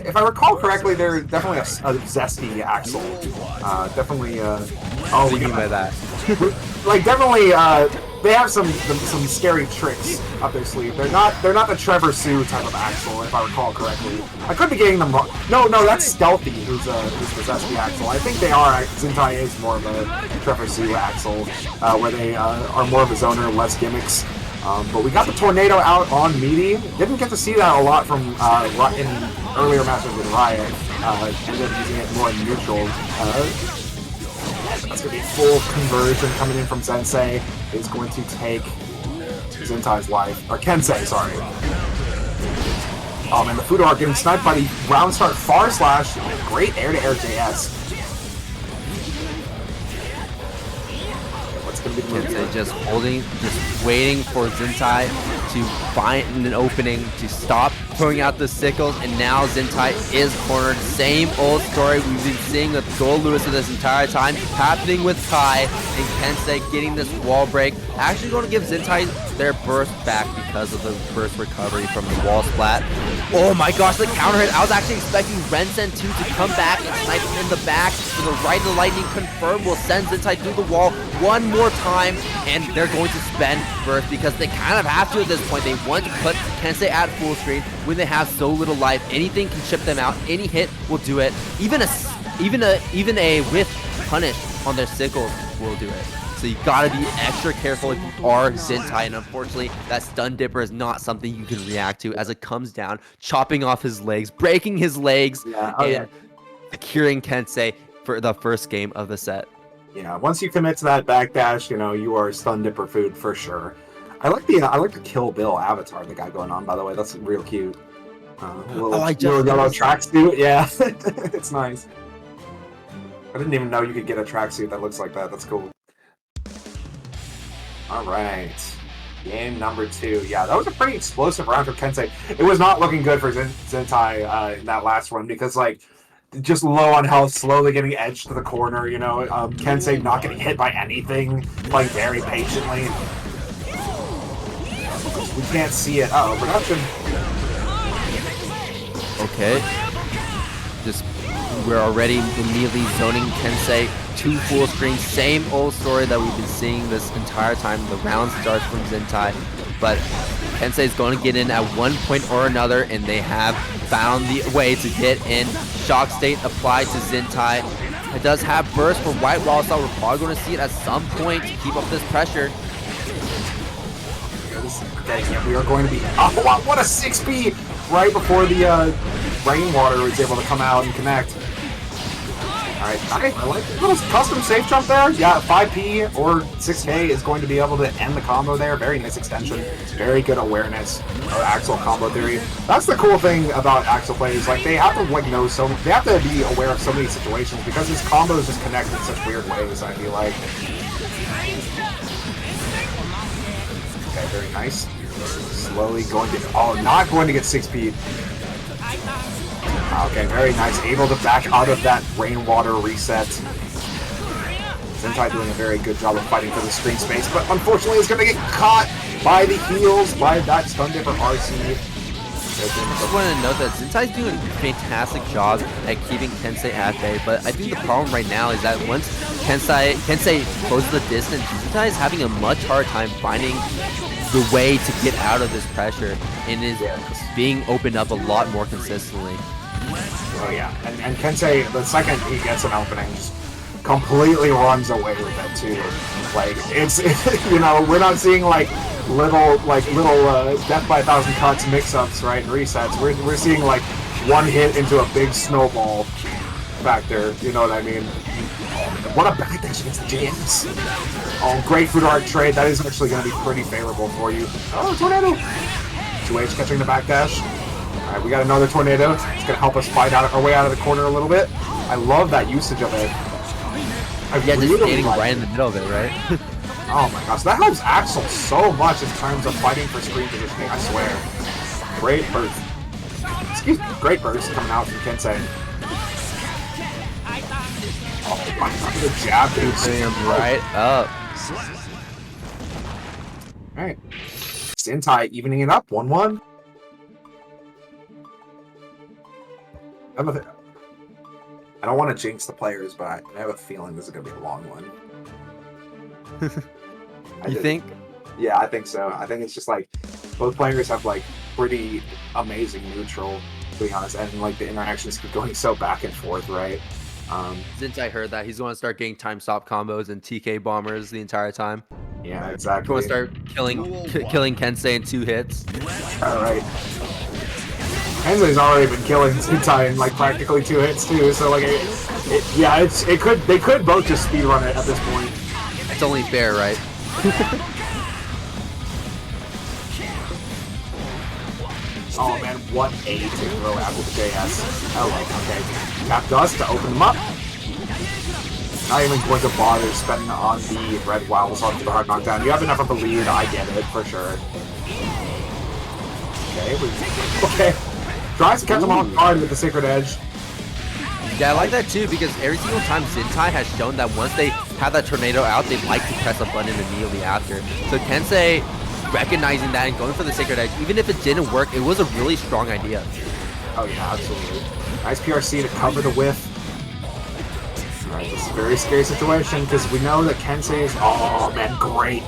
If I recall correctly, they're definitely a zesty Axel. Definitely, what do you mean by that? Like, definitely, they have some scary tricks up their sleeve. They're not the Trevor Sue type of Axel, if I recall correctly. I could be getting them wrong. No, that's Stealthy, who's the zesty Axel. I think they are. Zintai is more of a Trevor Sue Axel, where they are more of a zoner, less gimmicks. But we got the tornado out on Meaty. Didn't get to see that a lot from in earlier matches with Riot. Ended up using it more in neutral. That's going to be full conversion coming in from Sensei. Is going to take Zentai's life. Or Kensei, sorry. Oh man, the food arc getting sniped by the round start far slash. Great air-to-air JS. What's gonna be the move here? Kensei just waiting for Zentai to find an opening to stop throwing out the sickles, and now Zentai is cornered. Same old story we've been seeing with Gold Lewis this entire time, happening with Kai, and Kensei getting this wall break. Actually going to give Zentai their burst back because of the burst recovery from the wall splat. Oh my gosh, the counter hit. I was actually expecting Rensen 2 to come back and snipe him in the back. So the right of the lightning confirmed will send Zentai through the wall one more time, and they're going to spend burst because they kind of have to at this point. They want to put Kensei at full screen when they have so little life. Anything can chip them out. Any hit will do it. Even a whiff punish on their sickles will do it. So you gotta be extra careful if you are Zentai, and unfortunately that stun dipper is not something you can react to as it comes down, chopping off his legs, breaking his legs, and securing Kensei for the first game of the set. Yeah, once you commit to that backdash, you know, you are stun dipper food for sure. I like the Kill Bill avatar they got going on, by the way. That's real cute. Little yellow tracksuit. Yeah, it's nice. I didn't even know you could get a tracksuit that looks like that. That's cool. All right, game number 2. Yeah, that was a pretty explosive round for Kensei. It was not looking good for Zentai in that last one because, like, just low on health, slowly getting edged to the corner, you know. Kensei not getting hit by anything, playing very patiently. We can't see it. Uh-oh, production. Okay. We're already immediately zoning Kensei to full screen. Same old story that we've been seeing this entire time. The round starts from Zentai, but Kensei is going to get in at one point or another, and they have found the way to get in. Shock State applied to Zentai. It does have burst for White Wall, so we're probably going to see it at some point to keep up this pressure. We are going to be... Oh, what a 6P! Right before the rainwater was able to come out and connect. Alright, I like a little custom safe jump there. Yeah, 5P or 6K is going to be able to end the combo there. Very nice extension. Very good awareness of Axel combo theory. That's the cool thing about Axel plays. Like, they have to know they have to be aware of so many situations because his combos just connect in such weird ways, I feel like. Okay, very nice. Slowly going to... Oh, not going to get 6P. Okay, very nice. Able to back out of that rainwater reset. Zentai doing a very good job of fighting for the screen space, but unfortunately is going to get caught by the heels by that stun dipper RC. I just wanted to note that Zentai's doing a fantastic job at keeping Kensei at bay, but I think the problem right now is that once Kensei closes the distance, Zentai is having a much harder time finding the way to get out of this pressure and is being opened up a lot more consistently. Oh yeah, and Kensei, the second he gets an opening, just completely runs away with it too. Like, it's, you know, we're not seeing like little death by 1,000 cuts mix-ups, right, and resets. We're seeing like one hit into a big snowball factor, you know what I mean? What a backdash against James. Oh, great food art trade. That is actually going to be pretty favorable for you. Oh, tornado! 2H catching the backdash. Alright, we got another tornado. It's going to help us fight our way out of the corner a little bit. I love that usage of it. Just standing right in the middle of it, right? Oh my gosh, that helps Axel so much in terms of fighting for screen positioning, I swear. Great burst. Excuse me, great burst coming out from Kensei. Oh my god, the jab dude. Right up. Alright. Zentai evening it up, 1-1. I don't want to jinx the players, but I have a feeling this is going to be a long one. You think? Yeah, I think so. I think it's just like both players have like pretty amazing neutral, to be honest, and like the interactions keep going so back and forth, right? Zentai heard that he's going to start getting time stop combos and TK bombers the entire time. Yeah, exactly. He's going to start killing Kensei in 2 hits. All right. Kensei's already been killing Zentai in like practically 2 hits too, so like they could both just speedrun it at this point. It's only fair, right? Oh man, what a to throw out with the JS. Oh, okay. Got Dust to open them up. Not even going to bother spending on the red wild assault for the hard knockdown. You have enough of a lead, I get it, for sure. Okay. Tries to catch him on guard with the Sacred Edge. Yeah, I like that too, because every single time Zintai has shown that once they have that tornado out, they like to press a button immediately after. So Kensei recognizing that and going for the Sacred Edge, even if it didn't work, it was a really strong idea. Oh yeah, absolutely. Nice PRC to cover the whiff. Alright, this is a very scary situation because we know that Kensei's, oh man, great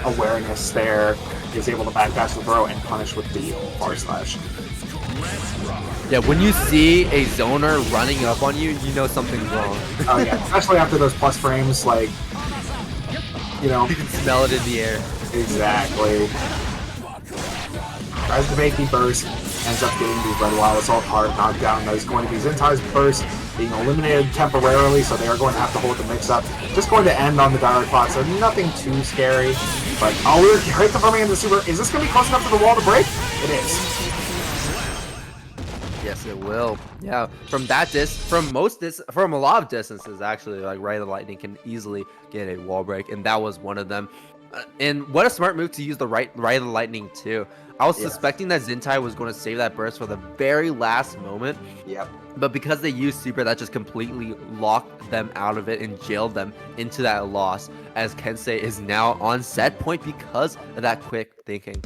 awareness there. He's able to backdash the throw and punish with the bar slash. Yeah, when you see a zoner running up on you, you know something's wrong. Oh yeah, especially after those plus frames, like, you know. You can smell it in the air. Exactly. Tries to make the burst, ends up getting the red wild assault hard knockdown. That is going to be Zentai's burst being eliminated temporarily, so they are going to have to hold the mix-up. Just going to end on the direct plot, so nothing too scary. But we're right confirming in the super. Is this going to be close enough to the wall to break? It is. Yes, it will. Yeah, from that from a lot of distances, actually, like Ray of the Lightning can easily get a wall break, and that was one of them. And what a smart move to use the Ray of the Lightning too. I was suspecting that Zintai was going to save that burst for the very last moment. Yep. But because they used super, that just completely locked them out of it and jailed them into that loss, as Kensei is now on set point because of that quick thinking.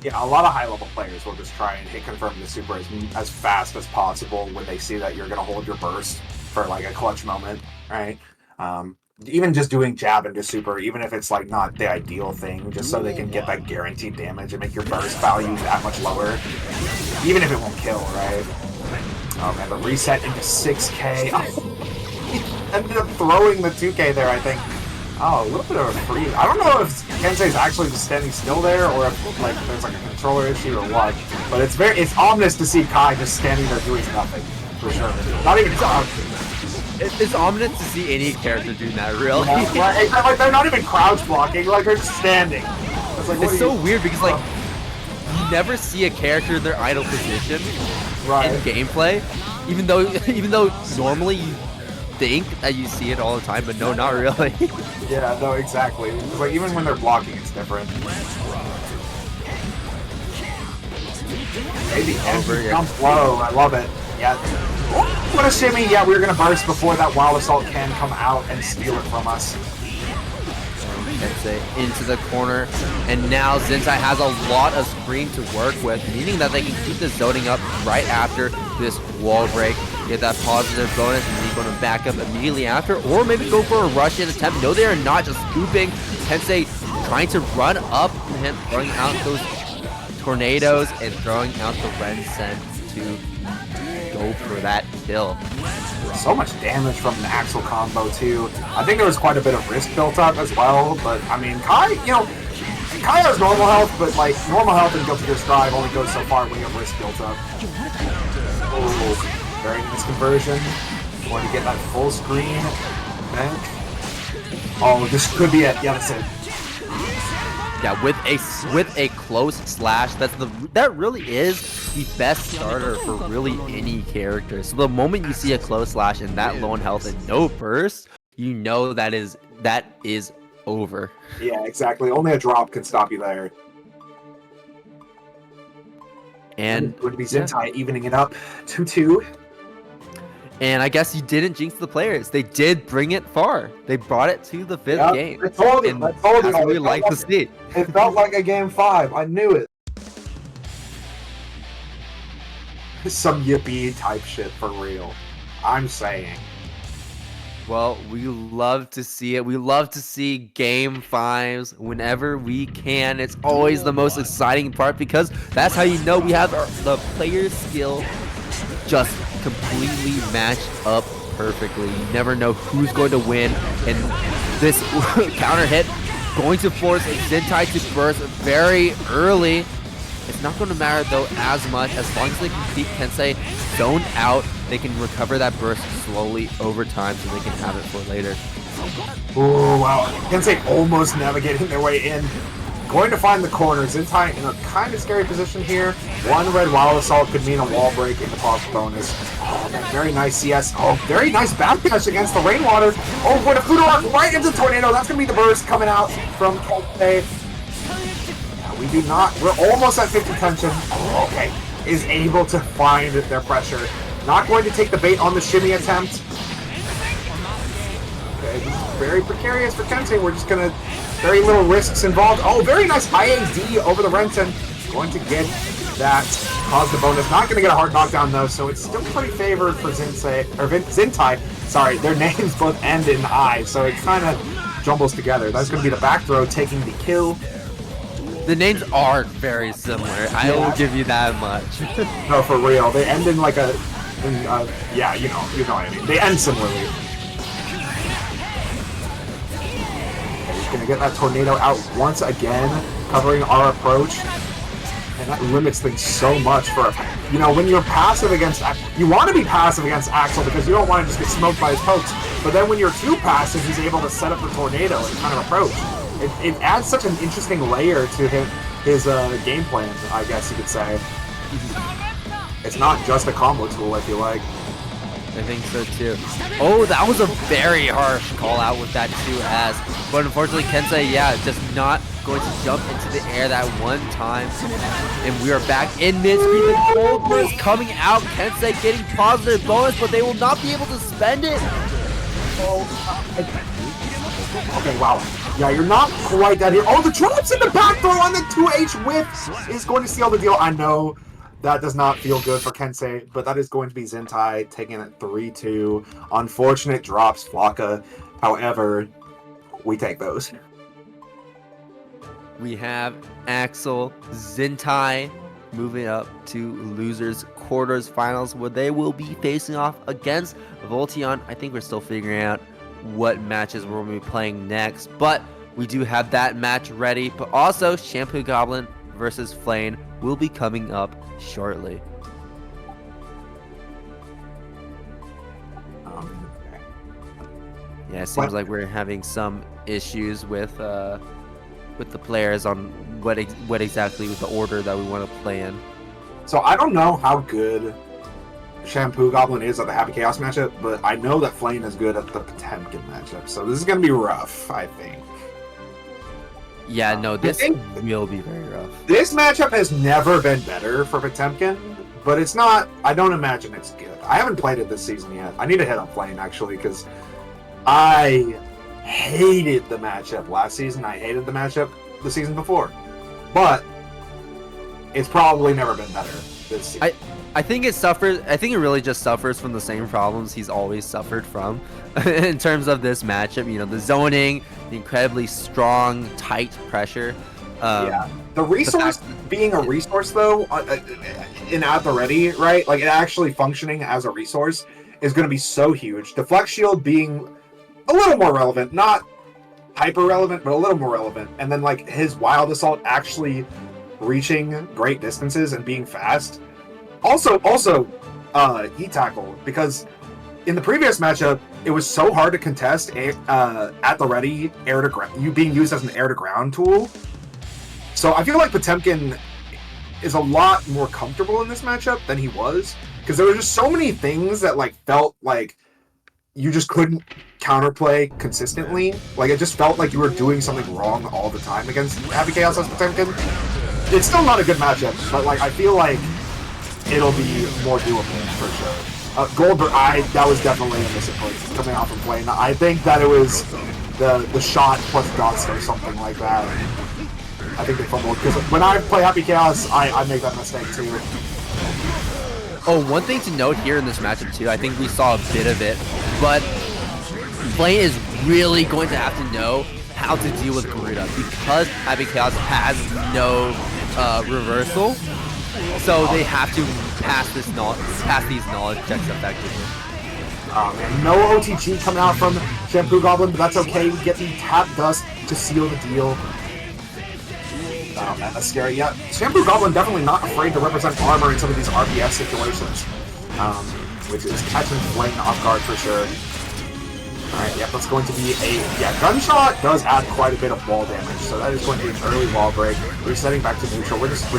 Yeah, a lot of high-level players will just try and hit confirm the super as fast as possible when they see that you're going to hold your burst for like a clutch moment, right? Even just doing jab into super, even if it's like not the ideal thing, just so they can get that guaranteed damage and make your burst value that much lower, even if it won't kill, right? Oh man, the reset into 6K. Oh, he ended up throwing the 2K there, I think. Oh, a little bit of a free. I don't know if Kensei's actually just standing still there, or if like there's like a controller issue or what. But it's ominous to see Kai just standing there doing nothing, for sure. Not even It's ominous to see any character doing that, really. Yeah, like they're not even crouch blocking, like they're just standing. It's so weird because like you never see a character in their idle position in gameplay, even though normally you think that you see it all the time, but no, not really. Yeah, no, exactly. It's like even when they're blocking, it's different. Maybe Andrew comes low. I love it. Yeah. What a shimmy. Yeah, we were gonna burst before that wild assault can come out and steal it from us. Kensei into the corner, and now Zintai has a lot of screen to work with, meaning that they can keep the zoning up right after this wall break, get that positive bonus, and he's going to back up immediately after, or maybe go for a rush in attempt. No, they are not, just scooping. Kensei trying to run up and throwing out those tornadoes and throwing out the Ren Sen to go for that kill. So much damage from an Axel combo too. I think there was quite a bit of risk built up as well, but I mean, Kai has normal health, but like normal health and Guilty Gear Strive only goes so far when you have risk built up. Oh, very nice conversion. Going to get that full screen back. Oh, this could be it. Yeah, that's it. Yeah, with a close slash, that really is the best starter for really any character. So the moment you see a close slash and that low on health and no burst, you know that is over. Yeah, exactly. Only a drop can stop you there. And it would be Zintai evening it up 2-2. And I guess you didn't jinx the players. They did bring it far. They brought it to the fifth game. I told you. That's what we like to see. It felt like a game 5. I knew it. Some yippee type shit for real. I'm saying. Well, we love to see it. We love to see game 5s whenever we can. It's always the most exciting part because that's how you know we have the player skill just completely matched up perfectly. You never know who's going to win, and this counter hit going to force Zintai to burst very early. It's not going to matter though as much as long as they can keep Kensei zoned out. They can recover that burst slowly over time so they can have it for later. Oh wow, Kensei almost navigating their way in. Going to find the corner. Zintai in a kind of scary position here. One red Wild Assault could mean a wall break in the pause bonus. Oh, man, very nice CS. Oh, very nice backdash against the Rainwater. Oh, what a Fudo Arc right into the Tornado. That's going to be the burst coming out from Kente. Yeah, we do not. We're almost at 50 tension. Oh, okay. Is able to find their pressure. Not going to take the bait on the shimmy attempt. Okay, this is very precarious for Kente. We're just going to... Very little risks involved. Oh, very nice IAD over the Renton. Going to get that. Cause the bonus. Not going to get a hard knockdown, though, so it's still pretty favored for Zintai. Sorry, their names both end in I, so it kind of jumbles together. That's going to be the back throw taking the kill. The names are very similar. I will give you that much. No, for real. They end in like a... yeah, you know what I mean. They end similarly. Gonna get that tornado out once again, covering our approach, and that limits things so much for, you know, when you're passive against, you want to be passive against Axel because you don't want to just get smoked by his pokes, but then when you're too passive, he's able to set up the tornado and kind of approach. It adds such an interesting layer to his game plan, I guess you could say. It's not just a combo tool, I feel like. I think so too. Oh, that was a very harsh call out with that 2S. But unfortunately, Kensei, yeah, just not going to jump into the air that one time. And we are back in mid-screen. The gold burst coming out. Kensei getting positive bonus, but they will not be able to spend it. Okay, wow. Yeah, you're not quite that here. Oh, the drops in the back throw on the 2H whip is going to seal the deal. I know. That does not feel good for Kensei, but that is going to be Zintai taking it 3-2. Unfortunate drops, Flocka. However, we take those. We have Axel, Zintai moving up to losers quarters finals where they will be facing off against Voltion. I think we're still figuring out what matches we're going to be playing next, but we do have that match ready. But also, Shampoo Goblin versus Flame will be coming up shortly. Yeah, it seems like we're having some issues with the players on what exactly the order that we want to play in. So I don't know how good Shampoo Goblin is at the Happy Chaos matchup, but I know that Flame is good at the Potemkin matchup. So this is going to be rough, I think. Yeah, no, this will be very rough. This matchup has never been better for Potemkin, but it's not... I don't imagine it's good. I haven't played it this season yet. I need to hit up Flame, actually, because I hated the matchup last season. I hated the matchup the season before. But it's probably never been better this season. I think it suffers. I think it really just suffers from the same problems he's always suffered from, in terms of this matchup. You know, the zoning, the incredibly strong, tight pressure. Yeah, the resource being a resource though, in at the ready, right? Like it actually functioning as a resource is going to be so huge. The Flex Shield being a little more relevant, not hyper relevant, but a little more relevant, and then like his Wild Assault actually reaching great distances and being fast. Also, Heat Tackle, because in the previous matchup, it was so hard to contest at the ready air to ground, you being used as an air to ground tool. So I feel like Potemkin is a lot more comfortable in this matchup than he was, because there were just so many things that like felt like you just couldn't counterplay consistently. Like it just felt like you were doing something wrong all the time against Happy Chaos as Potemkin. It's still not a good matchup, but like I feel like it'll be more doable for sure. Goldberg, that was definitely a misapproach coming out from Flame. I think that it was the shot plus dust or something like that. I think they fumbled because when I play Happy Chaos, I make that mistake too. Oh, one thing to note here in this matchup too, I think we saw a bit of it, but Flame is really going to have to know how to deal with Garuda because Happy Chaos has no reversal. So they have to pass these knowledge checks effectively. Oh man, no OTG coming out from Shampoo Goblin, but that's okay. We get the tap dust to seal the deal. Oh man, that's scary. Yeah, Shampoo Goblin definitely not afraid to represent armor in some of these RPS situations, which is catching Flame off guard for sure. Alright, yep, that's going to be a... Yeah, gunshot does add quite a bit of wall damage, so that is going to be an early wall break. Resetting back to neutral. We're just...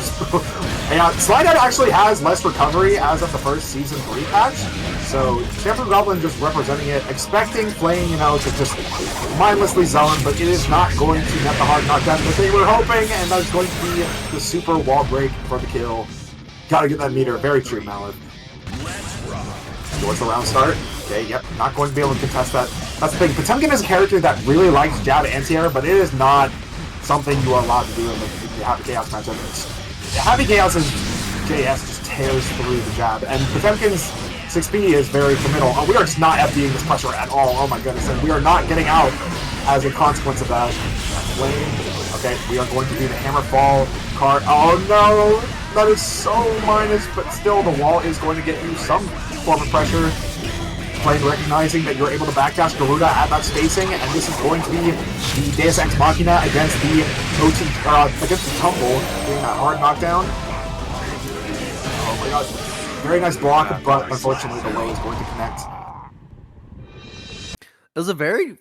yeah, Slidehead actually has less recovery as of the first Season 3 patch, so Shampoo Goblin just representing it, expecting Flame, you know, to just mindlessly zone, but it is not going to net the hard knockdown that they were hoping, and that's going to be the super wall break for the kill. Gotta get that meter. Very true, Mallet. What's the round start? Okay, yep, not going to be able to contest that. That's the thing. Potemkin is a character that really likes jab anti-air, but it is not something you are allowed to do in the Happy Chaos matchup. Happy Chaos's JS just tears through the jab, and Potemkin's 6B is very committal. Oh, we are just not FDing this pressure at all. Oh my goodness, and we are not getting out as a consequence of that. Flame. Okay, we are going to do the hammer fall card. Oh no! That is so minus, but still the wall is going to get you some form of pressure. Flame recognizing that you're able to backdash Garuda at that spacing, and this is going to be the Deus Ex Machina against the against the Tumble, doing that hard knockdown. Oh my god. Very nice block, but unfortunately the way is going to connect. It was a very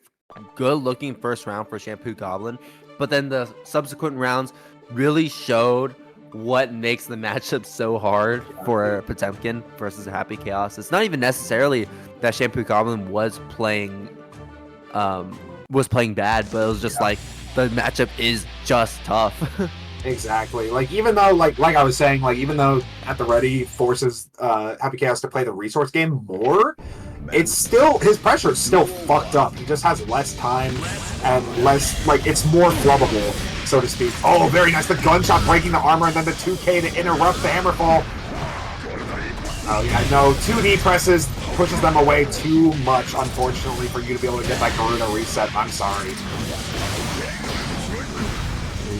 good-looking first round for Shampoo Goblin, but then the subsequent rounds really showed what makes the matchup so hard for Potemkin versus Happy Chaos. It's not even necessarily that Shampoo Goblin was playing bad, but it was just like the matchup is just tough. Exactly. Like, even though, like I was saying, like, even though At the Ready forces Happy Chaos to play the resource game more, it's still, his pressure is still fucked up. He just has less time and less, like, it's more flubbable, so to speak. Oh, very nice. The gunshot breaking the armor, and then the 2K to interrupt the hammerfall. Oh, yeah, no. 2D presses pushes them away too much, unfortunately, for you to be able to get that Garuda reset. I'm sorry.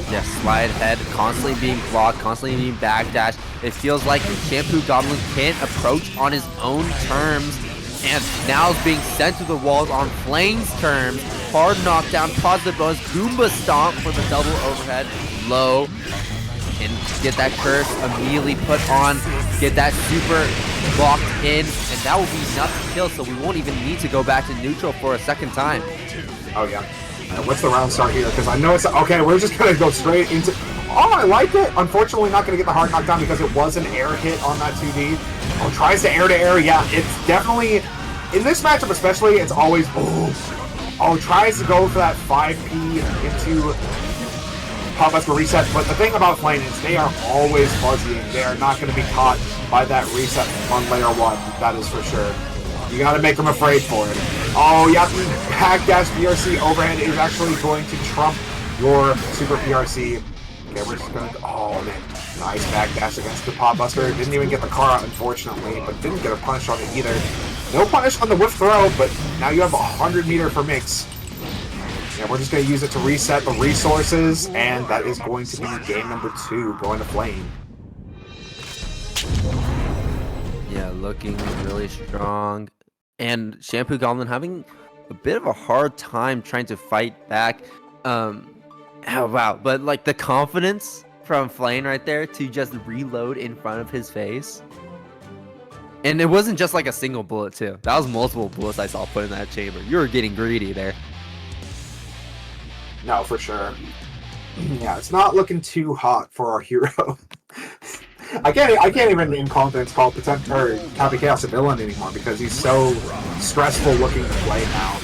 Yes, slide head, constantly being blocked, constantly being backdashed. It feels like Shampoo Goblin can't approach on his own terms, and now is being sent to the walls on Flame's terms. Hard knockdown, positive bonus, Goomba Stomp for the double overhead, low, and get that curse immediately put on, get that super locked in, and that will be enough to kill, so we won't even need to go back to neutral for a second time. Oh, yeah. What's the round start here? Because I know it's... Okay, we're just going to go straight into... Oh, I like it! Unfortunately, not going to get the hard knockdown because it was an air hit on that 2D. Oh, tries to air. Yeah, it's definitely... In this matchup especially, it's always... Oh, tries to go for that 5P into Pop-Buster reset. But the thing about Flame is they are always fuzzying. They are not going to be caught by that reset on layer 1. That is for sure. You gotta make them afraid for it. Oh, yeah, backdash PRC overhead is actually going to trump your super PRC. Okay, we're just gonna... Oh, man. Nice backdash against the Popbuster. Didn't even get the car out, unfortunately, but didn't get a punish on it either. No punish on the whiff throw, but now you have a 100 meter for mix. Yeah, we're just gonna use it to reset the resources, and that is going to be game number 2, going to Flame. Yeah, looking really strong. And Shampoo Goblin having a bit of a hard time trying to fight back. Oh, wow. But, like, the confidence from Flame right there to just reload in front of his face. And it wasn't just, like, a single bullet, too. That was multiple bullets I saw put in that chamber. You were getting greedy there. No, for sure. Yeah, it's not looking too hot for our hero. I can't even in confidence call Happy Chaos a villain anymore because he's so stressful looking to play now.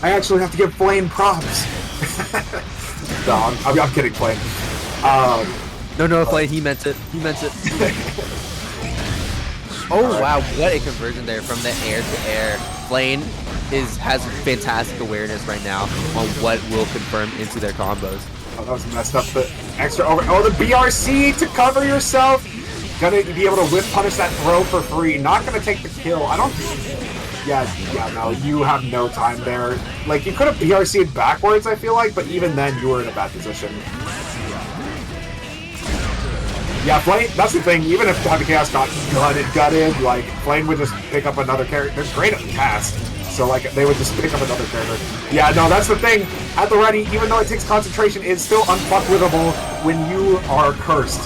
I actually have to give Flame props. No, I'm kidding, Flame. No, Flame, he meant it. He meant it. Oh, wow, what a conversion there from the air to air. Flame has fantastic awareness right now on what will confirm into their combos. Oh, that was messed up. The extra over. Oh, the BRC to cover yourself. Gonna be able to whip punish that throw for free. Not gonna take the kill. I don't. Yeah, no. You have no time there. Like, you could have BRC'd backwards, I feel like, but even then, you were in a bad position. Yeah, Flame. That's the thing. Even if Happy Chaos got gutted, like, Flame would just pick up another character. They're great at the cast. So, like, they would just pick up another character. Yeah, no, that's the thing. At the ready, even though it takes concentration, it's still unfuckwithable when you are cursed.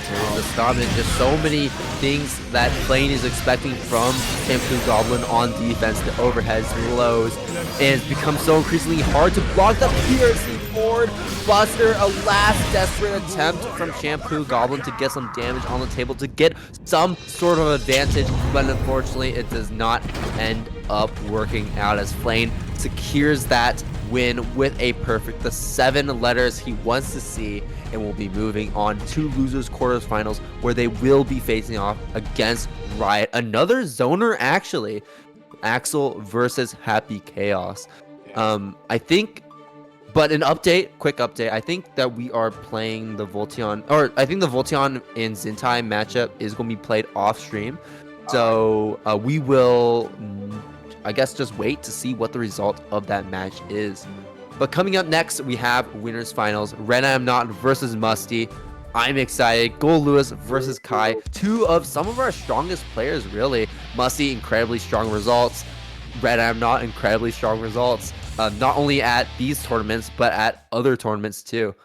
There's the stomach, just so many things that Flame is expecting from Shampoo Goblin on defense, the overheads, the lows, and it's become so increasingly hard to block the PRC forward. Buster, a last desperate attempt from Shampoo Goblin to get some damage on the table, to get some sort of advantage, but unfortunately it does not end up working out as Flame secures that win with a perfect, the 7 letters he wants to see, and will be moving on to losers quarterfinals, where they will be facing off against Riot, another zoner actually, Axel versus Happy Chaos. I think, but an update, quick update, I think that we are playing the Voltion, or I think the Voltion and Zintai matchup is going to be played off stream, so we will, I guess, just wait to see what the result of that match is. But coming up next, we have winners finals. Red I Am Not versus Musty. I'm excited. Gold Lewis versus Kai. 2 of some of our strongest players, really. Musty, incredibly strong results. Red I Am Not, incredibly strong results. Not only at these tournaments, but at other tournaments too.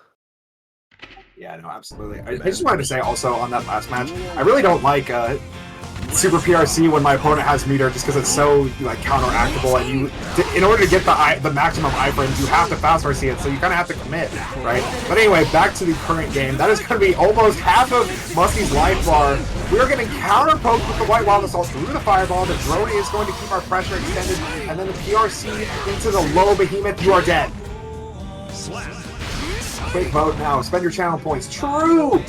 Yeah, no, absolutely. I just wanted to say also on that last match, I really don't like Super PRC when my opponent has meter, just because it's so like counteractable, and you, in order to get the maximum iframes, you have to fast RC it, so you kind of have to commit, right? But anyway, back to the current game. That is going to be almost half of Musty's life bar. We're getting counter poked with the White Wild Assault through the Fireball. The Drone is going to keep our pressure extended, and then the PRC into the low Behemoth. You are dead. Quick vote now. Spend your channel points. True.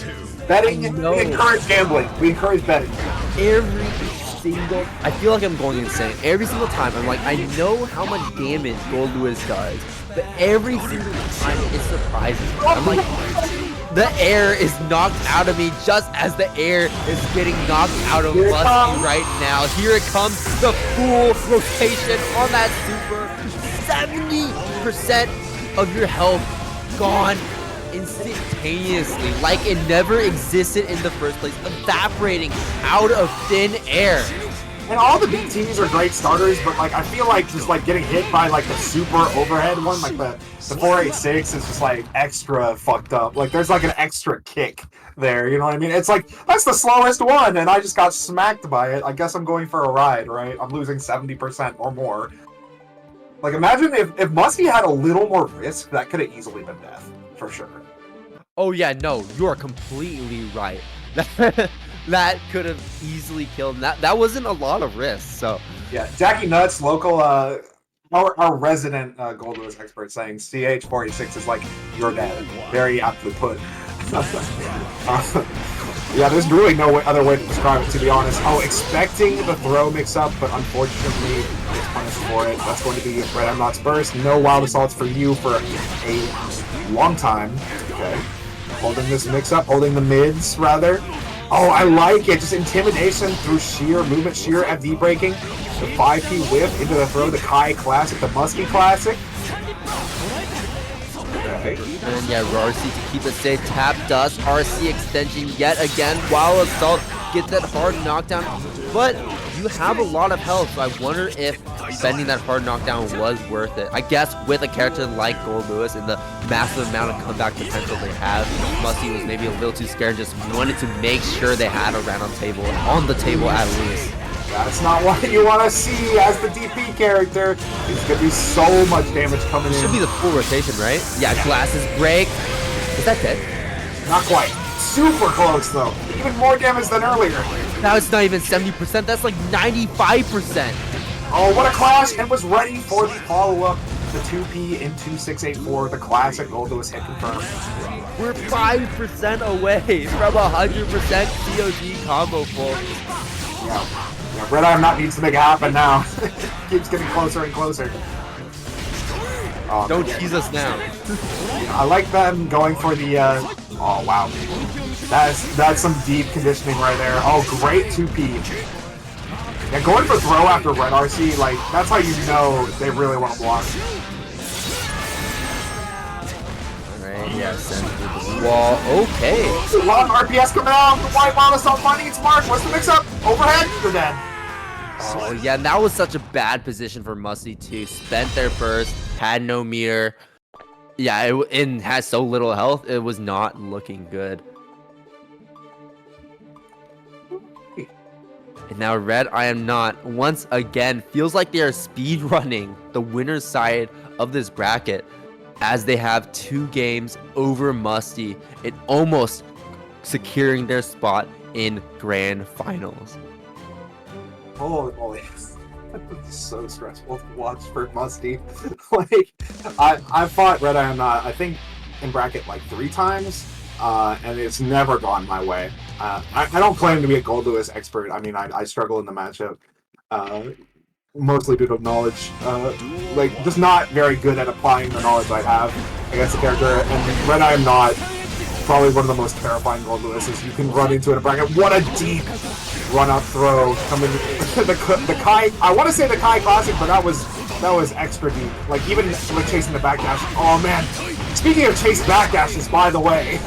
Betting. We encourage gambling. We encourage betting. Every single, I feel like I'm going insane. Every single time, I'm like, I know how much damage Gold Lewis does, but every single time it surprises me. I'm like, the air is knocked out of me just as the air is getting knocked out of Musty right now. Here it comes, the full rotation on that super. 70% of your health gone instantaneously, like it never existed in the first place, evaporating out of thin air. And all the BTs are great starters, but like I feel like just like getting hit by like the super overhead one, like the 486 is just like extra fucked up. Like there's like an extra kick there, you know what I mean? It's like, that's the slowest one, and I just got smacked by it. I guess I'm going for a ride, right? I'm losing 70% or more. Like imagine if Musty had a little more risk, that could have easily been death, for sure. Oh yeah, no, you're completely right. That could have easily killed him. That wasn't a lot of risk, so. Yeah, Jackie Nuts, local, our resident Gold Lewis expert, saying CH486 is like your dad. Very aptly put. Yeah, there's really no other way to describe it, to be honest. Oh, expecting the throw mix-up, but unfortunately, it's punished for it. That's going to be Red I'm Not's burst. No Wild Assaults for you for a long time. Okay. Holding this mix-up, holding the mids, rather. Oh, I like it. Just intimidation through sheer movement, sheer FD breaking. The 5P whiff into the throw, the Kai classic, the Musty classic. Okay. And yeah, RC to keep it safe. Tap dust, RC extension yet again. Wild Assault gets that hard knockdown, but you have a lot of health, so I wonder if spending that hard knockdown was worth it. I guess with a character like Gold Lewis and the massive amount of comeback potential they have, Musty was maybe a little too scared, just wanted to make sure they had a round on the table at least. That's not what you want to see as the DP character. It's going to be so much damage coming in. Should be the full rotation, right? Yeah, glasses break. Is that dead? Not quite. Super close, though. Even more damage than earlier. Now it's not even 70%. That's like 95%. Oh, what a clash! And was ready for the follow-up. The 2P in 2684, the classic Gold Lewis hit confirmed. We're 5% away from 100% COG combo, folks. Yeah. Red Eye Not needs to make it happen now. Keeps getting closer and closer. Oh, don't tease us now. I like them going for the, oh wow. That's some deep conditioning right there. Oh, great 2P. Yeah, going for throw after Red RC, like, that's how you know they really want to block. Alright, yeah, send through the wall. Okay. A lot of RPS coming out. The White Wild Assault finding its mark. What's the mix-up? Overhead? You're dead. Oh, yeah, and that was such a bad position for Musty, too. Spent their burst, had no meter. Yeah, and has so little health, it was not looking good. And now Red I Am Not once again feels like they are speed running the winner's side of this bracket as they have 2 games over Musty and almost securing their spot in grand finals. Holy moly. It's so stressful to watch for Musty. Like, I've fought Red I Am Not, I think, in bracket like 3 times, and it's never gone my way. I don't claim to be a Gold Lewis expert. I mean, I struggle in the matchup, mostly due to knowledge. Like, just not very good at applying the knowledge I have against the character, and Red I Am Not, probably one of the most terrifying Gold Lewises you can run into in a bracket. What a deep run-up throw coming. the Kai, I want to say the Kai Classic, but that was extra deep. Like, even like chasing the backdash. Oh man! Speaking of chase backdashes, by the way.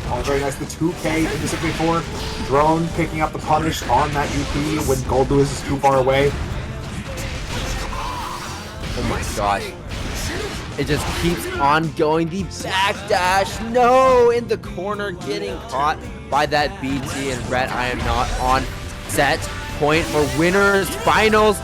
Oh, very nice. The 2K into 64. Drone picking up the punish on that UP when Gold Lewis is too far away. Oh my gosh. It just keeps on going. The backdash. No! In the corner, getting caught by that BT, and Red I Am Not on set point for winners finals.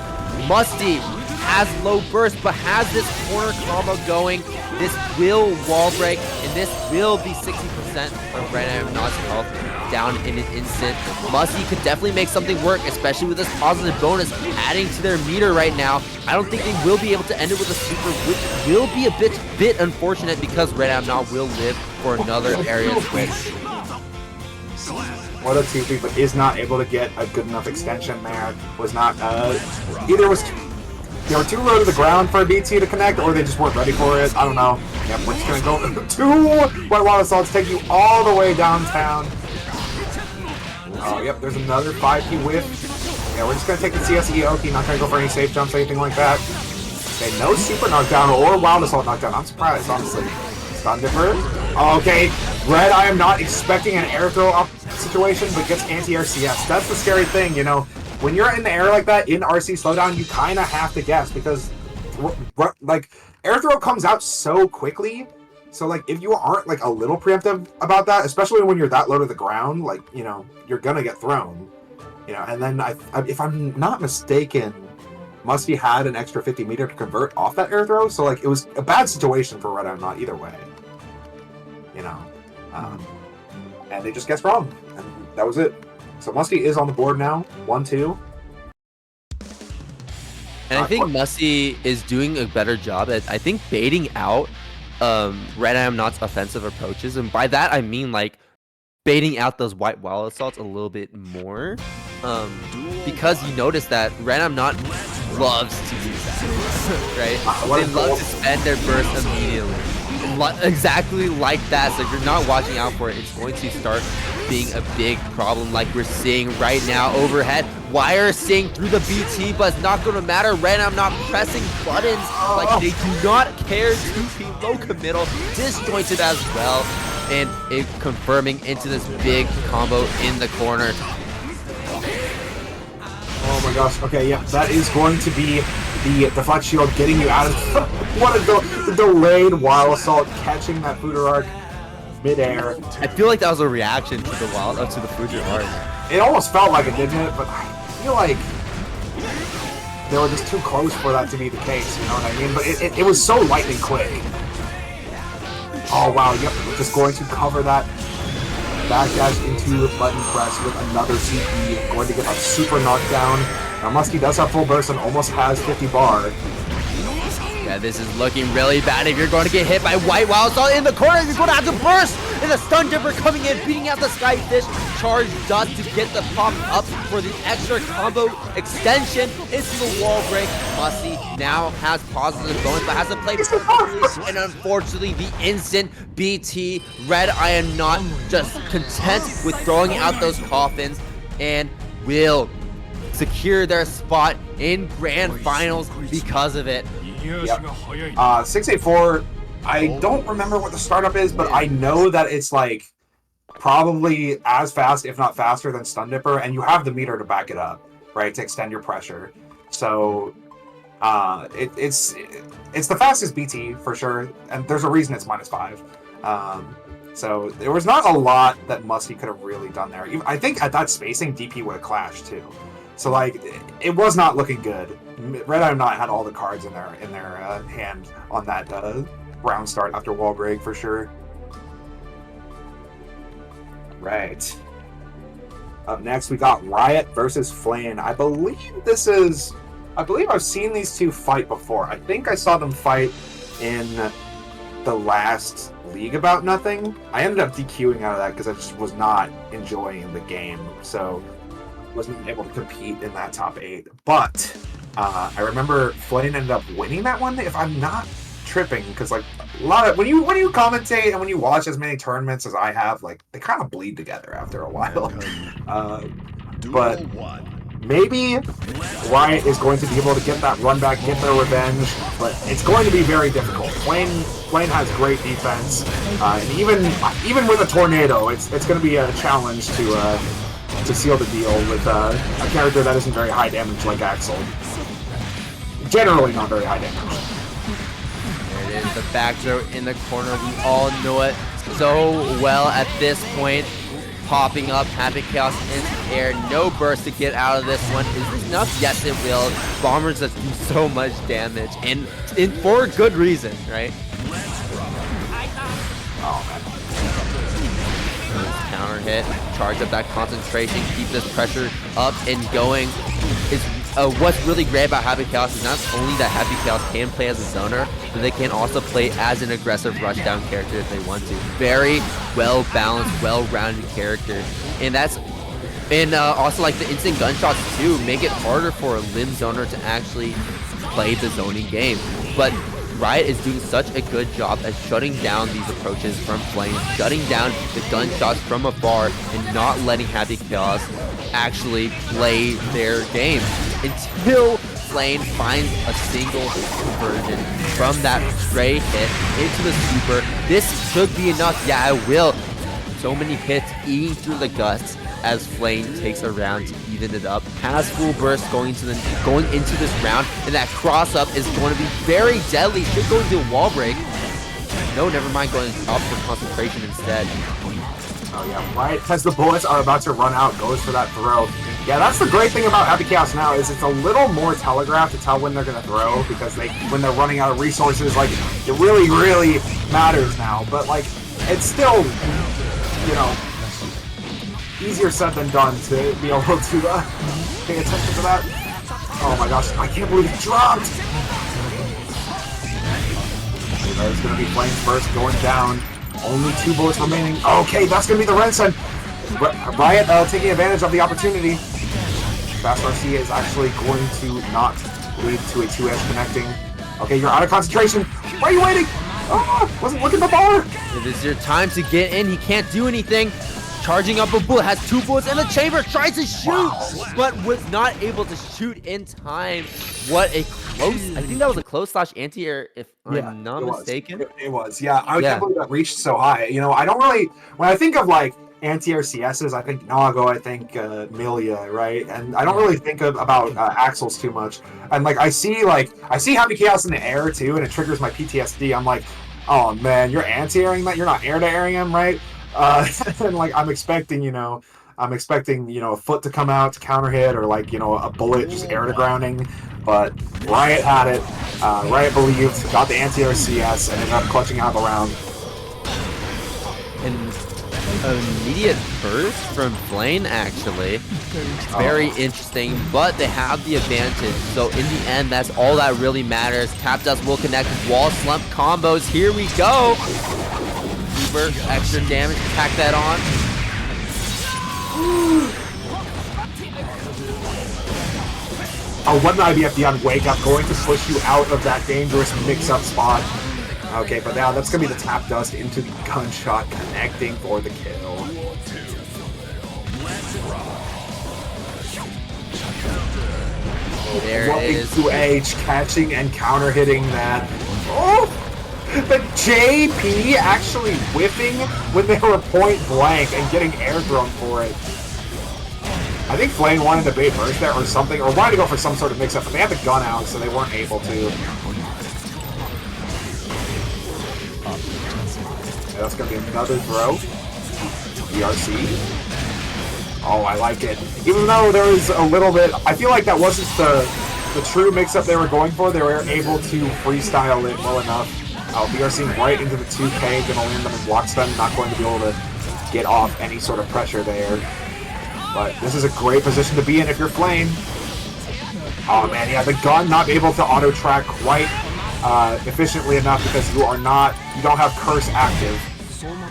Musty has low burst, but has this corner combo going. This will wall break, and this will be 60% of Red I Am Not's health down in an instant. Musty could definitely make something work, especially with this positive bonus adding to their meter right now. I don't think they will be able to end it with a super, which will be a bit unfortunate because Red I Am Not will live for another area switch. What a 2P, but is not able to get a good enough extension there. Was not, either was, they were too low to the ground for a BT to connect, or they just weren't ready for it. I don't know. Yep, we're just gonna go 2 White Wild Assaults take you all the way downtown. Oh, yep, there's another 5P whiff. Yeah, we're just gonna take the CSE Oki, not gonna go for any safe jumps, anything like that. Okay, no super knockdown or Wild Assault knockdown. I'm surprised, honestly. Stun Dipper. Okay, Red I Am Not expecting an air throw up situation, but gets anti-air CS. That's the scary thing, you know. When you're in the air like that, in RC slowdown, you kind of have to guess, because, like, air throw comes out so quickly. So, like, if you aren't, like, a little preemptive about that, especially when you're that low to the ground, like, you know, you're gonna get thrown. You know, and then, if I'm not mistaken, Musty had an extra 50 meter to convert off that air throw, so, like, it was a bad situation for Red I Am Not either way. You know, and they just guessed wrong, and that was it. So Musty is on the board now, 1-2. And I think Musty is doing a better job at, I think, baiting out Red I Am Not's offensive approaches, and by that I mean like baiting out those White Wild Assaults a little bit more, because you notice that Red I Am Not loves to use that, right? They love to spend their burst immediately. Exactly like that, so if you're not watching out for it, it's going to start being a big problem like we're seeing right now overhead. Wire seeing through the BT, but it's not going to matter. Red I Am Not pressing buttons like they do not care. 2P low committal, disjointed as well, and it confirming into this big combo in the corner. Oh my gosh, okay, yeah, that is going to be the deflect shield getting you out of what the delayed Wild Assault catching that Fuder arc midair. I feel like that was a reaction to the Fuder arc. It almost felt like it, didn't it? But I feel like they were just too close for that to be the case, you know what I mean? But it was so lightning quick. Oh wow, yep, just going to cover that backdash into button press with another CP, going to get a super knockdown. Now Musky does have full burst and almost has 50 bar. Yeah, this is looking really bad. If you're going to get hit by White Wild Assault in the corner, you're going to have to burst. And the Stun Dipper coming in, beating out the Skyfish. Charge does to get the pop up for the extra combo extension into the wall break. Musty now has positive bonus, but has to play perfectly. And unfortunately, the instant BT. Red I Am Not just content with throwing out those coffins and will secure their spot in grand finals because of it. Yep. 684, I don't remember what the startup is, but I know that it's like probably as fast, if not faster, than Stun Dipper, and you have the meter to back it up, right, to extend your pressure. So it's the fastest BT for sure, and there's a reason it's -5. So there was not a lot that Muskie could have really done there. I think at that spacing, DP would have clashed too. So like, it was not looking good. Red Eye Knot had all the cards in their hand on that round start after wall break for sure. Right. Up next, we got Riot versus Flame. I believe I've seen these two fight before. I think I saw them fight in the last League About Nothing. I ended up DQing out of that because I just was not enjoying the game, so wasn't able to compete in that top 8. But I remember Flame ended up winning that one, if I'm not tripping, because like a lot of when you commentate and when you watch as many tournaments as I have, like they kind of bleed together after a while. But maybe Riot is going to be able to get that run back, get their revenge, but it's going to be very difficult. Flame has great defense, and even with a tornado, it's going to be a challenge to seal the deal with a character that isn't very high damage like Axel. Generally not very high damage. There it is, the back throw in the corner. We all know it so well at this point. Popping up, Happy Chaos in the air. No burst to get out of this one. Is this enough? Yes, it will. Bombers just do so much damage, and for good reason, right? Oh, man. Counter hit, charge up that concentration, keep this pressure up and going. Is what's really great about Happy Chaos is not only that Happy Chaos can play as a zoner, but they can also play as an aggressive rushdown character if they want to. Very well balanced, well-rounded character, and also like the instant gunshots too make it harder for a limb zoner to actually play the zoning game. But Riot is doing such a good job at shutting down these approaches from Flame, shutting down the gunshots from afar, and not letting Happy Chaos actually play their game until Flame finds a single conversion from that stray hit into the super. This should be enough. Yeah, it will. So many hits eating through the guts as Flame takes a round to even it up. Has full burst going into this round, and that cross up is going to be very deadly. Should go into a wall break. No, never mind, going up for concentration instead. Oh yeah, right. As the bullets are about to run out, goes for that throw. Yeah, that's the great thing about Happy Chaos now is it's a little more telegraphed to tell when they're gonna throw, because when they're running out of resources, like it really, really matters now. But like, it's still, you know, easier said than done to be able to pay attention to that. Oh my gosh, I can't believe he dropped! There's going to be Flames first going down. Only 2 bullets remaining. Okay, that's going to be the Rensen. Riot taking advantage of the opportunity. Fast RC is actually going to not lead to a 2-edge connecting. Okay, you're out of concentration. Why are you waiting? Oh, wasn't looking at the bar. It is your time to get in. He can't do anything. Charging up a bullet, has 2 bullets in the chamber, tries to shoot, but was not able to shoot in time. What a close, I think that was a close slash anti-air, if I'm not mistaken. It was, yeah. I can't believe that reached so high. You know, I don't really, when I think of like anti-air CSs, I think Nago, I think Milia, right? And I don't really think about Axels too much. And like, I see Happy Chaos in the air too, and it triggers my PTSD. I'm like, oh man, you're anti-airing that? You're not air-to-airing him, right? And like I'm expecting a foot to come out to counter hit, or like, you know, a bullet just air to grounding. But Riot had it. Riot believed, got the anti-air CS, and ended up clutching out the round. An immediate burst from Flame, actually. Very interesting, but they have the advantage. So in the end, that's all that really matters. Tap Dust will connect wall slump combos. Here we go. Super extra damage. Tack that on. Oh, what an IBFD on Wake Up, going to push you out of that dangerous mix-up spot. Okay, but now that's going to be the Tap Dust into the gunshot, connecting for the kill. There it is. To H, catching and counter-hitting that. Oh! But JP actually whiffing when they were point blank and getting air thrown for it. I think Flame wanted to bait burst there or something, or wanted to go for some sort of mix-up, but they had the gun out, so they weren't able to. That's going to be another throw. ERC. Oh, I like it. Even though there was a little bit, I feel like that wasn't the true mix-up they were going for. They were able to freestyle it well enough. BRC right into the 2K, going to land them and block stun, not going to be able to get off any sort of pressure there. But this is a great position to be in if you're Flame. Oh man, yeah, the gun not able to auto-track quite efficiently enough because you don't have Curse active.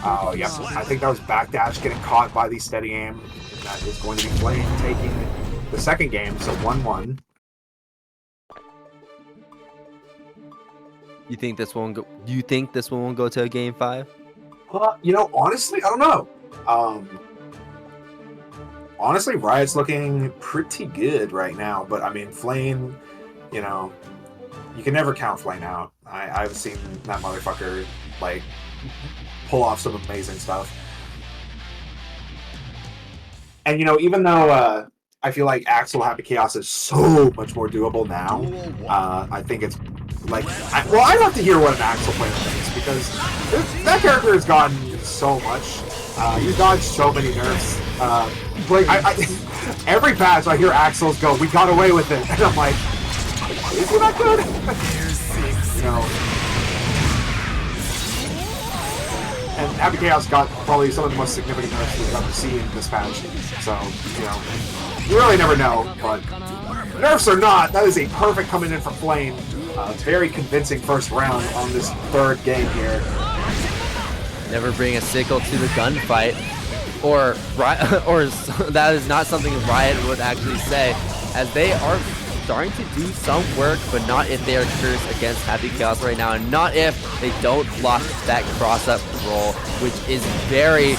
Oh, yep, I think that was backdash getting caught by the steady aim. That is going to be Flame taking the second game, so 1-1. You think this one? Do you think this one will go to a game 5? You know, honestly, I don't know. Honestly, Riot's looking pretty good right now, but I mean, Flame, you know, you can never count Flame out. I've seen that motherfucker, like, pull off some amazing stuff. And, you know, even though I feel like Axel Happy Chaos is so much more doable now, I think it's, like, I'd like to hear what an Axel player thinks, because that character has gotten so much. He's dodged so many nerfs. Like, every patch I hear Axels go, "We got away with it," and I'm like, is he that good? You know. And Happy Chaos got probably some of the most significant nerfs we've ever seen in this patch. So, you know, you really never know, but nerfs or not, that is a perfect coming in from Flame. Very convincing first round on this third game here. Never bring a sickle to the gunfight, or that is not something Riot would actually say, as they are starting to do some work, but not if they are cursed against Happy Chaos right now, and not if they don't block that cross-up roll, which is very,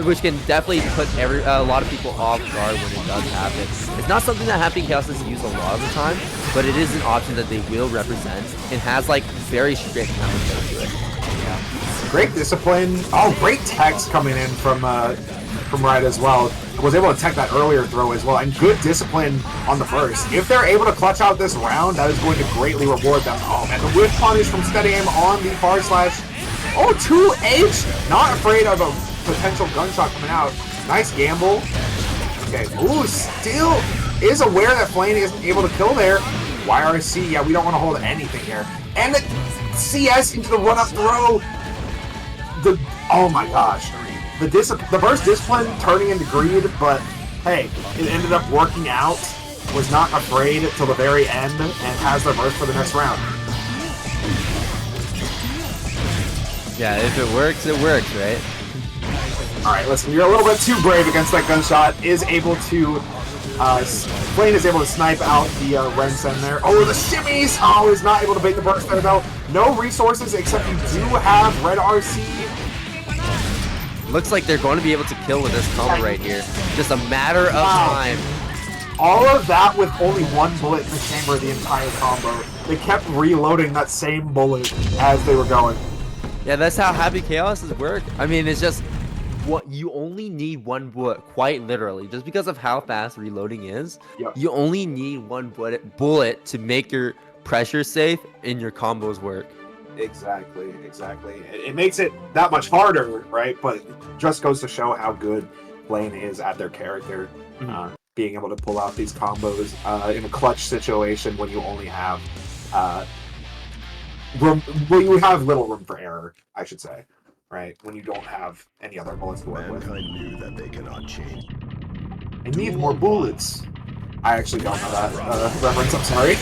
which can definitely put a lot of people off guard when it does happen. It's not something that Happy Chaos has used a lot of the time, but it is an option that they will represent, and has like very strict counterplay to it. Yeah. Great discipline. Oh, great text coming in from Riot as well. Was able to tech that earlier throw as well, and good discipline on the first. If they're able to clutch out this round, that is going to greatly reward them. Oh man, the whip punish from Steady Aim on the far slash. Oh, 2H! Not afraid of a potential gunshot coming out. Nice gamble. Okay, ooh, still is aware that Flame isn't able to kill there. YRC, yeah, we don't want to hold anything here. And the CS into the run-up throw. Oh my gosh. The burst discipline turning into greed, but hey, it ended up working out. Was not afraid till the very end, and has the burst for the next round. Yeah, if it works, right? Alright, listen, you're a little bit too brave against that gunshot. Is able to, Flame is able to snipe out the Ren-Sen there. Oh, the shimmies! Oh, is not able to bait the burst there though. No resources, except you do have Red RC. Looks like they're going to be able to kill with this combo right here. Just a matter of time. All of that with only one bullet in the chamber the entire combo. They kept reloading that same bullet as they were going. Yeah, that's how Happy Chaos work. I mean, it's just what you only need one bullet, quite literally, just because of how fast reloading is. Yep. You only need one bullet to make your pressure safe and your combos work. Exactly. It makes it that much harder, right? But it just goes to show how good Flame is at their character. Being able to pull out these combos in a clutch situation when you only have room. Well, you have little room for error, I should say, right? When you don't have any other bullets to work with. Mankind knew that they cannot change. I need more bullets. I actually don't know that reference. I'm sorry.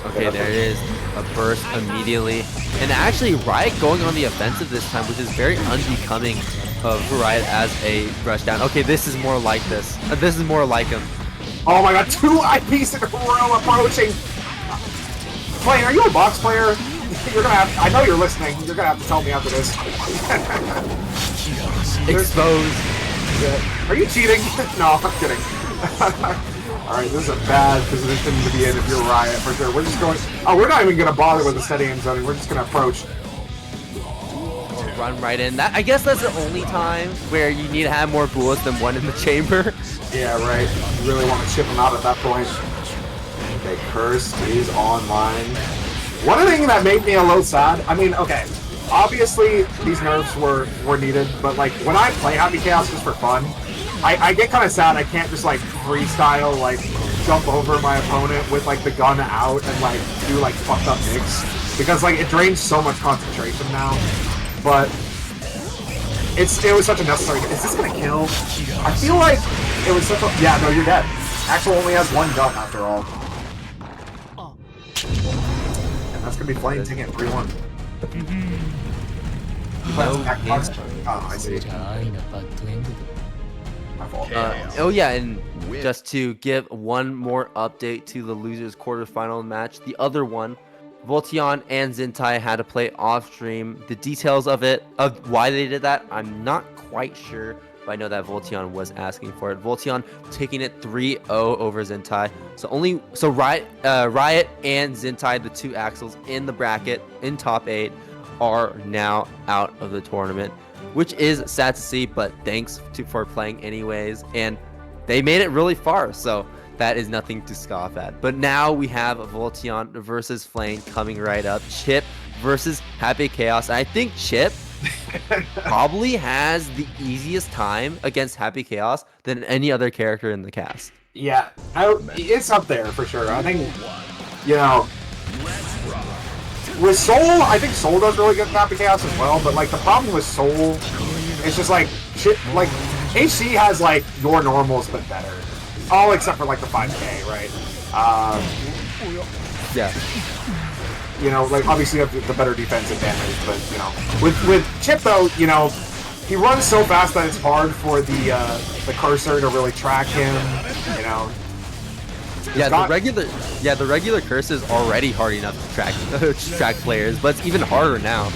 Okay, there it is. A burst immediately. And actually, Riot going on the offensive this time, which is very unbecoming of Riot as a rush down. Okay, this is more like this. This is more like him. Oh my god, 2 IPs in a row approaching. Flame, are you a box player? You're gonna have. I know you're listening. You're gonna have to tell me after this. Exposed. Yeah. Are you cheating? No, I'm kidding. Alright, this is a bad position to be in if you're Riot, for sure. We're just going... Oh, we're not even going to bother with the steady aim zoning. We're just going to approach. Run right in. I guess that's the only time where you need to have more bullets than one in the chamber. Yeah, right. You really want to chip them out at that point. Okay, Curse is online. One thing that made me a little sad, I mean, okay, obviously these nerfs were needed, but like when I play Happy Chaos just for fun, I get kind of sad I can't just like freestyle, like jump over my opponent with like the gun out and like do like fucked up mix, because like it drains so much concentration now. But it was such a necessary. Is this gonna kill? I feel like it was such a. Yeah, no, you're dead. Axel only has one gun after all. And that's gonna be Flame taking it 3-1. Oh, I see. My fault. Oh yeah, and just to give one more update to the losers quarterfinal match, the other one, Voltion and Zintai had to play off stream. The details of why they did that, I'm not quite sure, but I know that Voltion was asking for it. Voltion taking it 3-0 over Zintai. So Riot and Zintai, the two Axels in the bracket in top 8, are now out of the tournament, which is sad to see, but thanks for playing anyways, and they made it really far, so that is nothing to scoff at. But now we have Voltion versus Flame coming right up. Chip versus Happy Chaos. I think Chip probably has the easiest time against Happy Chaos than any other character in the cast. Yeah, it's up there for sure. I think, you know, with Soul, I think Soul does really good Happy Chaos as well, but like the problem with Soul is just like, like HC has like your normals but better. All except for like the 5k, right? Yeah. You know, like obviously you have the better defense and damage, but you know, with Chip though, you know, he runs so fast that it's hard for the cursor to really track him. You know. Yeah, the regular cursor is already hard enough to track players, but it's even harder now.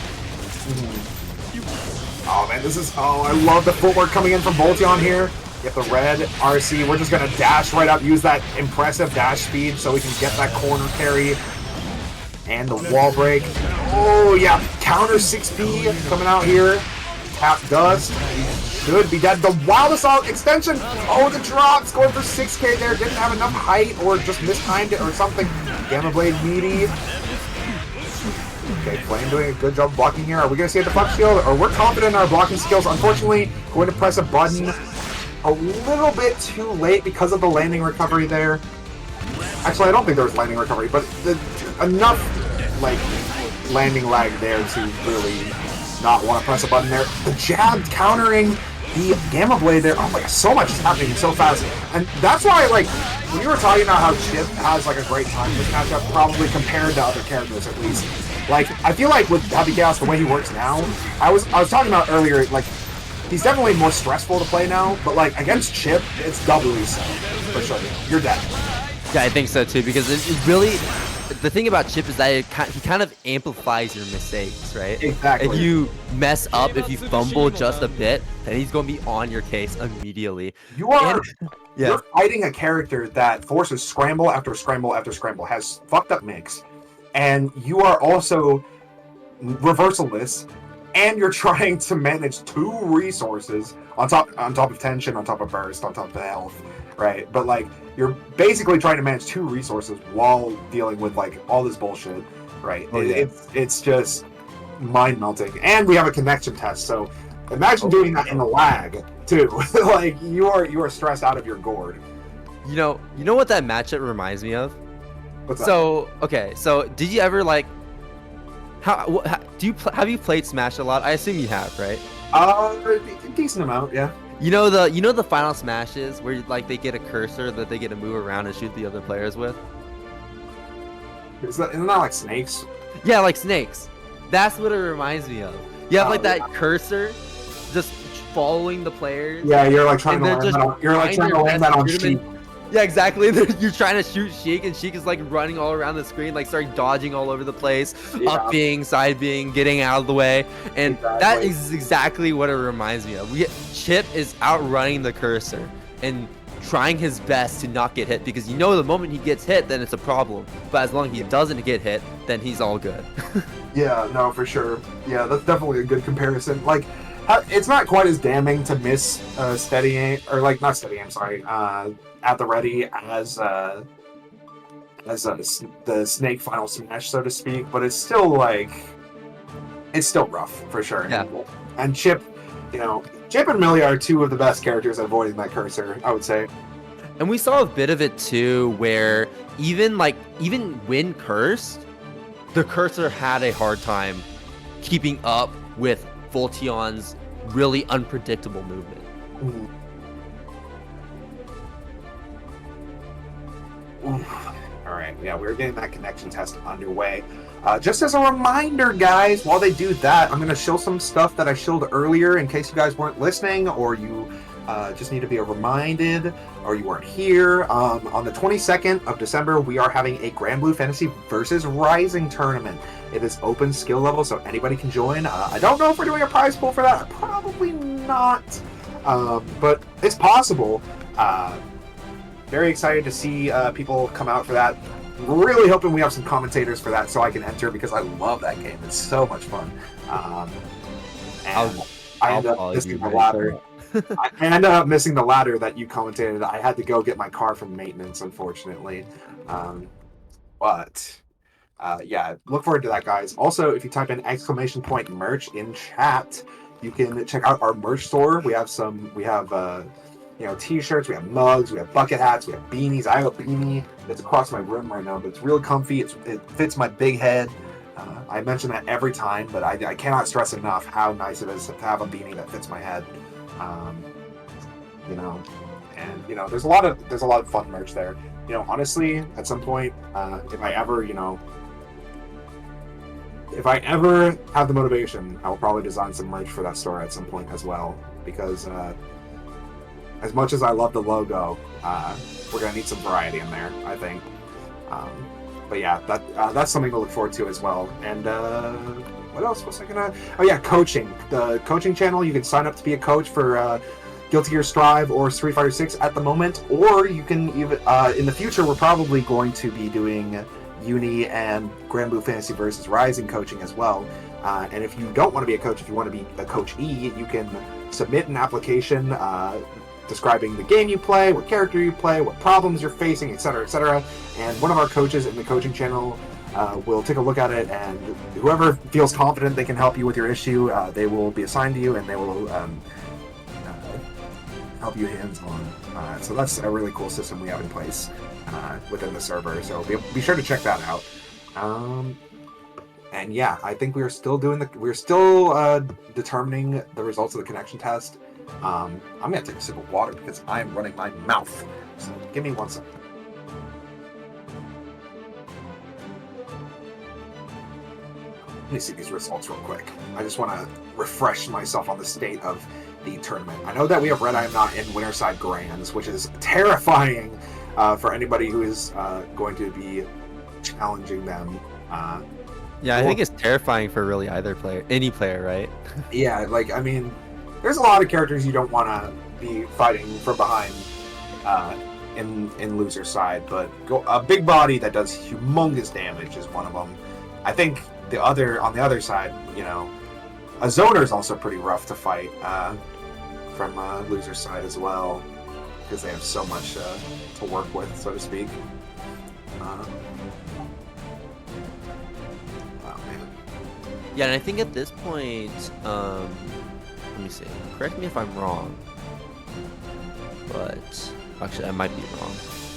Oh man, I love the footwork coming in from Voltion here. Get the red RC. We're just gonna dash right up, use that impressive dash speed so we can get that corner carry and the wall break. Oh yeah, counter 6P coming out here. Tap dust. He should be dead. The wild assault extension. Oh, the drops going for 6k there. Didn't have enough height or just mistimed it or something. Gamma Blade meaty. Okay, Flame doing a good job blocking here. Are we gonna see the fuck shield? Or we're confident in our blocking skills. Unfortunately, going to press a button a little bit too late because of the landing recovery there. Actually, I don't think there was landing recovery, but enough like landing lag there to really not want to press a button there. The jab countering the Gamma Blade there. Oh my god, so much is happening so fast. And that's why, like, when you were talking about how Chip has like a great time in this matchup, probably compared to other characters at least. Like, I feel like with Happy Chaos, the way he works now, I was talking about earlier, like, he's definitely more stressful to play now, but like against Chip, it's doubly so, for sure. You're dead. Yeah, I think so too, because it really, the thing about Chip is that he kind of amplifies your mistakes, right? Exactly. If you mess up, if you fumble just a bit, then he's going to be on your case immediately. You're fighting a character that forces scramble after scramble after scramble, has fucked up mix, and you are also reversalist, and you're trying to manage 2 resources on top of tension, on top of burst, on top of health, right? But like you're basically trying to manage 2 resources while dealing with like all this bullshit, right? Oh, yeah. It's just mind melting, and we have a connection test. So imagine doing that in the lag too. Like you are stressed out of your gourd. You know what that matchup reminds me of? What's that? So okay, so did you ever like? Have you played Smash a lot? I assume you have, right? A decent amount, yeah. You know the final Smashes where like they get a cursor that they get to move around and shoot the other players with? Isn't that like snakes? Yeah, like snakes. That's what it reminds me of. You have like that cursor just following the players. Yeah, you're like trying to land that on Sheik. Yeah, exactly. You're trying to shoot Sheik, and Sheik is like running all around the screen, like starting dodging all over the place, up being, side being, getting out of the way, and that is exactly what it reminds me of. Chip is outrunning the cursor and trying his best to not get hit, because the moment he gets hit, then it's a problem. But as long as he doesn't get hit, then he's all good. Yeah, no, for sure. Yeah, that's definitely a good comparison. Like, it's not quite as damning to miss steady aim, or like not steady aim, sorry, at the ready as as the Snake Final Smash, so to speak. But it's still like it's still rough for sure. Yeah. And Chip, Chip and Millie are two of the best characters at avoiding that cursor, I would say. And we saw a bit of it too, where even when cursed, the cursor had a hard time keeping up with Voltion's really unpredictable movement. All right, yeah, we're getting that connection test underway. Just as a reminder, guys, while they do that, I'm going to show some stuff that I showed earlier in case you guys weren't listening, or you just need to be reminded, or you weren't here. On the 22nd of December, we are having a Grand Blue Fantasy versus Rising tournament. It is open skill level, so anybody can join. I don't know if we're doing a prize pool for that. Probably not, but it's possible. Very excited to see people come out for that. Really hoping we have some commentators for that so I can enter, because I love that game. It's so much fun. And I ended up missing the ladder. I ended up missing the ladder that you commentated. I had to go get my car from maintenance, unfortunately. But yeah, look forward to that, guys. Also, if you type in !merch in chat, you can check out our merch store. We have t-shirts, we have mugs, we have bucket hats, we have beanies. I have a beanie that's across my room right now, but it's real comfy. It fits my big head. I mention that every time, but I cannot stress enough how nice it is to have a beanie that fits my head. There's a lot of fun merch there. Honestly, at some point, if I ever have the motivation, I will probably design some merch for that store at some point as well, because as much as I love the logo, we're gonna need some variety in there, I think. But yeah, that's something to look forward to as well. And what else was I gonna? Oh yeah, coaching. The coaching channel. You can sign up to be a coach for Guilty Gear Strive or Street Fighter 6 at the moment, or you can even in the future. We're probably going to be doing Uni and Grand Blue Fantasy versus Rising coaching as well. And if you don't want to be a coach, if you want to be a coachee, you can submit an application describing the game you play, what character you play, what problems you're facing, etc., etc. And one of our coaches in the coaching channel will take a look at it, and whoever feels confident they can help you with your issue, they will be assigned to you, and they will help you hands-on. So that's a really cool system we have in place within the server. So be sure to check that out. And yeah, I think we're still determining the results of the connection test. I'm gonna take a sip of water because I'm running my mouth. So give me 1 second. Let me see these results real quick. I just want to refresh myself on the state of the tournament. I know that we have Red I Am Not in Winterside Grands, which is terrifying for anybody who is going to be challenging them. Yeah, I think it's terrifying for really any player, right? Yeah, there's a lot of characters you don't want to be fighting from behind in loser side, but a big body that does humongous damage is one of them. I think on the other side, a zoner is also pretty rough to fight from loser side as well, because they have so much to work with, so to speak. Oh man. Yeah, and I think at this point, let me see. Correct me if I'm wrong, but actually I might be wrong.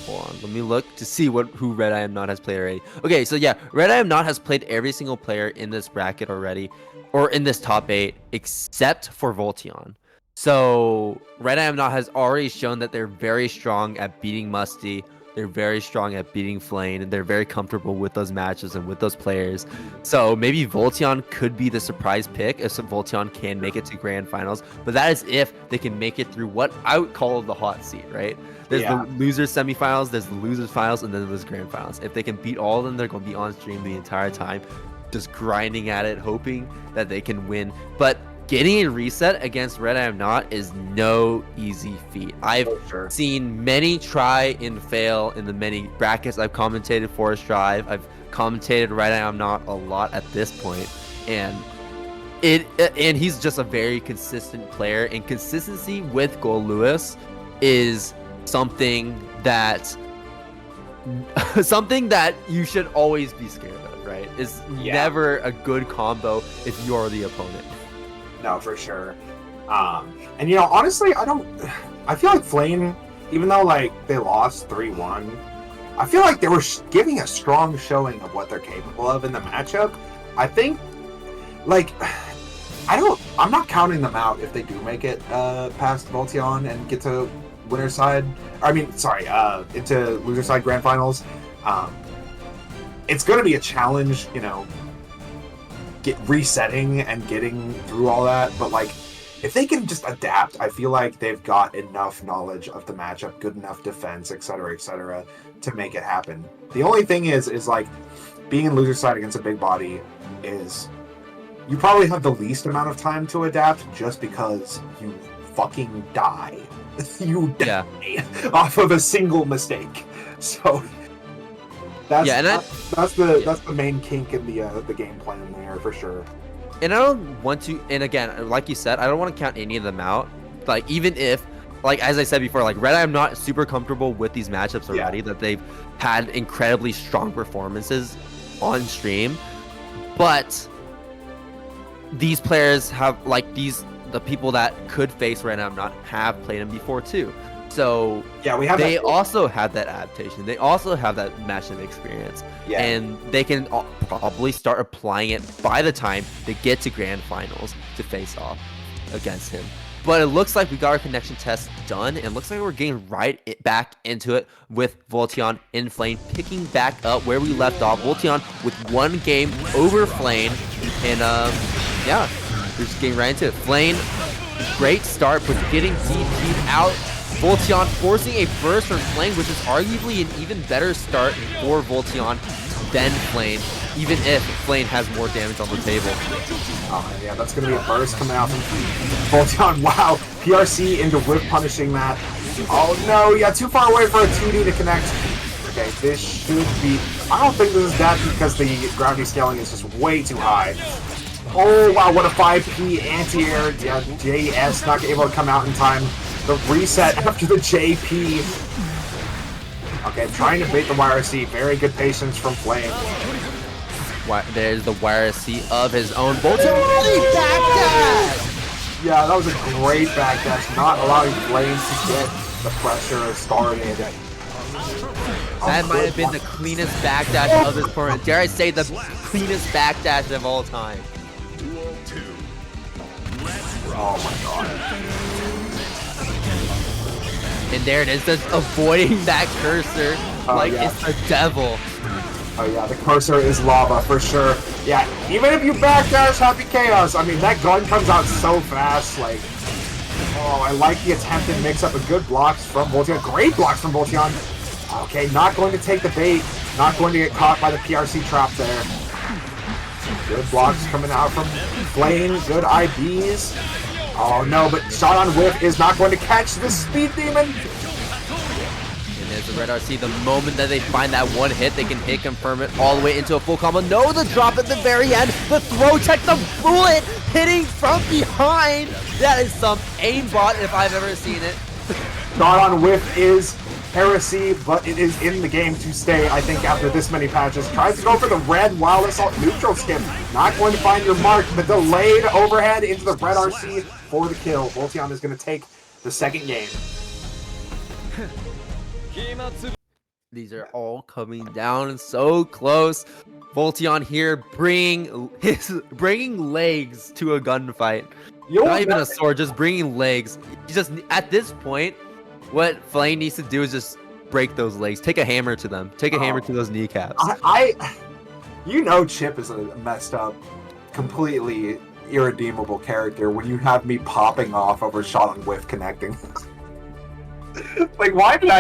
Hold on, let me look to see who Red I Am Not has played already. Okay, so yeah, Red I Am Not has played every single player in this bracket already, or in this top 8, except for Voltion. So Red I Am Not has already shown that they're very strong at beating Musty. They're very strong at beating Flame, and they're very comfortable with those matches and with those players. So maybe Voltion could be the surprise pick if Voltion can make it to grand finals. But that is if they can make it through what I would call the hot seat, right? There's the losers semifinals, there's the losers finals, and then there's grand finals. If they can beat all of them, they're going to be on stream the entire time, just grinding at it, hoping that they can win. But getting a reset against Red I Am Not is no easy feat. I've seen many try and fail in the many brackets I've commentated for Strive. I've commentated Red I Am Not a lot at this point, and he's just a very consistent player. And consistency with Gold Lewis is something that something that you should always be scared of, right? Is never a good combo if you're the opponent. No, for sure. And you know, honestly, I feel like Flame, even though like they lost 3-1, I feel like they were giving a strong showing of what they're capable of in the matchup. I think, like, I'm not counting them out if they do make it past Voltion and get to winner's side. Into loser side grand finals. It's going to be a challenge, you know, resetting and getting through all that. But like, if they can just adapt, I feel like they've got enough knowledge of the matchup, good enough defense, etc., to make it happen. The only thing is like, being in loser side against a big body is, you probably have the least amount of time to adapt just because you fucking die. You die off of a single mistake. So that's the main kink in the game plan there for sure. And I don't want to, and again, like you said, I don't want to count any of them out. Like, even if, like, as I said before, like, Red Eye, I'm not super comfortable with these matchups already, that they've had incredibly strong performances on stream. But these players have, like, the people that could face Red Eye, I'm not, have played them before too. So they also have that adaptation. They also have that matchup experience. Yeah. And they can probably start applying it by the time they get to grand finals to face off against him. But it looks like we got our connection test done. And it looks like we're getting back into it with Voltion and Flame picking back up where we left off. Voltion with 1 game over Flame. And yeah, we're just getting right into it. Flame, great start, but getting DP'd out. Voltion forcing a burst from Flame, which is arguably an even better start for Voltion than Flame, even if Flame has more damage on the table. Oh, yeah, that's going to be a burst coming out from Voltion. Wow, PRC into Whip punishing that. Oh, no, yeah, too far away for a 2D to connect. Okay, this should be... I don't think this is that because the gravity scaling is just way too high. Oh, wow, what a 5P anti-air. Yeah, JS not able to come out in time. The reset after the JP. Okay, trying to bait the YRC. Very good patience from Flame. There's the YRC of his own. Voltion backdash! Yeah, that was a great backdash. Not allowing Flame to get the pressure started. That might have been the cleanest backdash of this tournament. Dare I say the cleanest backdash of all time. Oh my god. And there it is, just avoiding that cursor like it's the devil. Oh yeah, the cursor is lava for sure. Yeah, even if you backdash Happy Chaos, I mean, that gun comes out so fast, like... Oh, I like the attempted mix-up of good blocks from Voltion. Great blocks from Voltion. Okay, not going to take the bait. Not going to get caught by the PRC trap there. Good blocks coming out from Flame. Good IBs. Oh no, but shot on whiff is not going to catch the Speed Demon. And there's the Red RC. The moment that they find that one hit, they can hit confirm it all the way into a full combo. No, the drop at the very end. The throw check, the bullet hitting from behind. That is some aimbot if I've ever seen it. Shot on whiff is heresy, but it is in the game to stay, I think, after this many patches. Tries to go for the red Wild Assault neutral skip. Not going to find your mark. The delayed overhead into the red RC for the kill. Voltion is going to take the second game. These are all coming down so close. Voltion here bringing legs to a gunfight. Not even a sword, just bringing legs. Just at this point, what Flame needs to do is just break those legs. Take a hammer to them. Take a hammer to those kneecaps. You know Chip is a messed up, completely irredeemable character when you have me popping off over shot on whiff connecting. Like, why did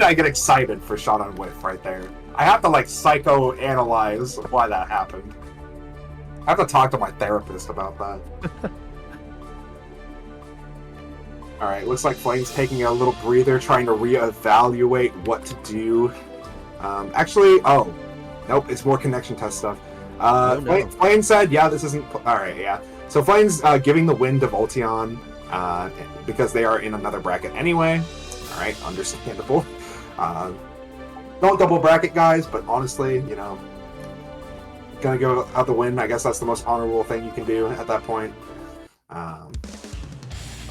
I get excited for shot on whiff right there? I have to like psychoanalyze why that happened. I have to talk to my therapist about that. Alright, looks like Flame's taking a little breather, trying to reevaluate what to do. Nope, it's more connection test stuff. Flame said, yeah, this isn't... Alright, yeah. So Flame's giving the win to Voltion, because they are in another bracket anyway. Alright, understandable. Don't double bracket, guys, but honestly, you know, gonna go out the win. I guess that's the most honorable thing you can do at that point.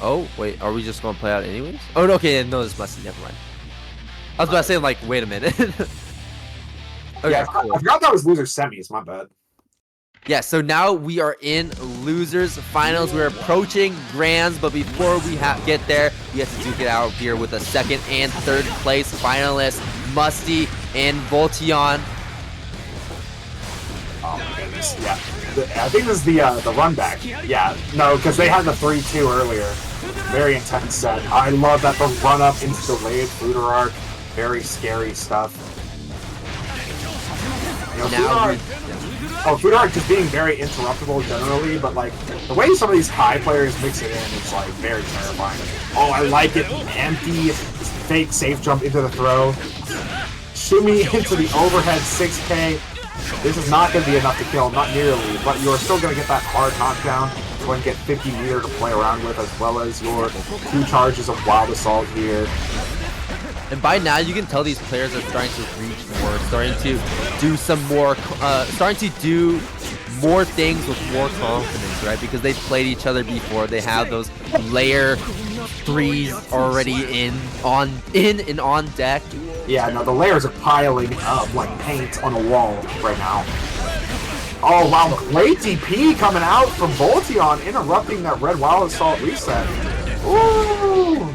Oh, wait, are we just gonna play out anyways? Oh, no, okay, no, this must be, never mind. I was about to say, like, wait a minute. Okay, Yeah, cool. I forgot that was loser semis, my bad. Yeah, so now we are in losers finals. We're approaching grands, but before we get there, we have to duke it out here with a second and third place finalists, Musty and Voltion. Oh my goodness, yeah. I think this is the run back. Yeah, no, because they had the 3-2 earlier. Very intense set. I love that the run up into delayed Fluter Arc. Very scary stuff. You know, Fluter Arc just being very interruptible generally, but like the way some of these high players mix it in, it's like very terrifying. Oh, I like it. Empty fake safe jump into the throw. Shimmy into the overhead 6K. This is not going to be enough to kill, not nearly, but you're still going to get that hard knockdown. You're going to get 50 meter to play around with, as well as your 2 charges of Wild Assault here. And by now, you can tell these players are starting to reach more, starting to do some more, starting to do more things with more confidence, right? Because they've played each other before. They have those layer 3s already in and on deck. Yeah, no, the layers are piling up like paint on a wall right now. Oh, wow, great DP coming out from Voltion, interrupting that red Wild Assault reset. Ooh!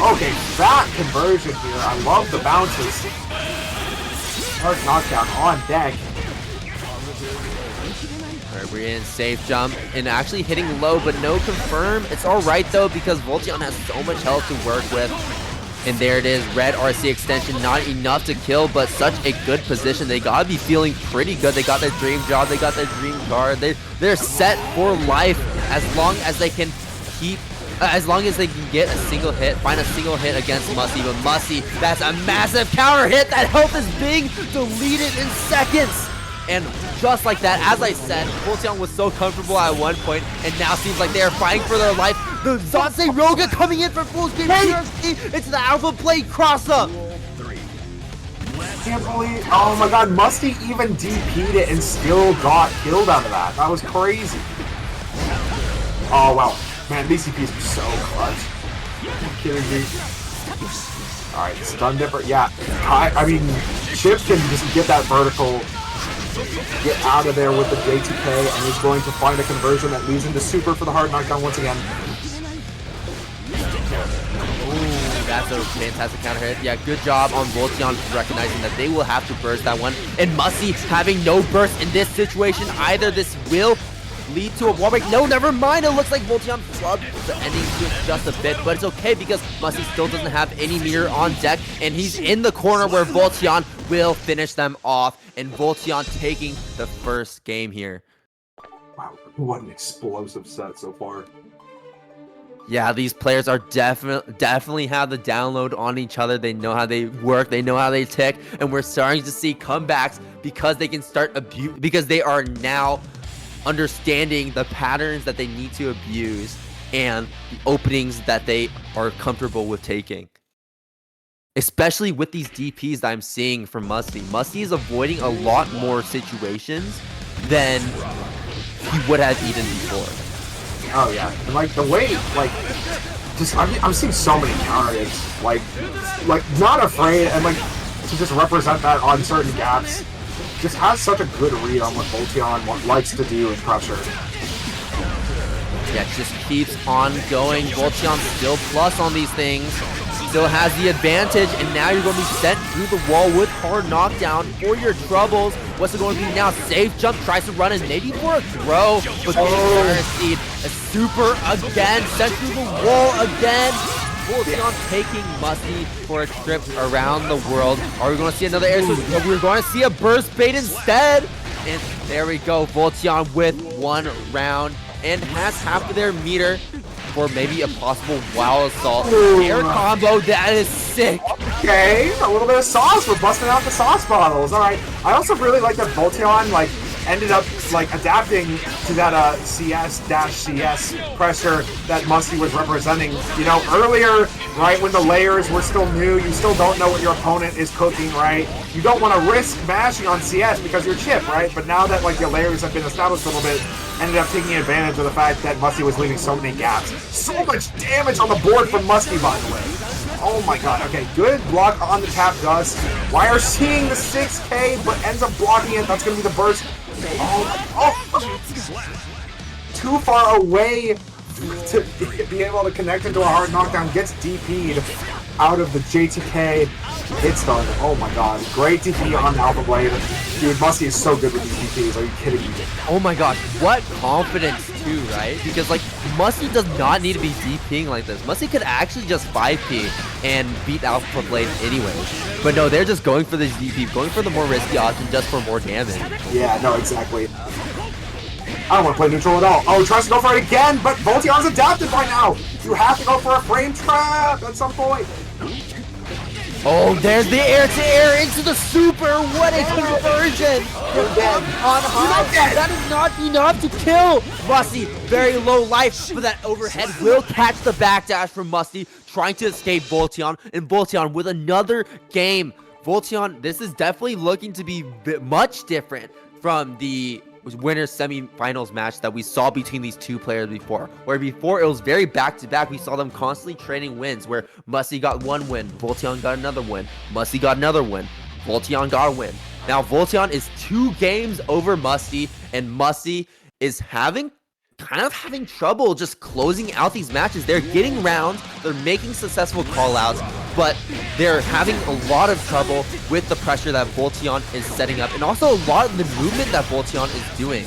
Okay, that conversion here. I love the bounces. Hard knockdown on deck. Alright, we're in safe jump and actually hitting low, but no confirm. It's alright though, because Voltion has so much health to work with. And there it is, red RC extension, not enough to kill, but such a good position. They gotta be feeling pretty good. They got their dream job, they got their dream card. They're set for life as long as they can keep, as long as they can get a single hit, find a single hit against Musty. But Musty, that's a massive counter hit. That health is being deleted in seconds. And just like that, as I said, Voltion was so comfortable at one point, and now seems like they are fighting for their life. The Zansei Roga coming in for full speed into the alpha plate cross-up. Can't believe, oh my god, Musty even DP'd it and still got killed out of that. That was crazy. Oh wow, man, these CPs are so clutch. Are you kidding me? Alright, stun dipper, yeah. I mean, Chip can just get that vertical, get out of there with the J2K, and he's going to find a conversion that leads into super for the hard knockdown once again. Ooh, that's a fantastic counter hit. Yeah, good job on Voltion recognizing that they will have to burst that one. And Musty having no burst in this situation either. This will lead to a wall break. No, never mind. It looks like Voltion flubbed the ending to it just a bit, but it's okay because Musty still doesn't have any meter on deck, and he's in the corner where Voltion will finish them off, and Voltion taking the first game here. Wow, what an explosive set so far. Yeah, these players are definitely have the download on each other. They know how they work, they know how they tick, and we're starting to see comebacks because they can start because they are now understanding the patterns that they need to abuse and the openings that they are comfortable with taking. Especially with these DPs that I'm seeing from Musty. Musty is avoiding a lot more situations than he would have even before. Oh yeah, and like the way, like, just I'm seeing so many counter hits, like not afraid, and like to just represent that on certain gaps. Just has such a good read on what Voltion likes to do in pressure. Yeah, just keeps on going. Voltion still plus on these things. Still has the advantage, and now you're going to be sent through the wall with hard knockdown for your troubles. What's it going to be now? Safe jump, tries to run in, maybe for a throw, but seed. A super again, sent through the wall again. Voltion taking Musty for a trip around the world. Are we going to see another air switch? We're going to see a burst bait instead. And there we go, Voltion with one round and has half of their meter for maybe a possible Wild Assault. Air combo, that is sick. Okay, a little bit of sauce. We're busting out the sauce bottles. All right. I also really like that Voltion like ended up like adapting to that CS-CS pressure that Musty was representing. You know, earlier, right, when the layers were still new, you still don't know what your opponent is cooking, right? You don't want to risk mashing on CS because you're chip, right? But now that like your layers have been established a little bit, ended up taking advantage of the fact that Musty was leaving so many gaps. So much damage on the board from Musty, by the way. Oh my god, okay, good block on the tap dust. Wire seeing the 6K, but ends up blocking it. That's gonna be the burst. Too far away to be able to connect into a hard knockdown. Gets DP'd out of the JTK hit stun. Oh my god, great DP on the Alpha Blade. Dude, Musty is so good with these DPs. Are you kidding me? Oh my gosh, what confidence too, right? Because like Musty does not need to be DPing like this. Musty could actually just 5P and beat Alpha Blade anyways. But no, they're just going for this DP, going for the more risky option just for more damage. Yeah, no, exactly. I don't want to play neutral at all. Oh, he tries to go for it again, but Voltion's adapted by now. You have to go for a frame trap at some point. Oh, there's the air-to-air into the super. What a conversion! On high. That is not enough to kill Musty. Very low life, but that overhead will catch the backdash from Musty, trying to escape Voltion, and Voltion with another game. Voltion, this is definitely looking to be much different from the winners semi-finals match that we saw between these two players before, where before it was very back-to-back. We saw them constantly trading wins, where Musty got one win, Voltion got another win, Musty got another win, Voltion got a win. Now Voltion is 2 games over Musty, and Musty is having trouble just closing out these matches. They're getting rounds, they're making successful call-outs, but they're having a lot of trouble with the pressure that Voltion is setting up, and also a lot of the movement that Voltion is doing.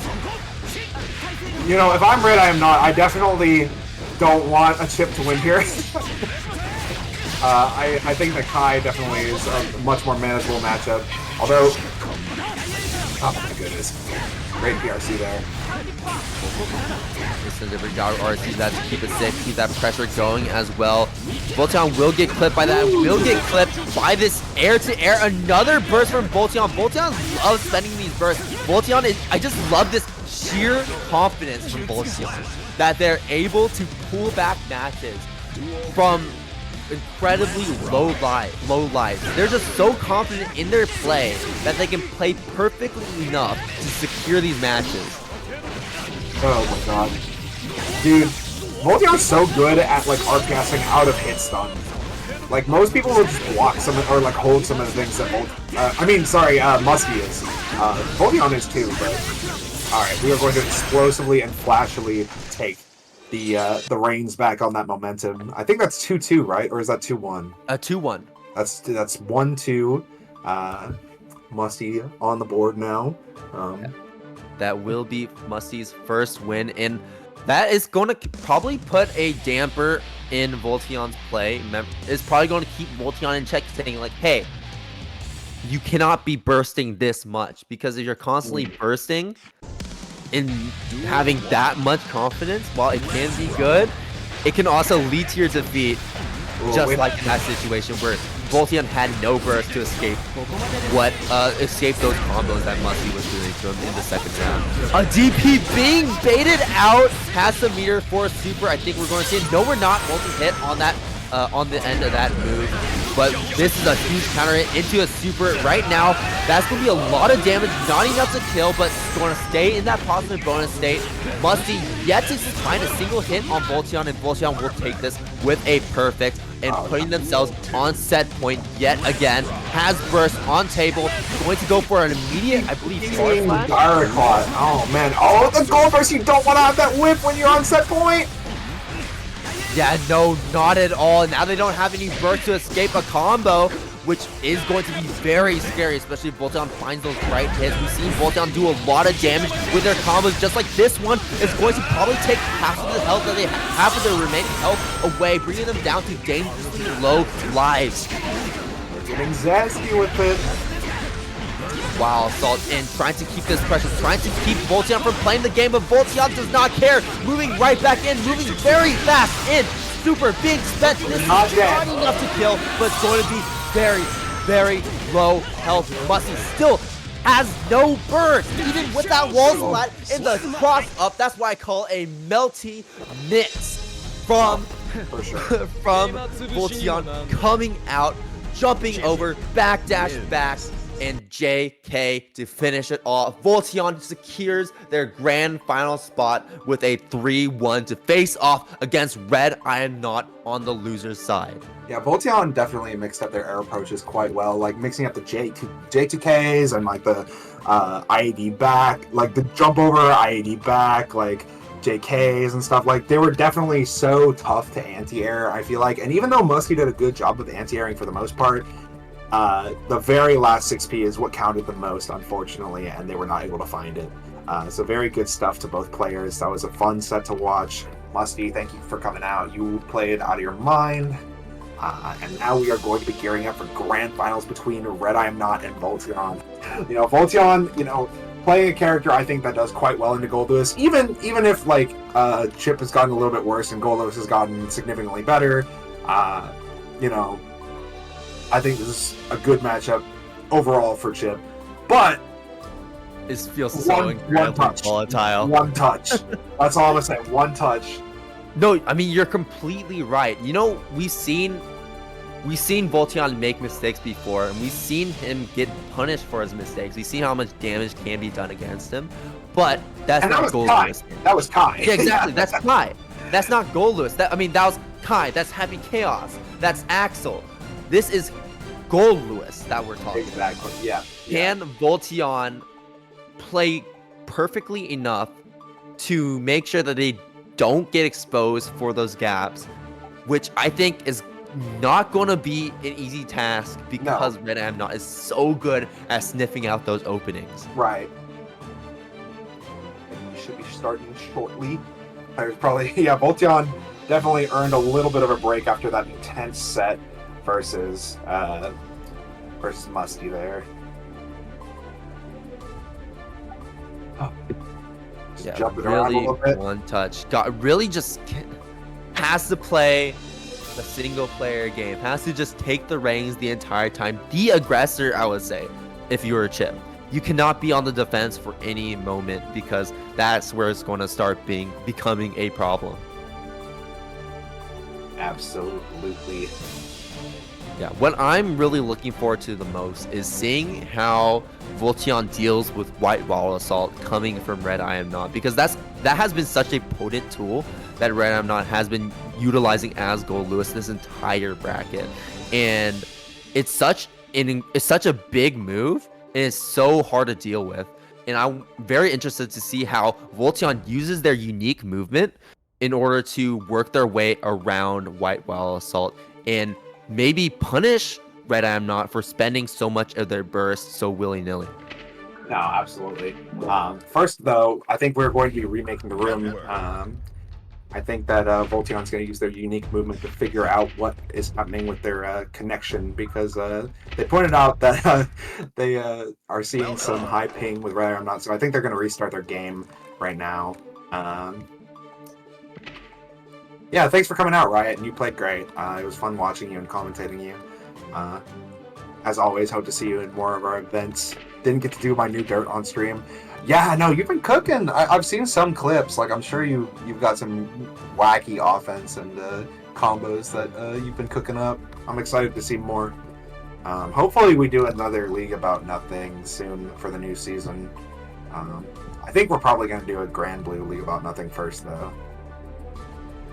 You know, if I'm Red, I am not. I definitely don't want a chip to win here. I think that Kai definitely is a much more manageable matchup. Although, oh my goodness, great PRC there. Listen to RC that to keep it safe, keep that pressure going as well. Voltion will get clipped by that, will get clipped by this air-to-air. Another burst from Voltion. Voltion loves spending these bursts. Voltion is, I just love this sheer confidence from Voltion that they're able to pull back matches from incredibly low lives. They're just so confident in their play that they can play perfectly enough to secure these matches. Oh my god. Dude, Voltion's so good at like RPSing out of hit stun. Like most people will just block some or like hold some of the things that Musty is. Voltion is too, but alright, we are going to explosively and flashily take the reins back on that momentum. I think that's 2-2, right? Or is that 2-1? 2-1. That's 1-2. Musty on the board now. Yeah. That will be Musty's first win, and that is going to probably put a damper in Voltion's play. It's probably going to keep Voltion in check, saying like, hey, you cannot be bursting this much, because if you're constantly bursting and having that much confidence, while it can be good, it can also lead to your defeat, just like in that situation where Voltion had no burst to escape those combos that Musty was doing to him in the second round. A DP being baited out, has the meter for a super. I think we're going to see it. No, we're not. Multi-hit on that on the end of that move. But this is a huge counter hit into a super right now. That's going to be a lot of damage, not enough to kill, but going to stay in that positive bonus state. Musty yet is trying to single hit on Voltion, and Voltion will take this with a perfect, and putting themselves on set point yet again. Has burst on table, going to go for an immediate, I believe, forward flash. Oh man, oh the gold burst, you don't want to have that whip when you're on set point. Yeah, no, not at all. Now they don't have any burst to escape a combo, which is going to be very scary, especially if Voltion finds those right hits. We've seen Voltion do a lot of damage with their combos, just like this one is going to probably take half of the health that they have, half of their remaining health away, bringing them down to dangerously low lives. They're getting zesty with it. Wow, Salt in, trying to keep this pressure, trying to keep Voltion from playing the game, but Voltion does not care. Moving right back in, moving very fast in. Super being spent. This is not enough to kill, but it's going to be very, very low health. Musty still has no burst, even with that wall splat in the cross up. That's why I call a melty mix from For sure. from Voltion coming out, jumping over, backdash back, and JK to finish it off. Voltion secures their grand final spot with a 3-1 to face off against Red I Am Not on the loser's side. Yeah, Voltion definitely mixed up their air approaches quite well, like mixing up the J2Ks and like the IAD back, like the jump over IAD back, like JKs and stuff. Like they were definitely so tough to anti-air, I feel like. And even though Muskie did a good job with anti-airing for the most part, the very last 6P is what counted the most, unfortunately, and they were not able to find it. So very good stuff to both players. That was a fun set to watch. Muskie, thank you for coming out. You played out of your mind. And now we are going to be gearing up for grand finals between Red I Am Not and Voltion. You know, Voltion, you know, playing a character I think that does quite well into Gold Lewis. Even if like Chip has gotten a little bit worse and Gold Lewis has gotten significantly better, you know, I think this is a good matchup overall for Chip. But This feels so incredibly volatile. One touch. That's all I'm gonna say. One touch. No, I mean you're completely right. You know, we've seen Voltion make mistakes before, and we've seen him get punished for his mistakes. We've seen how much damage can be done against him, but that's not Gold Lewis. That was Kai. Yeah, exactly. That's Kai. That's not Gold Lewis. That was Kai. That's Happy Chaos. That's Axel. This is Gold Lewis that we're talking about. Exactly. Yeah. Can Voltion play perfectly enough to make sure that they don't get exposed for those gaps, which I think is not going to be an easy task because Red I Am Not is so good at sniffing out those openings. Right. We should be starting shortly. There's probably Voltion definitely earned a little bit of a break after that intense set versus Muskie there. Oh. Yeah, jumping around a little bit. One touch. Really just has to play a single player game. Has to just take the reins the entire time. The aggressor, I would say, if you were a Chip. You cannot be on the defense for any moment because that's where it's going to start becoming a problem. Absolutely. Yeah, what I'm really looking forward to the most is seeing how Voltion deals with White Wall Assault coming from Red I Am Not, because that has been such a potent tool that Red I Am Not has been utilizing as Gold Lewis this entire bracket, and it's such a big move and it's so hard to deal with. And I'm very interested to see how Voltion uses their unique movement in order to work their way around White Wall Assault and maybe punish Red I Am Not for spending so much of their burst so willy-nilly. No, absolutely. First, though, I think we're going to be remaking the room. I think that Voltion's going to use their unique movement to figure out what is happening with their connection, because they pointed out that they are seeing some high ping with Red I Am Not, so I think they're going to restart their game right now. Yeah, thanks for coming out, Riot, and you played great. It was fun watching you and commentating you. As always, hope to see you in more of our events. Didn't get to do my new dirt on stream. Yeah, no, you've been cooking. I've seen some clips. Like, I'm sure you've got some wacky offense and combos that you've been cooking up. I'm excited to see more. Hopefully we do another League About Nothing soon for the new season. I think we're probably going to do a Grand Blue League About Nothing first, though.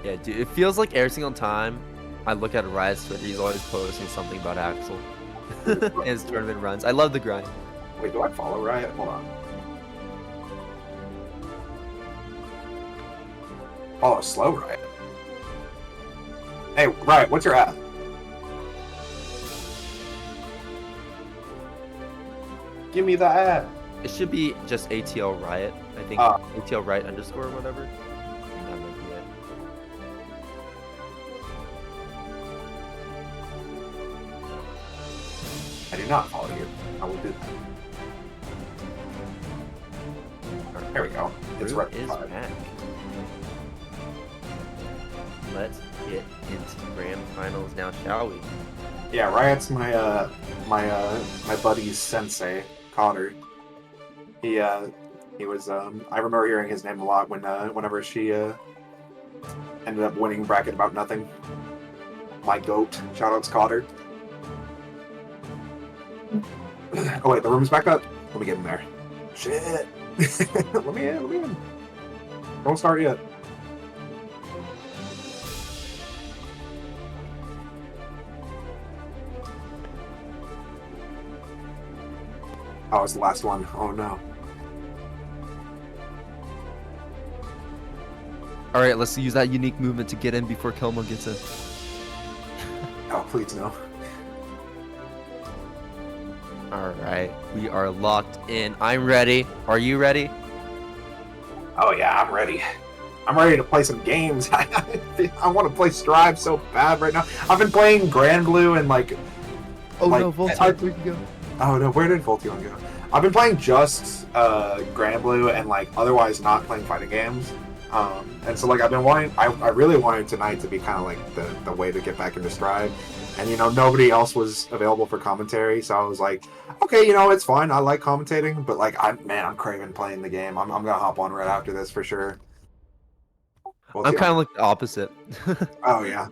Yeah, dude, it feels like every single time I look at Riot's Twitter, he's always posting something about Axel and his tournament runs. I love the grind. Wait, do I follow Riot? Hold on. Follow Slow Riot. Hey, Riot, what's your ad? Give me the ad. It should be just ATL Riot. I think ATL Riot _ or whatever. That might be it. I do not follow you. I will do that. There we go. It's Brew right. is back. Let's get into grand finals now, shall we? Yeah, Riot's my my buddy's sensei, Cotter. He was. I remember hearing his name a lot whenever she ended up winning bracket about nothing. My goat. Shoutouts Cotter. Oh wait, the room's back up. Let me get in there. Shit. Let me in. Don't start yet. Oh, it's the last one. Oh no. All right, let's use that unique movement to get in before Kelmo gets in. Oh, please no. All right, we are locked in. I'm ready. Are you ready? Oh yeah, I'm ready. I'm ready to play some games. I want to play Strive so bad right now. I've been playing Grand Blue and like. Oh like, no, Voltron, where'd you go? Oh no, where did Voltion go? I've been playing just Grand Blue and like otherwise not playing fighting games. And so like I've been wanting, I really wanted tonight to be kind of like the way to get back into Strive. And you know, nobody else was available for commentary, so I was like, okay, you know, it's fine. I like commentating, but like I'm craving playing the game. I'm gonna hop on right after this for sure. I'm kind of like the opposite. Oh yeah.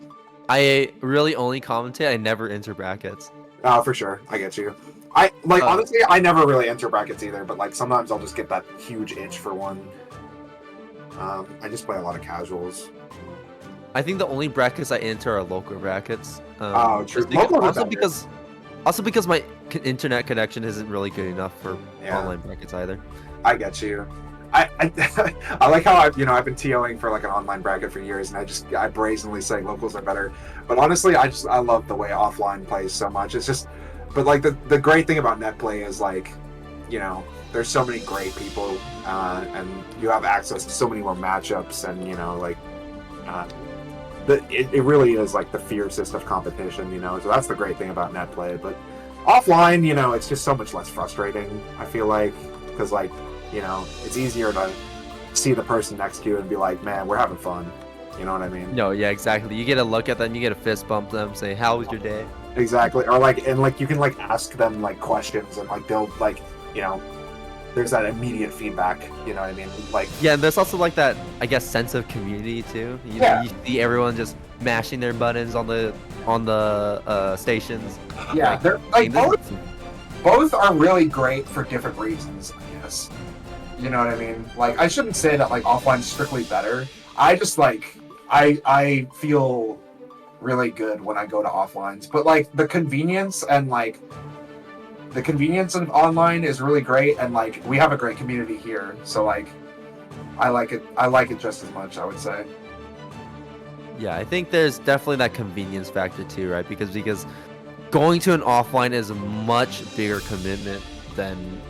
I really only commentate. I never enter brackets. Oh, for sure. I get you. I like honestly, I never really enter brackets either, but like sometimes I'll just get that huge itch for one. I just play a lot of casuals. I think the only brackets I enter are local brackets. Oh, true. Also because my internet connection isn't really good enough for online brackets either. I get you. I I like how I've been TOing for like an online bracket for years, and I brazenly say locals are better. But honestly, I love the way offline plays so much. It's just, but like the great thing about net play is like, you know, there's so many great people, and you have access to so many more matchups, and you know, like, it really is like the fiercest of competition, you know. So that's the great thing about net play. But offline, you know, it's just so much less frustrating. I feel like because like, you know, it's easier to see the person next to you and be like, man, we're having fun. You know what I mean? No, yeah, exactly. You get to look at them, you get a fist bump them, say, how was your day? Exactly. Or like, and like you can like ask them like questions and like they'll like, you know, there's that immediate feedback, you know what I mean? Like, yeah, and there's also like that, I guess, sense of community too. You know, you see everyone just mashing their buttons on the stations. Yeah, like, they're like both are really great for different reasons, I guess. You know what I mean? Like, I shouldn't say that like offline is strictly better. I just like I feel really good when I go to offlines, but like the convenience of online is really great, and like we have a great community here, so like I like it just as much, I would say. Yeah, I think there's definitely that convenience factor too, right? Because going to an offline is a much bigger commitment than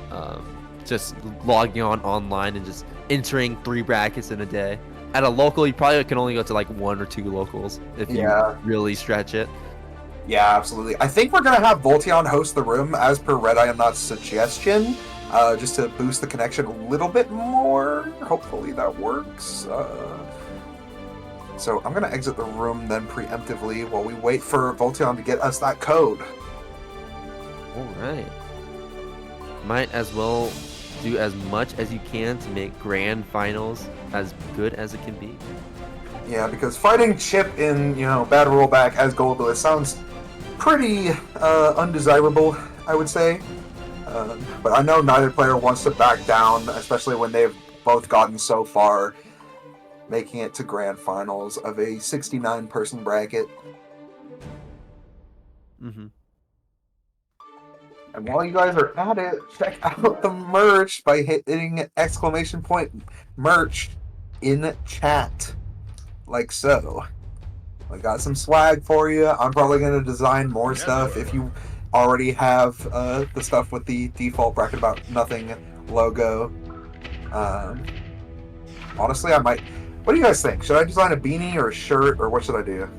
just logging on online and just entering 3 brackets in a day. At a local, you probably can only go to like 1 or 2 locals if you really stretch it. Yeah, absolutely. I think we're gonna have Voltion host the room as per Red Eye and Not's suggestion, just to boost the connection a little bit more. Hopefully that works. So I'm gonna exit the room then preemptively while we wait for Voltion to get us that code. All right. Might as well do as much as you can to make grand finals as good as it can be. Yeah, because fighting Chip in, you know, bad rollback as Goldless sounds pretty undesirable, I would say. But I know neither player wants to back down, especially when they've both gotten so far, making it to grand finals of a 69-person bracket. Mm-hmm. And while you guys are at it, check out the merch by hitting !merch in chat. Like so. I got some swag for you. I'm probably going to design more stuff if you already have the stuff with the default bracket about nothing logo. Honestly, I might... What do you guys think? Should I design a beanie or a shirt, or what should I do?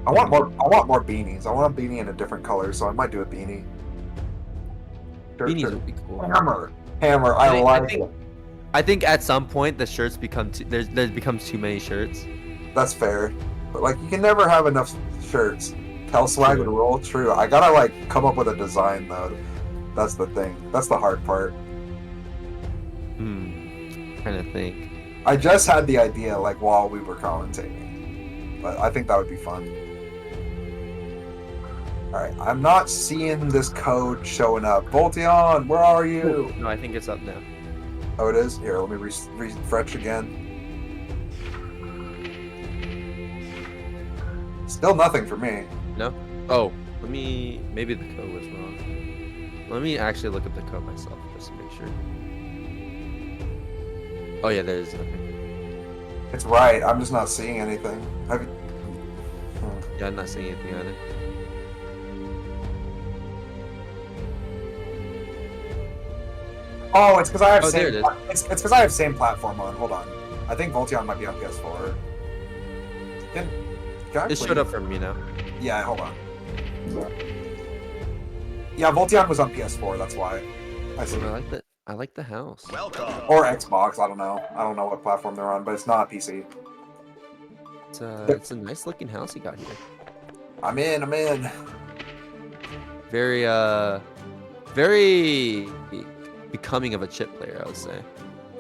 I want more beanies. I want a beanie in a different color, so I might do a beanie. Beanies would be cool. Hammer. I like it. I think at some point the shirts become there becomes too many shirts. That's fair, but like you can never have enough shirts. Hell swag would roll. True. I gotta like come up with a design though. That's the thing. That's the hard part. Trying to think. I just had the idea like while we were commentating, but I think that would be fun. All right, I'm not seeing this code showing up. Voltion, where are you? No, I think it's up now. Oh, it is. Here, let me refresh again. Still nothing for me. No? Oh, maybe the code was wrong. Let me actually look up the code myself just to make sure. Oh yeah, there is nothing. It's right. I'm just not seeing anything. Yeah, I'm not seeing anything either. Oh, it's because I have there same. it It's because I have same platform on. Hold on. I think Voltion might be on PS4. Can I It showed up for me now. Yeah, hold on. Yeah, Voltion was on PS4. That's why. I see. I like the house. Welcome. Or Xbox. I don't know. I don't know what platform they're on, but it's not PC. It's a nice looking house you got here. I'm in. I'm in. Very becoming of a chip player, I would say.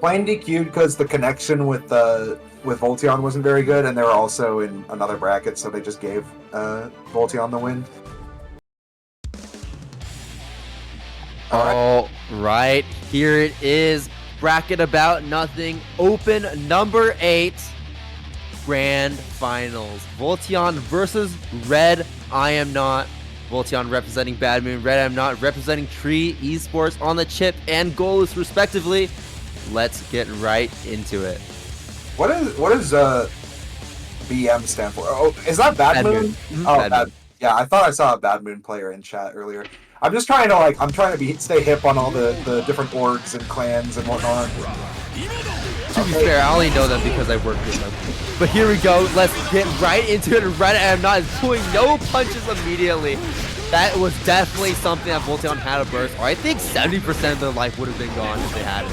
Plain DQ'd because the connection with Voltion wasn't very good, and they were also in another bracket, so they just gave Voltion the win. All right, here it is. Bracket about nothing. Open number 8. Grand finals. Voltion versus Red I Am Not. Voltion representing Bad Moon. Red I Am Not representing Tree Esports on the chip and goalless respectively. Let's get right into it. What does BM stand for? Oh, is that Bad Moon? Oh, Bad Moon. Yeah, I thought I saw a Bad Moon player in chat earlier. I'm just trying to stay hip on all the different orgs and clans and whatnot. To be fair, I only know them because I work with them. But here we go. Let's get right into it. Red I Am Not is pulling no punches immediately. That was definitely something that Voltion had a burst. Or I think 70% of their life would have been gone if they had it.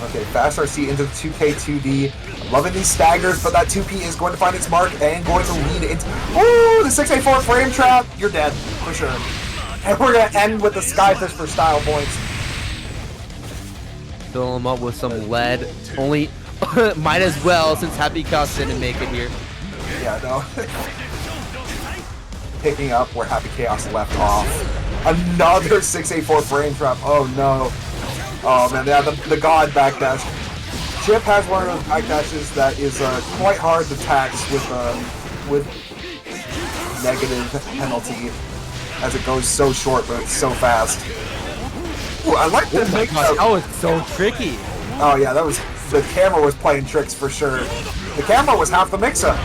Okay, fast RC into the 2K 2D. I'm loving these staggers, but that 2P is going to find its mark and going to lead into... Ooh, the 684 frame trap. You're dead, for sure. And we're going to end with the Skyfish for style points. Fill him up with some lead. Only might as well since Happy Chaos didn't make it here. Yeah, no. Picking up where Happy Chaos left off. Another 684 frame trap. Oh no. Oh man, yeah, the God backdash. Chip has one of those backdashes that is quite hard to tax with negative penalty, as it goes so short but it's so fast. Ooh, I like the mix. That was so tricky. Oh yeah, the camera was playing tricks for sure. The camera was half the mix-up.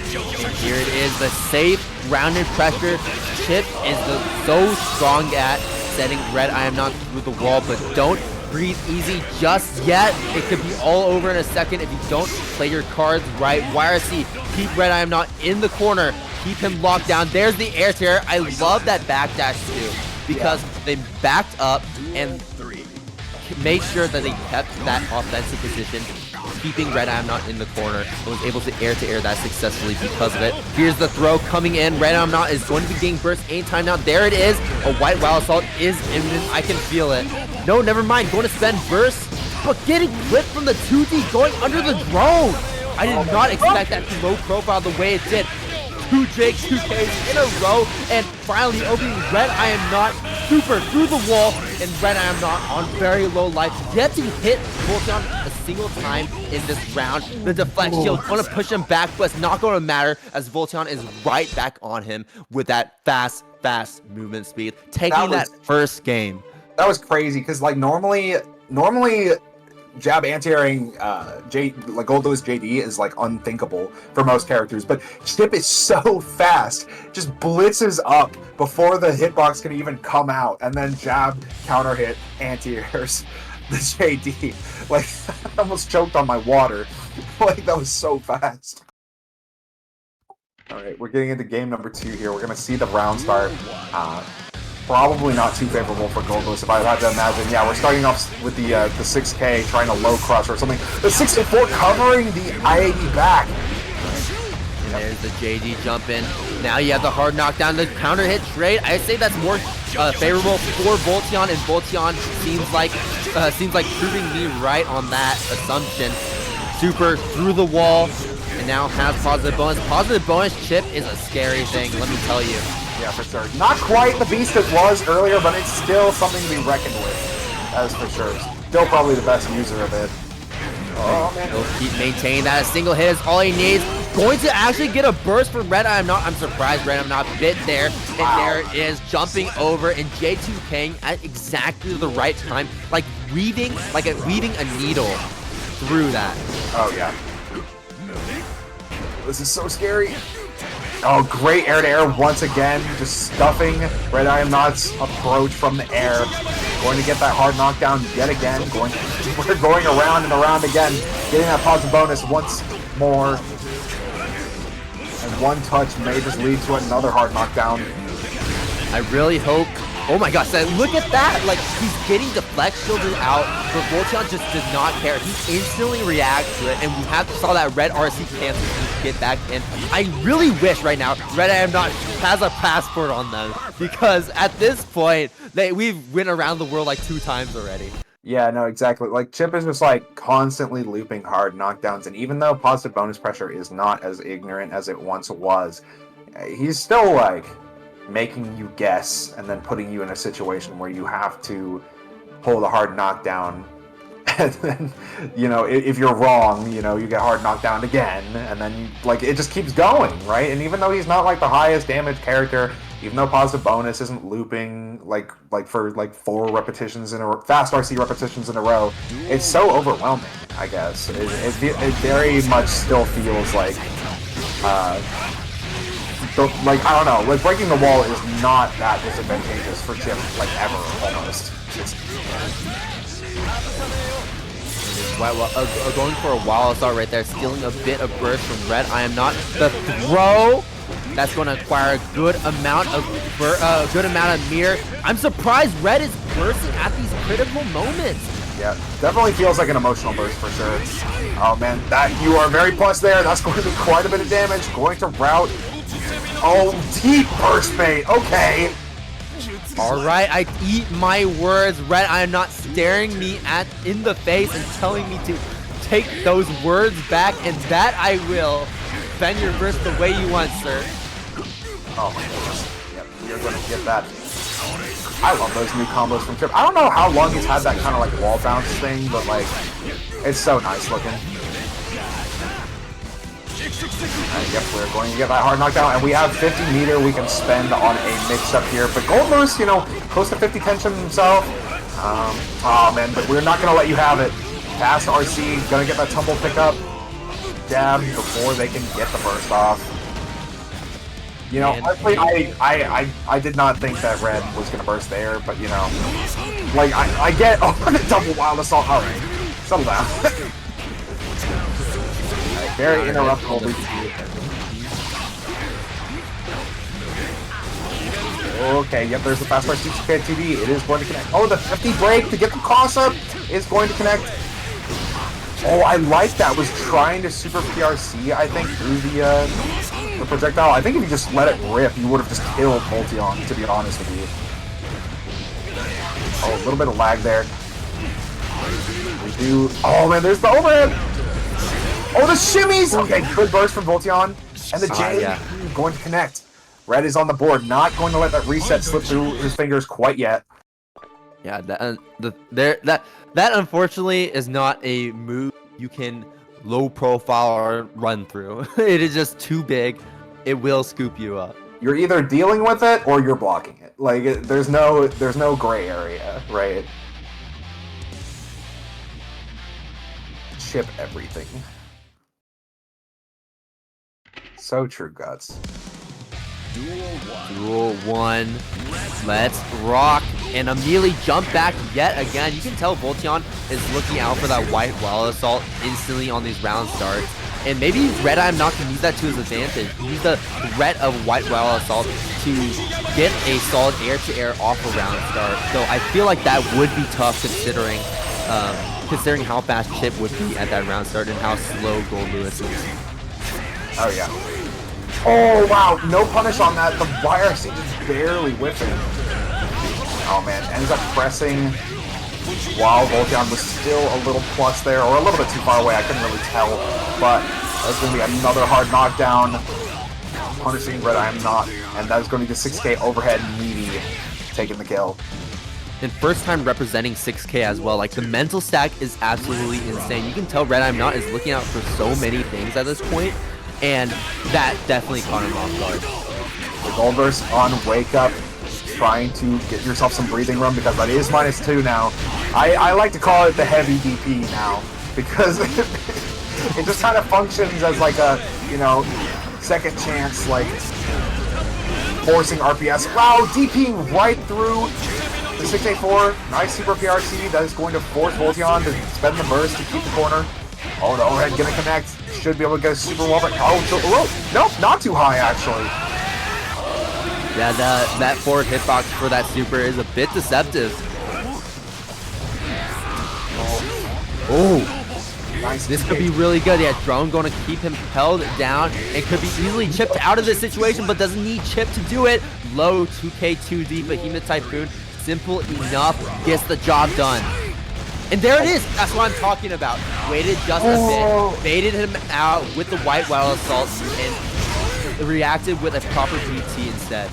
Here it is, the safe rounded pressure. Chip is so strong at setting Red I Am Not through the wall, but don't breathe easy just yet. It could be all over in a second if you don't play your cards right. YRC, keep Red I Am Not in the corner. Keep him locked down. There's the air tear. I love that backdash too, because they backed up and made sure that they kept that offensive position, keeping Red I Am Not in the corner, and was able to air that successfully because of it. Here's the throw coming in. Red I Am Not is going to be getting burst anytime now. There it is. A white wild assault is imminent. I can feel it. No, never mind. Going to spend burst, but getting clipped from the 2D going under the drone. I did not expect that low profile the way it did. 2 Jakes, 2 Ks in a row, and finally opening Red I Am Not super through the wall, and Red I Am Not on very low life. Yet to hit Voltion a single time in this round. The deflect shield going to push him back, but it's not going to matter as Voltion is right back on him with that fast movement speed, taking that first game. That was crazy because like normally jab anti-airing like Gold Lewis JD is like unthinkable for most characters, but Chip is so fast, just blitzes up before the hitbox can even come out, and then jab counter hit anti-airs the JD. Like I almost choked on my water. Like that was so fast. All right, we're getting into game number 2 here. We're gonna see the round start. Probably not too favorable for Gold Lewis if I had to imagine. Yeah, we're starting off with the 6K trying to low crush or something. The 64 covering the I-80 back. And there's the JD jump in. Now you have the hard knockdown, the counter hit trade. I say that's more favorable for Voltion, and Voltion seems like proving me right on that assumption. Super through the wall, and now has positive bonus. Positive bonus chip is a scary thing, let me tell you. Yeah, for sure. Not quite the beast it was earlier, but it's still something to be reckoned with. That is for sure. Still probably the best user of it. Oh, man. He'll keep maintaining that. A single hit is all he needs. Going to actually get a burst from Red I'm surprised Red I'm not bit there. And there it is, jumping over, and J2 King at exactly the right time, like weaving a needle through that. Oh, yeah. This is so scary. Oh, great air-to-air once again, just stuffing Red Iron Knot's approach from the air. Going to get that hard knockdown yet again. We're going around and around again, getting that positive bonus once more. And one touch may just lead to another hard knockdown. I really hope. Oh my gosh, look at that! Like, he's getting deflect shielded out, but Voltion just does not care. He instantly reacts to it, and we saw that red RC cancel get back in. I really wish right now Red Iron Knot has a passport on them, because at this point, we've went around the world like 2 times already. Yeah, no, exactly. Like, Chip is just, like, constantly looping hard knockdowns, and even though positive bonus pressure is not as ignorant as it once was, he's still, like, making you guess and then putting you in a situation where you have to pull the hard knockdown. And then, you know, if you're wrong, you know, you get hard knocked down again, and then, like, it just keeps going, right? And even though he's not, like, the highest damage character, even though positive bonus isn't looping, like for, 4 repetitions in a row, fast RC repetitions in a row, it's so overwhelming, I guess. It very much still feels like, I don't know, like, breaking the wall is not that disadvantageous for Chip, like, ever, almost. Going for a wild assault right there, stealing a bit of burst from Red. I am not the throw. That's going to acquire a good amount of mirror. I'm surprised Red is bursting at these critical moments. Yeah, definitely feels like an emotional burst for sure. Oh man, you are very plus there. That's going to be quite a bit of damage. Going to route. Oh, deep burst bait. Okay. All right, I eat my words. Red, I am not staring me in the face and telling me to take those words back, and that I will. Bend your burst the way you want, sir. Oh my goodness. Yep, you're going to get that. I love those new combos from Chip. I don't know how long he's had that kind of like wall bounce thing, but like, it's so nice looking. Yep, we're going to get that hard knockdown, and we have 50 meter we can spend on a mix-up here. But Goldmoose, you know, close to 50 tension himself. Oh man, but we're not going to let you have it. Fast RC, going to get that tumble pickup. Jab before they can get the burst off. You know, honestly, I did not think that Red was going to burst there, but you know, like, I get, the double wild assault. Alright, settle down. Very interruptible. Okay, yep, there's the fast bar CTD. It is going to connect. Oh, the 50 break to get the cross up is going to connect. Oh, I like that. Was trying to super PRC, I think, through the projectile. I think if you just let it rip, you would have just killed Voltion, to be honest with you. Oh, a little bit of lag there. We do. Oh man, there's the overhead. Oh, the shimmies! Okay, good burst from Voltion. And the J going to connect. Red is on the board, not going to let that reset slip through his fingers quite yet. Yeah, that unfortunately is not a move you can low profile or run through. It is just too big. It will scoop you up. You're either dealing with it or you're blocking it. Like, there's no gray area, right? Chip everything. So true, Guts. Duel 1. Let's rock. And immediately jump back yet again. You can tell Voltion is looking out for that white wall assault instantly on these round starts. And maybe Red Eye not going to use that to his advantage. Use the threat of white wall assault to get a solid air-to-air off a round start. So I feel like that would be tough considering how fast Chip would be at that round start and how slow Gold Lewis is. Oh yeah. Oh, wow. No punish on that. The YRC just barely whiffing. Oh, man. Ends up pressing while Voltion was still a little plus there, or a little bit too far away. I couldn't really tell. But that's going to be another hard knockdown. Punishing Red I Am Not. And that is going to be the 6K overhead meaty taking the kill. And first time representing 6K as well. Like, the mental stack is absolutely insane. You can tell Red I'm Not is looking out for so many things at this point, and that definitely caught him off guard. The Goldburst on Wake Up, trying to get yourself some breathing room because that is -2 now. I like to call it the heavy DP now because it just kind of functions as like a, you know, second chance, like forcing RPS. Wow, DP right through the 684. Nice super PRC that is going to force Voltion to spend the burst to keep the corner. Oh, the overhead gonna connect. Should be able to get a super wall break. Oh, nope, not too high actually. Yeah, that forward hitbox for that super is a bit deceptive. Oh, Nice. this could be really good. Yeah, Drone going to keep him held down and could be easily chipped out of this situation, but doesn't need chip to do it. Low 2K2D Behemoth Typhoon. Simple enough, gets the job done. And there it is. That's what I'm talking about. Waited just a bit, baited him out with the White Wild Assault, and reacted with a proper BT instead.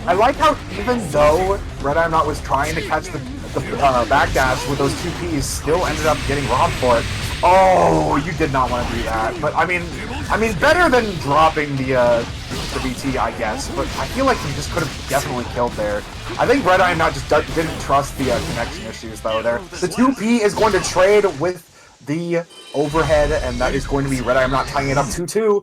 I like how even though Red I Am Not was trying to catch the backdash with those 2Ps, still ended up getting robbed for it. Oh, you did not want to do that. But I mean, better than dropping the BT, I guess. But I feel like he just could have definitely killed there. I think Red I Am Not just didn't trust the connection issues though. There, the 2P is going to trade with the overhead, and that is going to be Red I Am Not tying it up 2-2.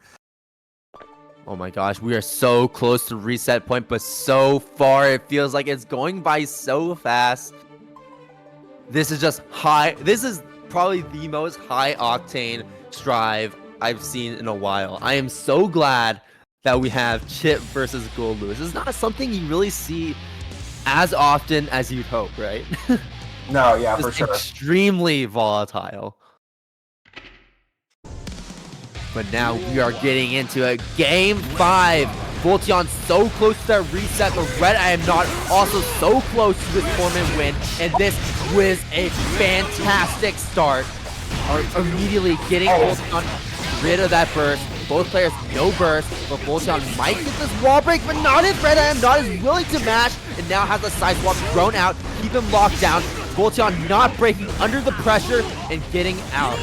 Oh my gosh, we are so close to reset point, but so far it feels like it's going by so fast. This is just high. This is probably the most high octane strive I've seen in a while. I am so glad that we have Chip versus Gold Lewis. It's not something you really see as often as you'd hope, right? No, yeah, for sure. Extremely volatile. But now we are getting into a game 5. Voltion so close to that reset, but Red I Am Not also so close to this tournament win. And this was a fantastic start. Immediately getting Voltion rid of that burst. Both players no burst, but Voltion might get this wall break, but not if Red I Am Not is willing to mash, and now has a side swap thrown out, keep him locked down. Voltion not breaking under the pressure and getting out.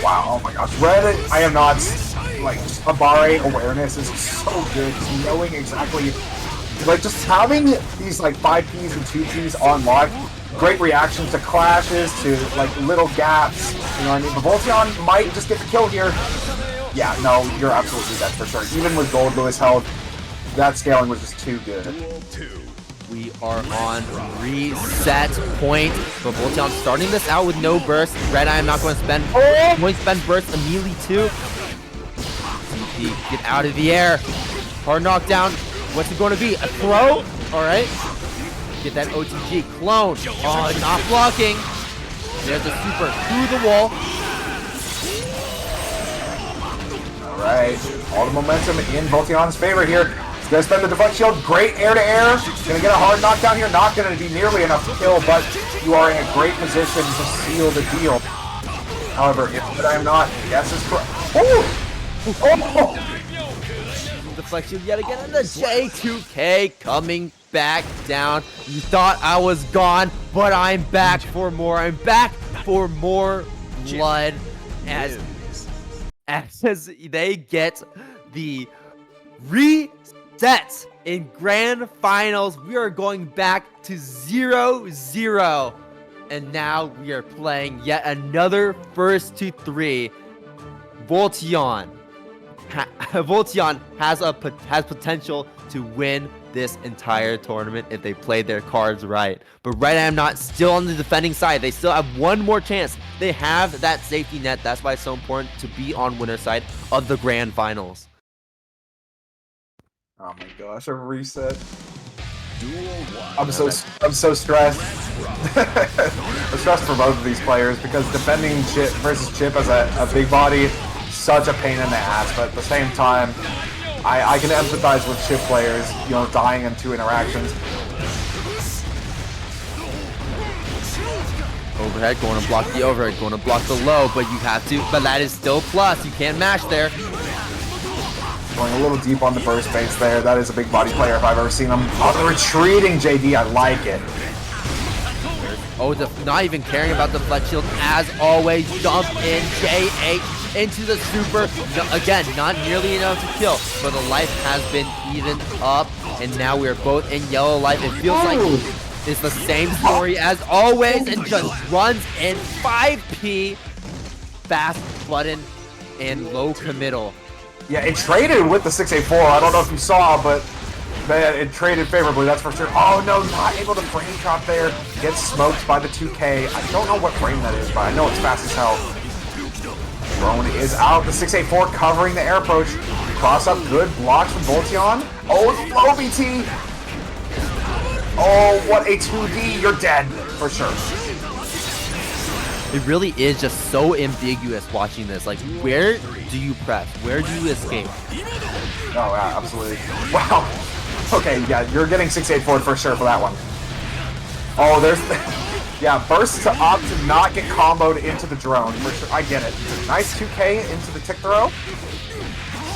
Wow, oh my gosh. Red I Am Not's, like, Abare awareness is so good. Just knowing exactly, like, just having these, like, 5Ps and 2Ps on lock. Great reactions to clashes, to, like, little gaps. You know what I mean? But Voltion might just get the kill here. Yeah, no, you're absolutely dead for sure. Even with Gold Lewis held, that scaling was just too good. We are on reset point, but Voltion starting this out with no burst. Red I Am Not going to spend burst immediately too. CP, get out of the air. Hard knockdown. What's it going to be? A throw? All right. Get that OTG clone. Oh, not blocking. There's a super through the wall. All right, all the momentum in Voltion's favor here. Gonna spend the deflect shield, great air-to-air. Gonna get a hard knockdown here, not gonna be nearly enough to kill, but you are in a great position to seal the deal. However, if I am not, yes is correct. Oh! Deflect shield yet again, and the J2K coming back down. You thought I was gone, but I'm back for more. I'm back for more blood as they get the reset in grand finals. We are going back to 0-0, and now we are playing yet another first to 3. Voltion has potential to win this entire tournament if they play their cards right. But Red I Am Not still on the defending side. They still have one more chance. They have that safety net. That's why it's so important to be on winner's side of the grand finals. Oh my gosh, a reset. I'm so stressed. I'm stressed for both of these players because defending Chip versus Chip as a big body such a pain in the ass, but at the same time, I can empathize with chip players, you know, dying in 2 interactions. Overhead, going to block the overhead, going to block the low, but you have to, but that is still plus. You can't mash there. Going a little deep on the burst base there. That is a big body player if I've ever seen him. Oh, the retreating JD, I like it. Oh, not even caring about the flex shield as always. Jump in, JH into the super. No, again, not nearly enough to kill, but the life has been evened up, and now we are both in yellow life. It feels like it's the same story as always, and just runs in 5P, fast button, and low committal. Yeah, it traded with the 684. I don't know if you saw, but man, it traded favorably, that's for sure. Oh no, not able to frame trap there. Gets smoked by the 2K. I don't know what frame that is, but I know it's fast as hell. Drone is out. The 684 covering the air approach. Cross up, good blocks from Voltion. Oh, low BT. Oh, what a 2D. You're dead, for sure. It really is just so ambiguous watching this. Like, where do you press? Where do you escape? Oh, yeah, absolutely. Wow. Okay, yeah, you're getting 684 for sure for that one. Oh, there's... yeah, burst to opt to not get comboed into the drone. For sure. I get it. Nice 2K into the tick throw.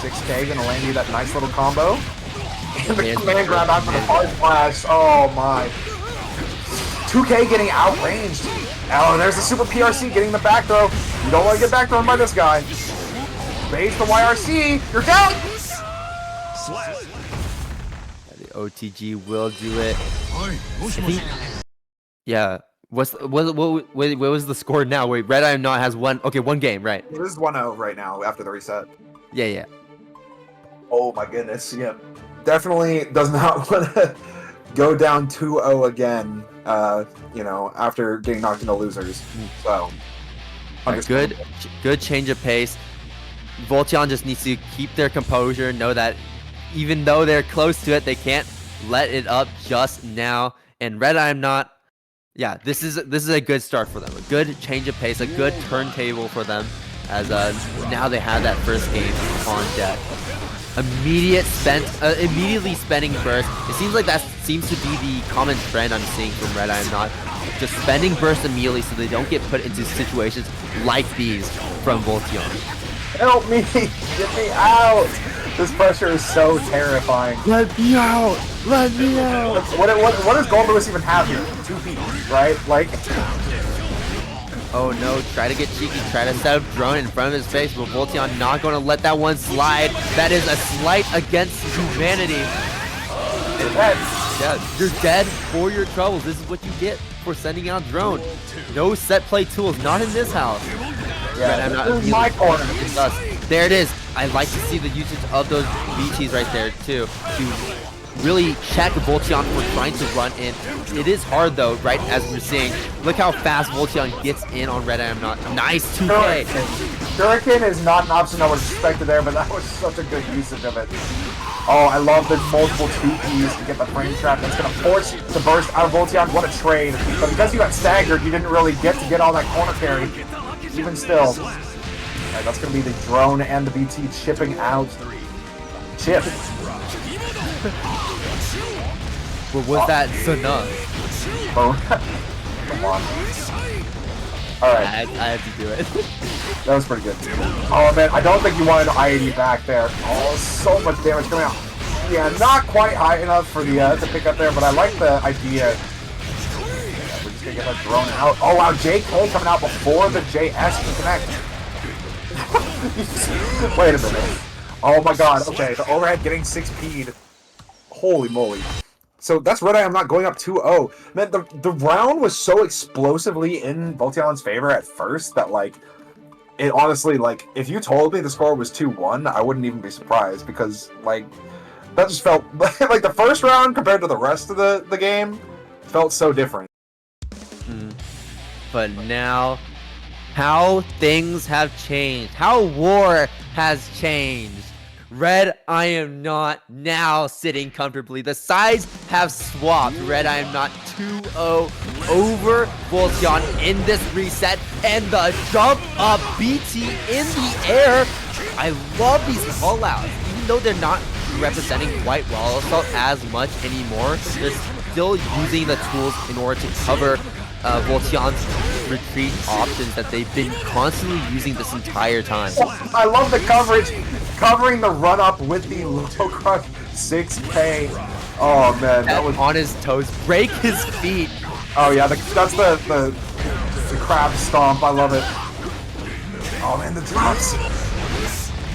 6K gonna land you that nice little combo. And the command grab out for the hard flash. Oh, my. 2K getting outranged. Oh, and there's the super PRC getting the back throw. You don't want to get back thrown by this guy. Base the YRC. You're down. The OTG will do it. Yeah. What was the score now? Wait, Red Eye Not has one game, right? This is 1-0 right now after the reset. Yeah. Oh my goodness, yeah. Definitely does not want to go down 2-0 again, you know, after getting knocked into losers. So, a good change of pace. Voltion just needs to keep their composure, know that even though they're close to it, they can't let it up just now. And Red Eye Not, yeah, this is a good start for them. A good change of pace, a good turntable for them, as now they have that first game on deck. Immediately spending burst. It seems like that seems to be the common trend I'm seeing from Red Eye Not. Just spending burst immediately so they don't get put into situations like these from Voltion. help me! Get me out! This pressure is so terrifying. Let me out! Let me out! What does Gold Lewis even have here? 2 feet, right? Like... Oh no, try to get cheeky, try to set up drone in front of his face, but Voltion not going to let that one slide. That is a slight against humanity. Yeah, you're dead for your troubles. This is what you get for sending out drone. No set play tools, not in this house. Yeah, this is my corner. There it is. I like to see the usage of those BTs right there too, to really check Voltion for trying to run in. It is hard though, right, as we're seeing. Look how fast Voltion gets in on Red Eye Not. Nice 2K. Shuriken is not an option I was expected there, but that was such a good usage of it. Oh, I love the multiple 2Ps to get the frame trap. That's going to force the burst out of Voltion. What a trade. But because you got staggered, you didn't really get all that corner carry. Even still. Alright, that's going to be the drone and the BT chipping out. Chip. But was that enough? Come on. Alright. I have to do it. That was pretty good. Oh man, I don't think you wanted IAD back there. Oh, so much damage coming out. Yeah, not quite high enough for the to pick up there, but I like the idea. Yeah, we're just gonna get that drone out. Oh wow, JK coming out before the JS can connect. Wait a minute. Oh my god, okay, the overhead getting 6P'd. Holy moly. So that's Red Eye, I'm not going up 2-0. Man, the round was so explosively in Voltion's favor at first that, like, it honestly, like, if you told me the score was 2-1, I wouldn't even be surprised because, like, that just felt, like, the first round compared to the rest of the game felt so different. But now, how things have changed, how war has changed. Red I Am Not now sitting comfortably. The sides have swapped. Red I Am Not 2-0 over Voltion in this reset. And the jump up BT in the air I love these call-outs. Even though they're not representing White Wall Assault as much anymore, they're still using the tools in order to cover Voltion's retreat options that they've been constantly using this entire time. I love the coverage, covering the run-up with the low crush 6K. Oh man, that was on his toes, break his feet. Oh yeah, that's the crab stomp. I love it. Oh man, the drops.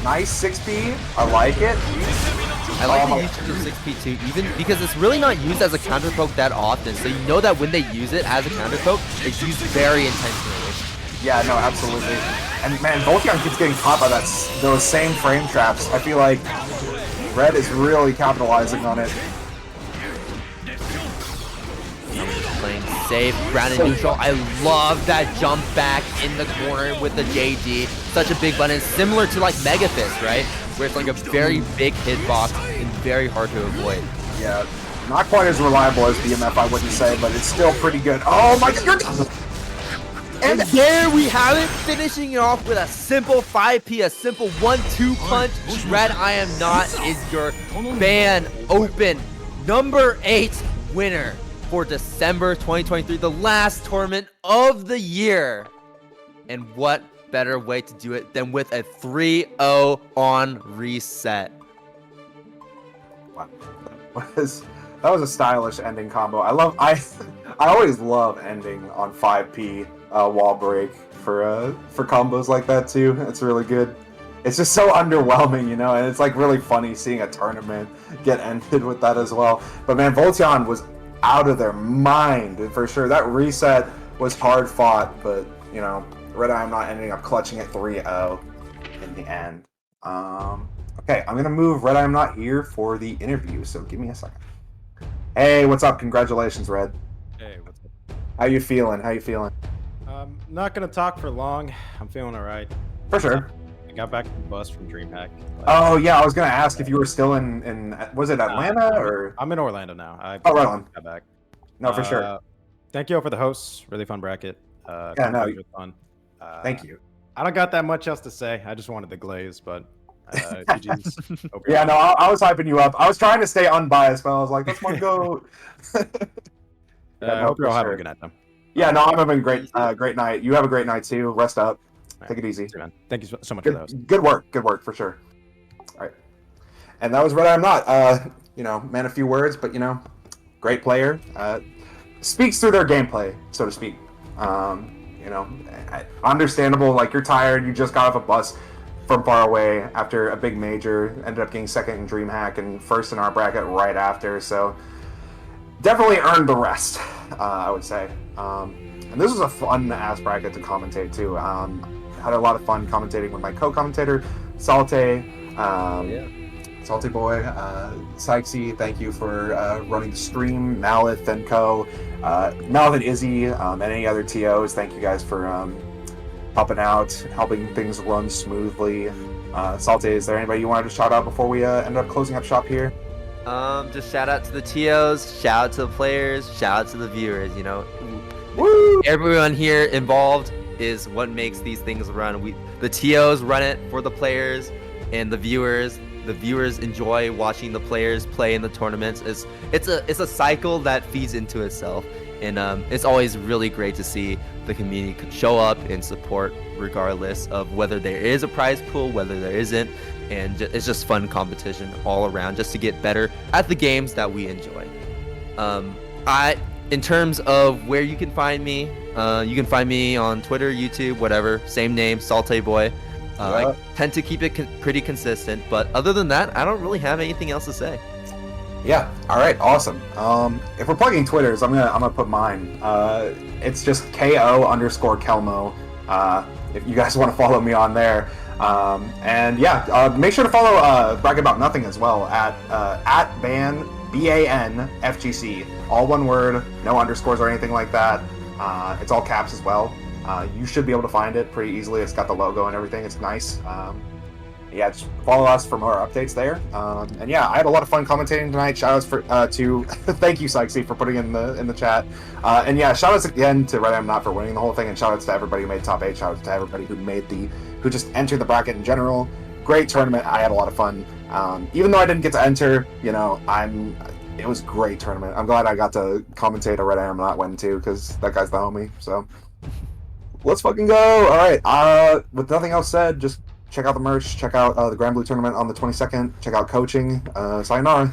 Nice 6P. I like it. I like the usage of 6P too, even because it's really not used as a counter poke that often. So you know that when they use it as a counter poke, it's used very intentionally. Yeah, no, absolutely. And man, Voltion keeps getting caught by those same frame traps. I feel like Red is really capitalizing on it. Playing safe, grounded neutral. I love that jump back in the corner with the JD. Such a big button, similar to like Mega Fist, right? Where it's like a very big hitbox and very hard to avoid. Yeah, not quite as reliable as BMF, I wouldn't say, but it's still pretty good. Oh my god! And there we have it, finishing it off with a simple 5P, a simple 1-2 punch. Red I Am Not is your ban open number 8 winner for December 2023, the last tournament of the year. And what better way to do it than with a 3-0 on reset. Wow. That was a stylish ending combo. I always love ending on 5P wall break for combos like that too. It's really good. It's just so underwhelming, you know, and it's like really funny seeing a tournament get ended with that as well. But man, Voltion was out of their mind for sure. That reset was hard fought, but you know, Red Eye, I'm not ending up clutching at 3-0 in the end. Okay, I'm gonna move Red Eye, I'm not here for the interview, so give me a second. Hey, what's up? Congratulations, Red. Hey, what's up? How you feeling? How you feeling? Not gonna talk for long. I'm feeling alright. For sure. I got back from the bus from DreamHack. Oh yeah, I was gonna ask if you were still in was it Atlanta or? I'm in Orlando now. Oh, right on. Got back. No, for sure. Thank you all for the hosts. Really fun bracket. Yeah, no. Was fun. Thank you. I don't got that much else to say. I just wanted the glaze, but GG's. Yeah, no, I was hyping you up. I was trying to stay unbiased, but I was like, let's one go. I hope you're all having a good night, though. Yeah, no, I'm having a great night. You have a great night too. Rest up. Take it easy. Man. Thank you so much for those. Good work for sure. All right, and that was Red Eye I'm Not. You know, man, a few words, but you know, great player. Speaks through their gameplay, so to speak. You know, understandable. Like you're tired. You just got off a bus from far away after a big major. Ended up getting second in DreamHack and first in our bracket right after. So definitely earned the rest, I would say. And this was a fun ass bracket to commentate too. Had a lot of fun commentating with my co-commentator, Salte. Salty Boy, Sykesy, thank you for running the stream, Malith and co. Malith and Izzy, and any other TOs, thank you guys for helping out, helping things run smoothly. Salty, is there anybody you wanted to shout out before we end up closing up shop here? Just shout out to the TOs, shout out to the players, shout out to the viewers, you know. Woo! Everyone here involved is what makes these things run. The TOs run it for the players and the viewers. The viewers enjoy watching the players play in the tournaments. It's a cycle that feeds into itself, and it's always really great to see the community show up and support, regardless of whether there is a prize pool, whether there isn't, and it's just fun competition all around, just to get better at the games that we enjoy. In terms of where you can find me on Twitter, YouTube, whatever, same name, Salte Boy. I tend to keep it pretty consistent, but other than that, I don't really have anything else to say. Yeah. All right. Awesome. If we're plugging Twitters, I'm gonna put mine. It's just KO_Kelmo. If you guys want to follow me on there, and yeah, make sure to follow Brag About Nothing as well at BANFGC. All one word, no underscores or anything like that. It's all caps as well. You should be able to find it pretty easily. It's got the logo and everything. It's nice. Yeah, just follow us for more updates there. And yeah, I had a lot of fun commentating tonight. Shout outs to thank you, Sykesy, for putting in the chat. And yeah, shout outs again to Red I'm Not for winning the whole thing, and shout outs to everybody who made top 8. Shout outs to everybody who just entered the bracket in general. great tournament. I had a lot of fun. Even though I didn't get to enter, you know, it was a great tournament. I'm glad I got to commentate a Red Iron not win too, because that guy's the homie. So let's fucking go. All right. With nothing else said, just check out the merch. Check out the Grand Blue tournament on the 22nd. Check out coaching. Sayonara.